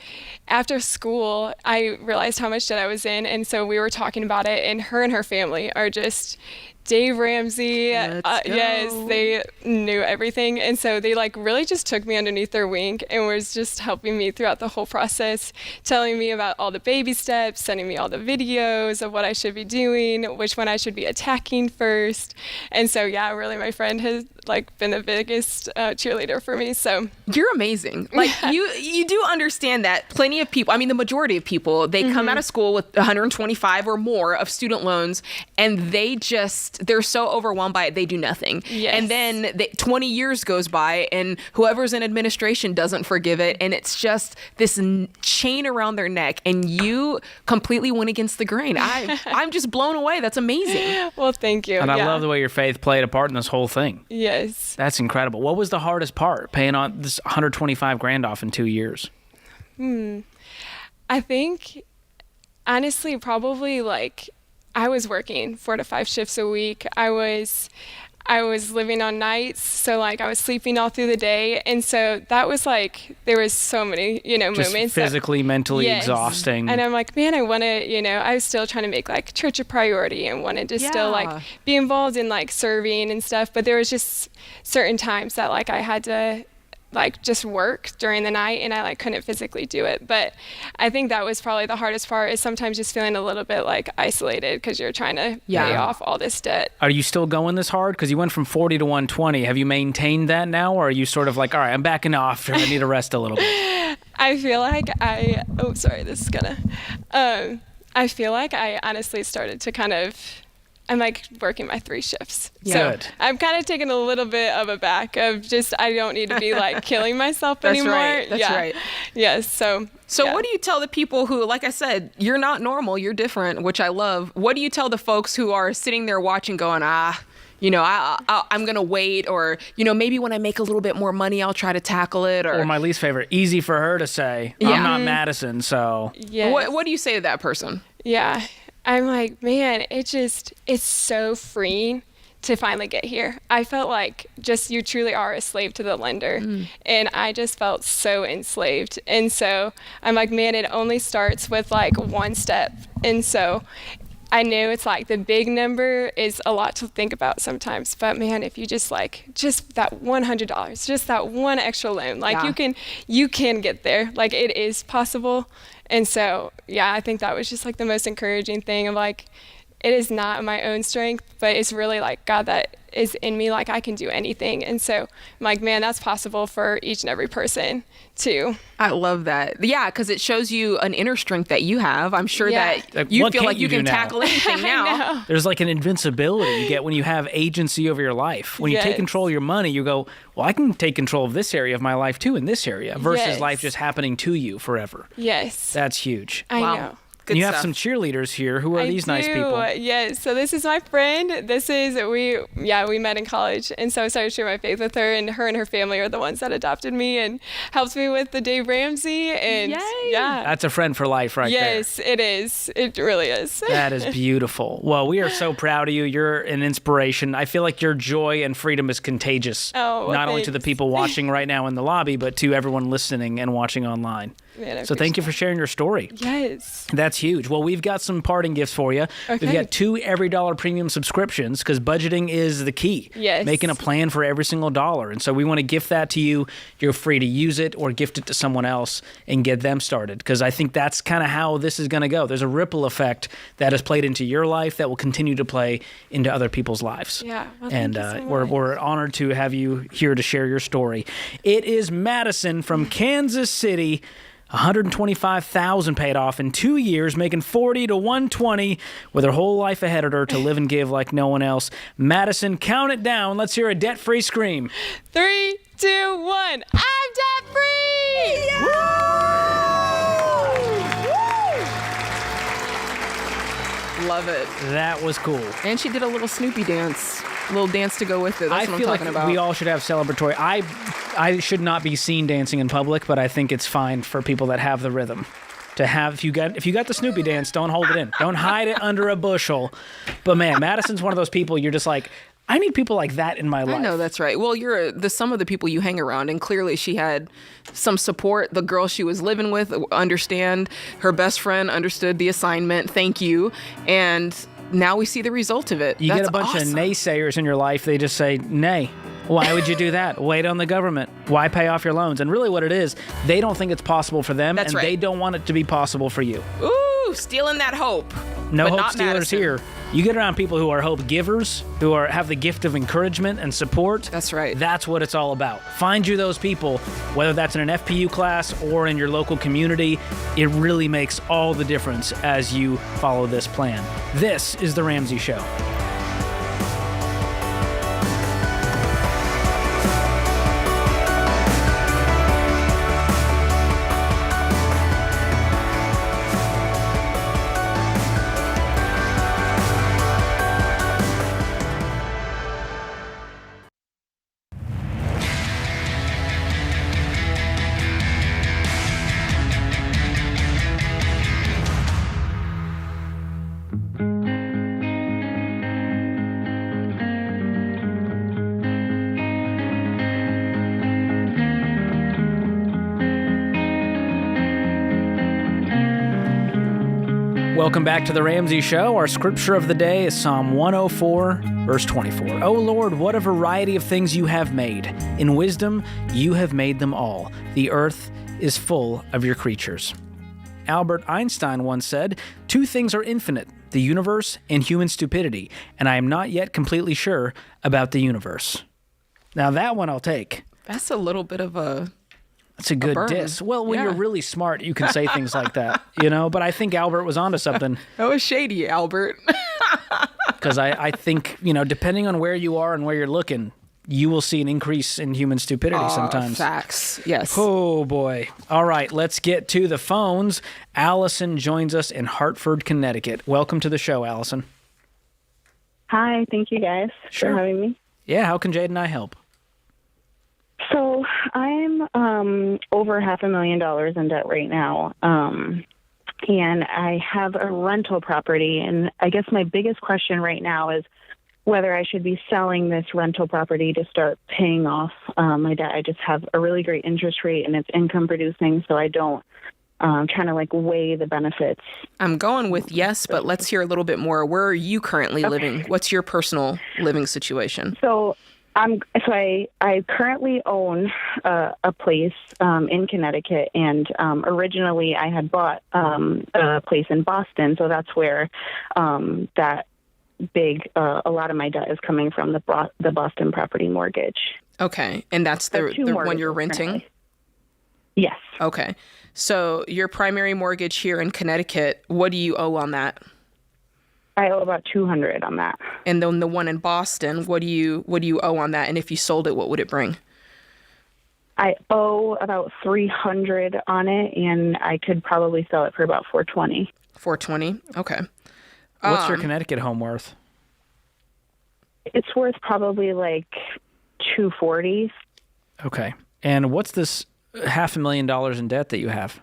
after school, I realized how much debt I was in. And so we were talking about it, and her family are just Dave Ramsey. Yes, they knew everything. And so they like really just took me underneath their wing and was just helping me throughout the whole process, telling me about all the baby steps, sending me all the videos of what I should be doing, which one I should be attacking first. And so, yeah, really my friend has like been the biggest cheerleader for me. So you're amazing. Like you do understand that plenty of people, I mean, the majority of people, they come out of school with 125 or more of student loans, and they're so overwhelmed by it, they do nothing. Yes. And then 20 years goes by, and whoever's in administration doesn't forgive it, and it's just this chain around their neck, and you completely went against the grain. I'm just blown away. That's amazing. Well, thank you. And I love the way your faith played a part in this whole thing. Yes. That's incredible. What was the hardest part, paying on this $125,000 off in 2 years? I think, honestly, probably like I was working 4 to 5 shifts a week. I was living on nights, so like I was sleeping all through the day, and so that was like there was so many just moments physically, mentally yes. exhausting. And I'm like, man, I want to I was still trying to make like church a priority and wanted to still like be involved in like serving and stuff, but there was just certain times that like I had to like just work during the night, and I like couldn't physically do it. But I think that was probably the hardest part, is sometimes just feeling a little bit like isolated because you're trying to pay off all this debt. Are you still going this hard? Because you went from 40 to 120. Have you maintained that now, or are you sort of like, all right, I'm backing off, I need to rest a little bit? I feel like I feel like I honestly started to kind of, I'm like working my 3 shifts. Yeah. So I'm kind of taking a little bit of a back of just, I don't need to be like killing myself anymore. Right. That's right. Yes. So what do you tell the people who, like I said, you're not normal, you're different, which I love. What do you tell the folks who are sitting there watching going, I'm going to wait, or, maybe when I make a little bit more money, I'll try to tackle it. Or my least favorite, easy for her to say, I'm not Madison, so. Yes. What do you say to that person? Yeah. I'm like, man, it's so freeing to finally get here. I felt like just you truly are a slave to the lender. And I just felt so enslaved. And so I'm like, man, it only starts with like one step. And so I know it's like the big number is a lot to think about sometimes, but man, if you just that $100, just that one extra loan, like you can get there. Like it is possible. And so, yeah, I think that was just like the most encouraging thing of like, it is not my own strength, but it's really like God that is in me, like I can do anything. And so I'm like, man, that's possible for each and every person too. I love that. Yeah, because it shows you an inner strength that you have. I'm sure that you feel like you can tackle anything now. There's like an invincibility you get when you have agency over your life. When you take control of your money, you go, well, I can take control of this area of my life too, in this area, versus life just happening to you forever. Yes. That's huge. I know. And you have some cheerleaders here. Who are these nice people? Yes. So this is my friend. We met in college. And so I started sharing my faith with her, and her family are the ones that adopted me and helped me with the Dave Ramsey. And yeah. That's a friend for life there. Yes, it is. It really is. That is beautiful. Well, we are so proud of you. You're an inspiration. I feel like your joy and freedom is contagious. Oh, well, not only to the people watching right now in the lobby, but to everyone listening and watching online. Man, I So thank you for sharing your story. Yes. That's huge. Well, we've got some parting gifts for you. Okay. We've got 2 EveryDollar premium subscriptions because budgeting is the key. Yes. Making a plan for every single dollar. And so we want to gift that to you. You're free to use it or gift it to someone else and get them started because I think that's kind of how this is going to go. There's a ripple effect that has played into your life that will continue to play into other people's lives. Yeah. Well, And thank you so we're honored to have you here to share your story. It is Madison from Kansas City. $125,000 paid off in 2 years, making $40 to $120 with her whole life ahead of her to live and give like no one else. Madison, count it down. Let's hear a debt-free scream. 3, 2, 1. I'm debt-free! Love it. That was cool. And she did a little Snoopy dance. A little dance to go with it. That's what I'm feel talking like about. we all should have celebratory. I should not be seen dancing in public, but I think it's fine for people that have the rhythm. To have if you got the Snoopy dance, don't hold it in. Don't hide it under a bushel. But man, Madison's one of those people you're just like, I need people like that in my life. I know, that's right. Well, you're the sum of the people you hang around, and clearly she had some support. The girl she was living with understand. Her best friend understood the assignment. Thank you. And now we see the result of it. You That's get a bunch awesome. of naysayers in your life. They just say, nay. Why would you do that? Wait on the government. Why pay off your loans? And really what it is, they don't think it's possible for them, That's and right. they don't want it to be possible for you. Ooh, stealing that hope. No But hope not stealers Madison. here. You get around people who are hope givers, who have the gift of encouragement and support. That's right. That's what it's all about. Find you those people, whether that's in an FPU class or in your local community. It really makes all the difference as you follow this plan. This is The Ramsey Show. Welcome back to The Ramsey Show. Our scripture of the day is Psalm 104, verse 24. O Lord, what a variety of things you have made. In wisdom, you have made them all. The earth is full of your creatures. Albert Einstein once said, 2 things are infinite, the universe and human stupidity, and I am not yet completely sure about the universe. Now that one I'll take. That's a little bit of a... That's a good burn. diss. Well, when Yeah. you're really smart, you can say things like that, But I think Albert was onto something. That was shady, Albert. Because I think, depending on where you are and where you're looking, you will see an increase in human stupidity sometimes. Facts, yes. Oh, boy. All right, let's get to the phones. Allison joins us in Hartford, Connecticut. Welcome to the show, Allison. Hi, thank you guys Sure. for having me. Yeah, how can Jade and I help? So I'm over $500,000 in debt right now, and I have a rental property. And I guess my biggest question right now is whether I should be selling this rental property to start paying off my debt. I just have a really great interest rate, and it's income producing, so I don't. Trying to weigh the benefits. I'm going with yes, but let's hear a little bit more. Where are you currently living? What's your personal living situation? So I currently own a place in Connecticut, and originally I had bought a place in Boston, so that's where that big a lot of my debt is coming from, the Boston property mortgage. Okay, and that's the one you're renting? Currently. Yes. Okay, so your primary mortgage here in Connecticut, what do you owe on that? I owe about $200 on that. And then the one in Boston, what do you owe on that? And if you sold it, what would it bring? I owe about $300 on it, and I could probably sell it for about $420. $420? Okay. What's your Connecticut home worth? It's worth probably $240. Okay. And what's this $500,000 in debt that you have?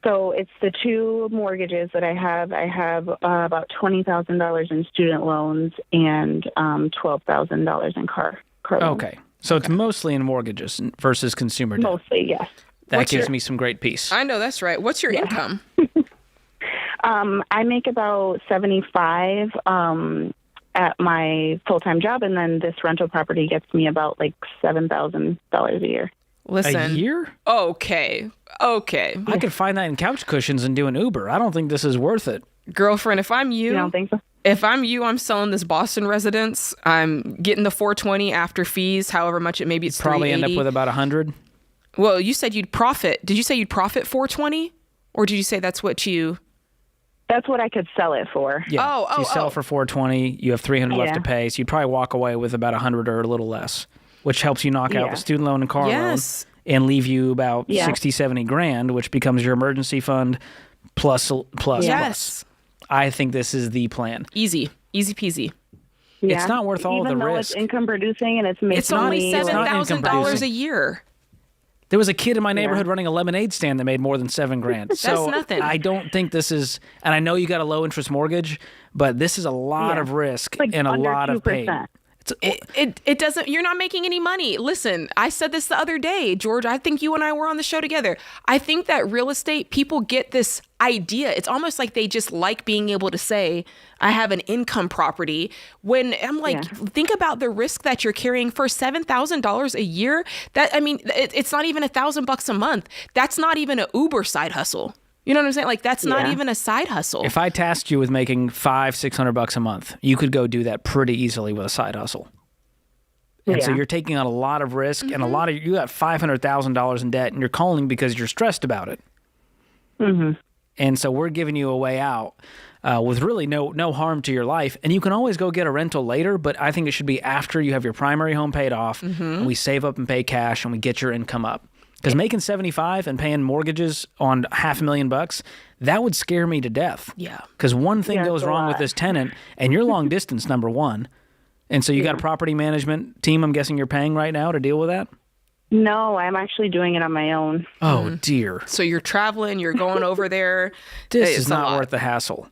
So it's the 2 mortgages that I have. I have about $20,000 in student loans and $12,000 in car loans. Okay. So it's mostly in mortgages versus consumer debt. Mostly, yes. That gives me some great peace. I know that's right. What's your income? I make about 75 at my full-time job, and then this rental property gets me about like $7,000 a year. Listen. A year? Okay. I could find that in couch cushions and do an Uber. I don't think this is worth it. Girlfriend, if I'm you, don't think so? If I'm you, I'm selling this Boston residence. I'm getting the 420 after fees, however much it maybe it's Probably end up 380. with about 100. Well, you said you'd profit. Did you say you'd profit 420, or did you say that's what you? That's what I could sell it for. Yeah. So you sell it for 420. You have 300 left to pay. So you'd probably walk away with about 100 or a little less, which helps you knock out the student loan and car loan and leave you about 60, 70 grand, which becomes your emergency fund plus. I think this is the plan. Easy peasy. Yeah. It's not worth all the Even though risk. it's income producing and it's making It's only me $7,000 a year. There was a kid in my neighborhood running a lemonade stand that made more than $7,000. That's So nothing. I don't think this is, and I know you got a low interest mortgage, but this is a lot of risk and a lot of pain. It doesn't, you're not making any money. Listen, I said this the other day, George, I think you and I were on the show together. I think that real estate, people get this idea. It's almost like they just like being able to say, I have an income property. When I'm like, think about the risk that you're carrying for $7,000 a year. It's not even $1,000 a month. That's not even an Uber side hustle. You know what I'm saying? Like, that's not even a side hustle. If I tasked you with making $500-600 a month, you could go do that pretty easily with a side hustle. And so you're taking on a lot of risk and you got $500,000 in debt, and you're calling because you're stressed about it. Mm-hmm. And so we're giving you a way out with really no harm to your life. And you can always go get a rental later, but I think it should be after you have your primary home paid off, and we save up and pay cash, and we get your income up. Because making 75 and paying mortgages on $500,000, that would scare me to death. Yeah. Because one thing goes wrong with this tenant, and you're long distance, number one. And so you got a property management team, I'm guessing you're paying right now to deal with that? No, I'm actually doing it on my own. Oh, dear. So you're traveling, you're going over there. This is not worth the hassle.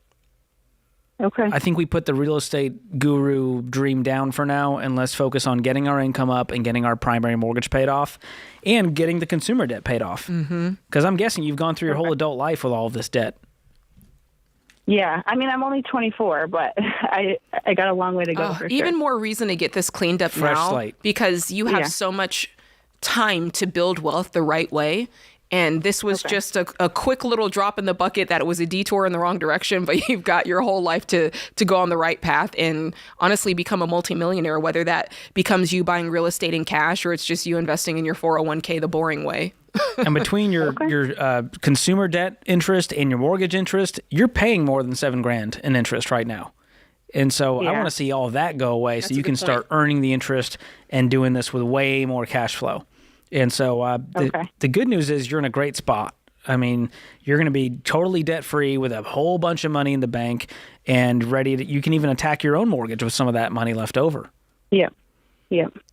Okay. I think we put the real estate guru dream down for now, and let's focus on getting our income up and getting our primary mortgage paid off and getting the consumer debt paid off. Because I'm guessing you've gone through your whole adult life with all of this debt. Yeah. I mean, I'm only 24, but I got a long way to go for Even sure. more reason to get this cleaned up Fresh now slate. because you have so much time to build wealth the right way. And this was just a quick little drop in the bucket that it was a detour in the wrong direction, but you've got your whole life to go on the right path and honestly become a multimillionaire, whether that becomes you buying real estate in cash or it's just you investing in your 401k the boring way. And between your consumer debt interest and your mortgage interest, you're paying more than $7,000 in interest right now. And so I want to see all of that go away so you can start earning the interest and doing this with way more cash flow. And so the good news is you're in a great spot. I mean, you're going to be totally debt-free with a whole bunch of money in the bank and ready to, you can even attack your own mortgage with some of that money left over. Yeah.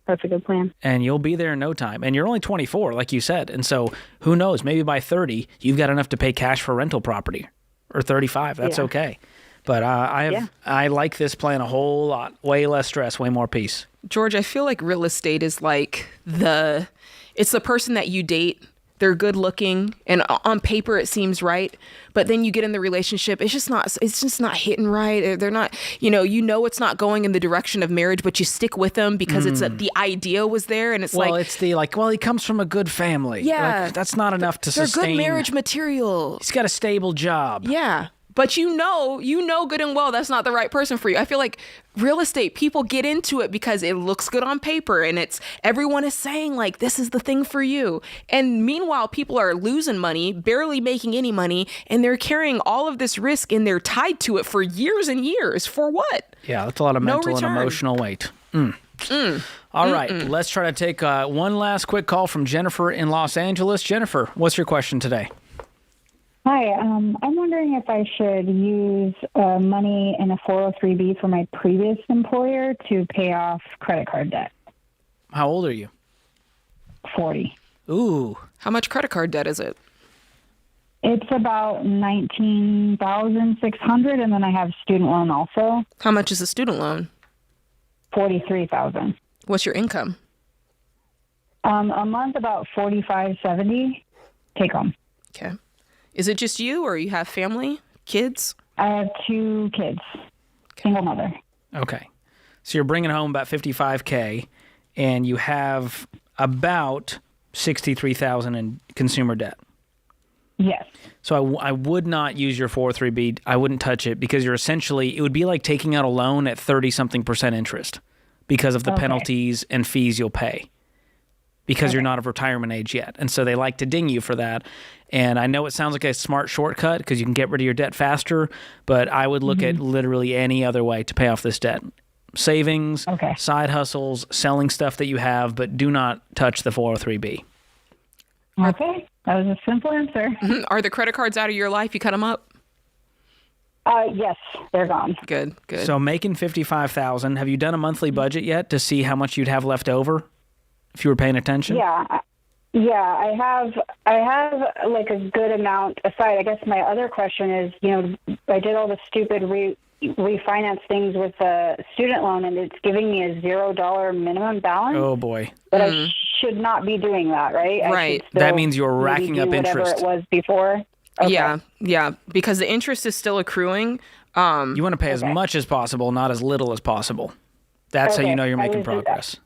That's a good plan. And you'll be there in no time. And you're only 24, like you said. And so who knows, maybe by 30, you've got enough to pay cash for rental property, or 35. That's okay. But I like this plan a whole lot. Way less stress, way more peace. George, I feel like real estate is like it's the person that you date. They're good looking and on paper it seems right, but then you get in the relationship, it's just not hitting right. They're not, it's not going in the direction of marriage, but you stick with them because it's the idea was there, and it's he comes from a good family. Yeah, like, that's not enough to sustain. They're good marriage material. He's got a stable job. Yeah. But you know good and well that's not the right person for you. I feel like real estate, people get into it because it looks good on paper and everyone is saying like this is the thing for you. And meanwhile, people are losing money, barely making any money, and they're carrying all of this risk and they're tied to it for years and years. For what? Yeah, that's a lot of mental and emotional weight. All right, let's try to take one last quick call from Jennifer in Los Angeles. Jennifer, what's your question today? Hi, I'm wondering if I should use money in a 403B for my previous employer to pay off credit card debt. How old are you? 40. Ooh. How much credit card debt is it? It's about $19,600, and then I have student loan also. How much is a student loan? $43,000. What's your income? A month about $45.70. take home. Okay. Is it just you, or you have family, kids? I have 2 kids, single mother. Okay. So you're bringing home about $55K, and you have about $63,000 in consumer debt. Yes. So I would not use your 403B. I wouldn't touch it because you're essentially, it would be like taking out a loan at 30-something% interest because of the penalties and fees you'll pay because you're not of retirement age yet. And so they like to ding you for that. And I know it sounds like a smart shortcut because you can get rid of your debt faster, but I would look at literally any other way to pay off this debt. Savings, side hustles, selling stuff that you have, but do not touch the 403B. Okay. That was a simple answer. Are the credit cards out of your life? You cut them up? Yes, they're gone. Good. So making $55,000, have you done a monthly budget yet to see how much you'd have left over if you were paying attention? Yeah, I have like a good amount aside. I guess my other question is, I did all the stupid refinance things with the student loan, and it's giving me a $0 minimum balance. Oh boy! But I should not be doing that, right? Right. That means you're racking up interest. Whatever it was before. Okay. Yeah, because the interest is still accruing. You want to pay as much as possible, not as little as possible. That's how you know you're making progress.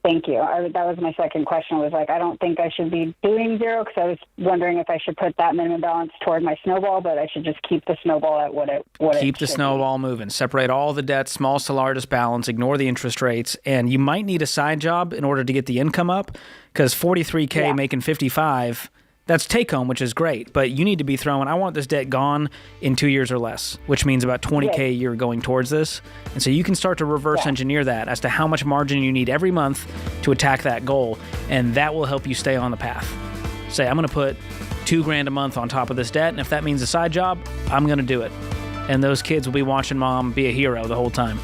Thank you. That was my second question. Was like, I don't think I should be doing 0 because I was wondering if I should put that minimum balance toward my snowball, but I should just keep the snowball at what it Keep the snowball moving. Separate all the debts, smallest to largest balance, ignore the interest rates, and you might need a side job in order to get the income up because $43K making $55K, that's take home, which is great, but you need to be throwing, I want this debt gone in 2 years or less, which means about $20K a year going towards this. And so you can start to reverse engineer that as to how much margin you need every month to attack that goal, and that will help you stay on the path. Say, I'm going to put $2,000 a month on top of this debt, and if that means a side job, I'm going to do it. And those kids will be watching mom be a hero the whole time.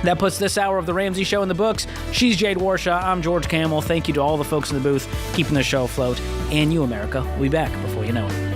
That puts this hour of The Ramsey Show in the books. She's Jade Warshaw. I'm George Kamel. Thank you to all the folks in the booth keeping the show afloat. And you, America. We'll be back before you know it.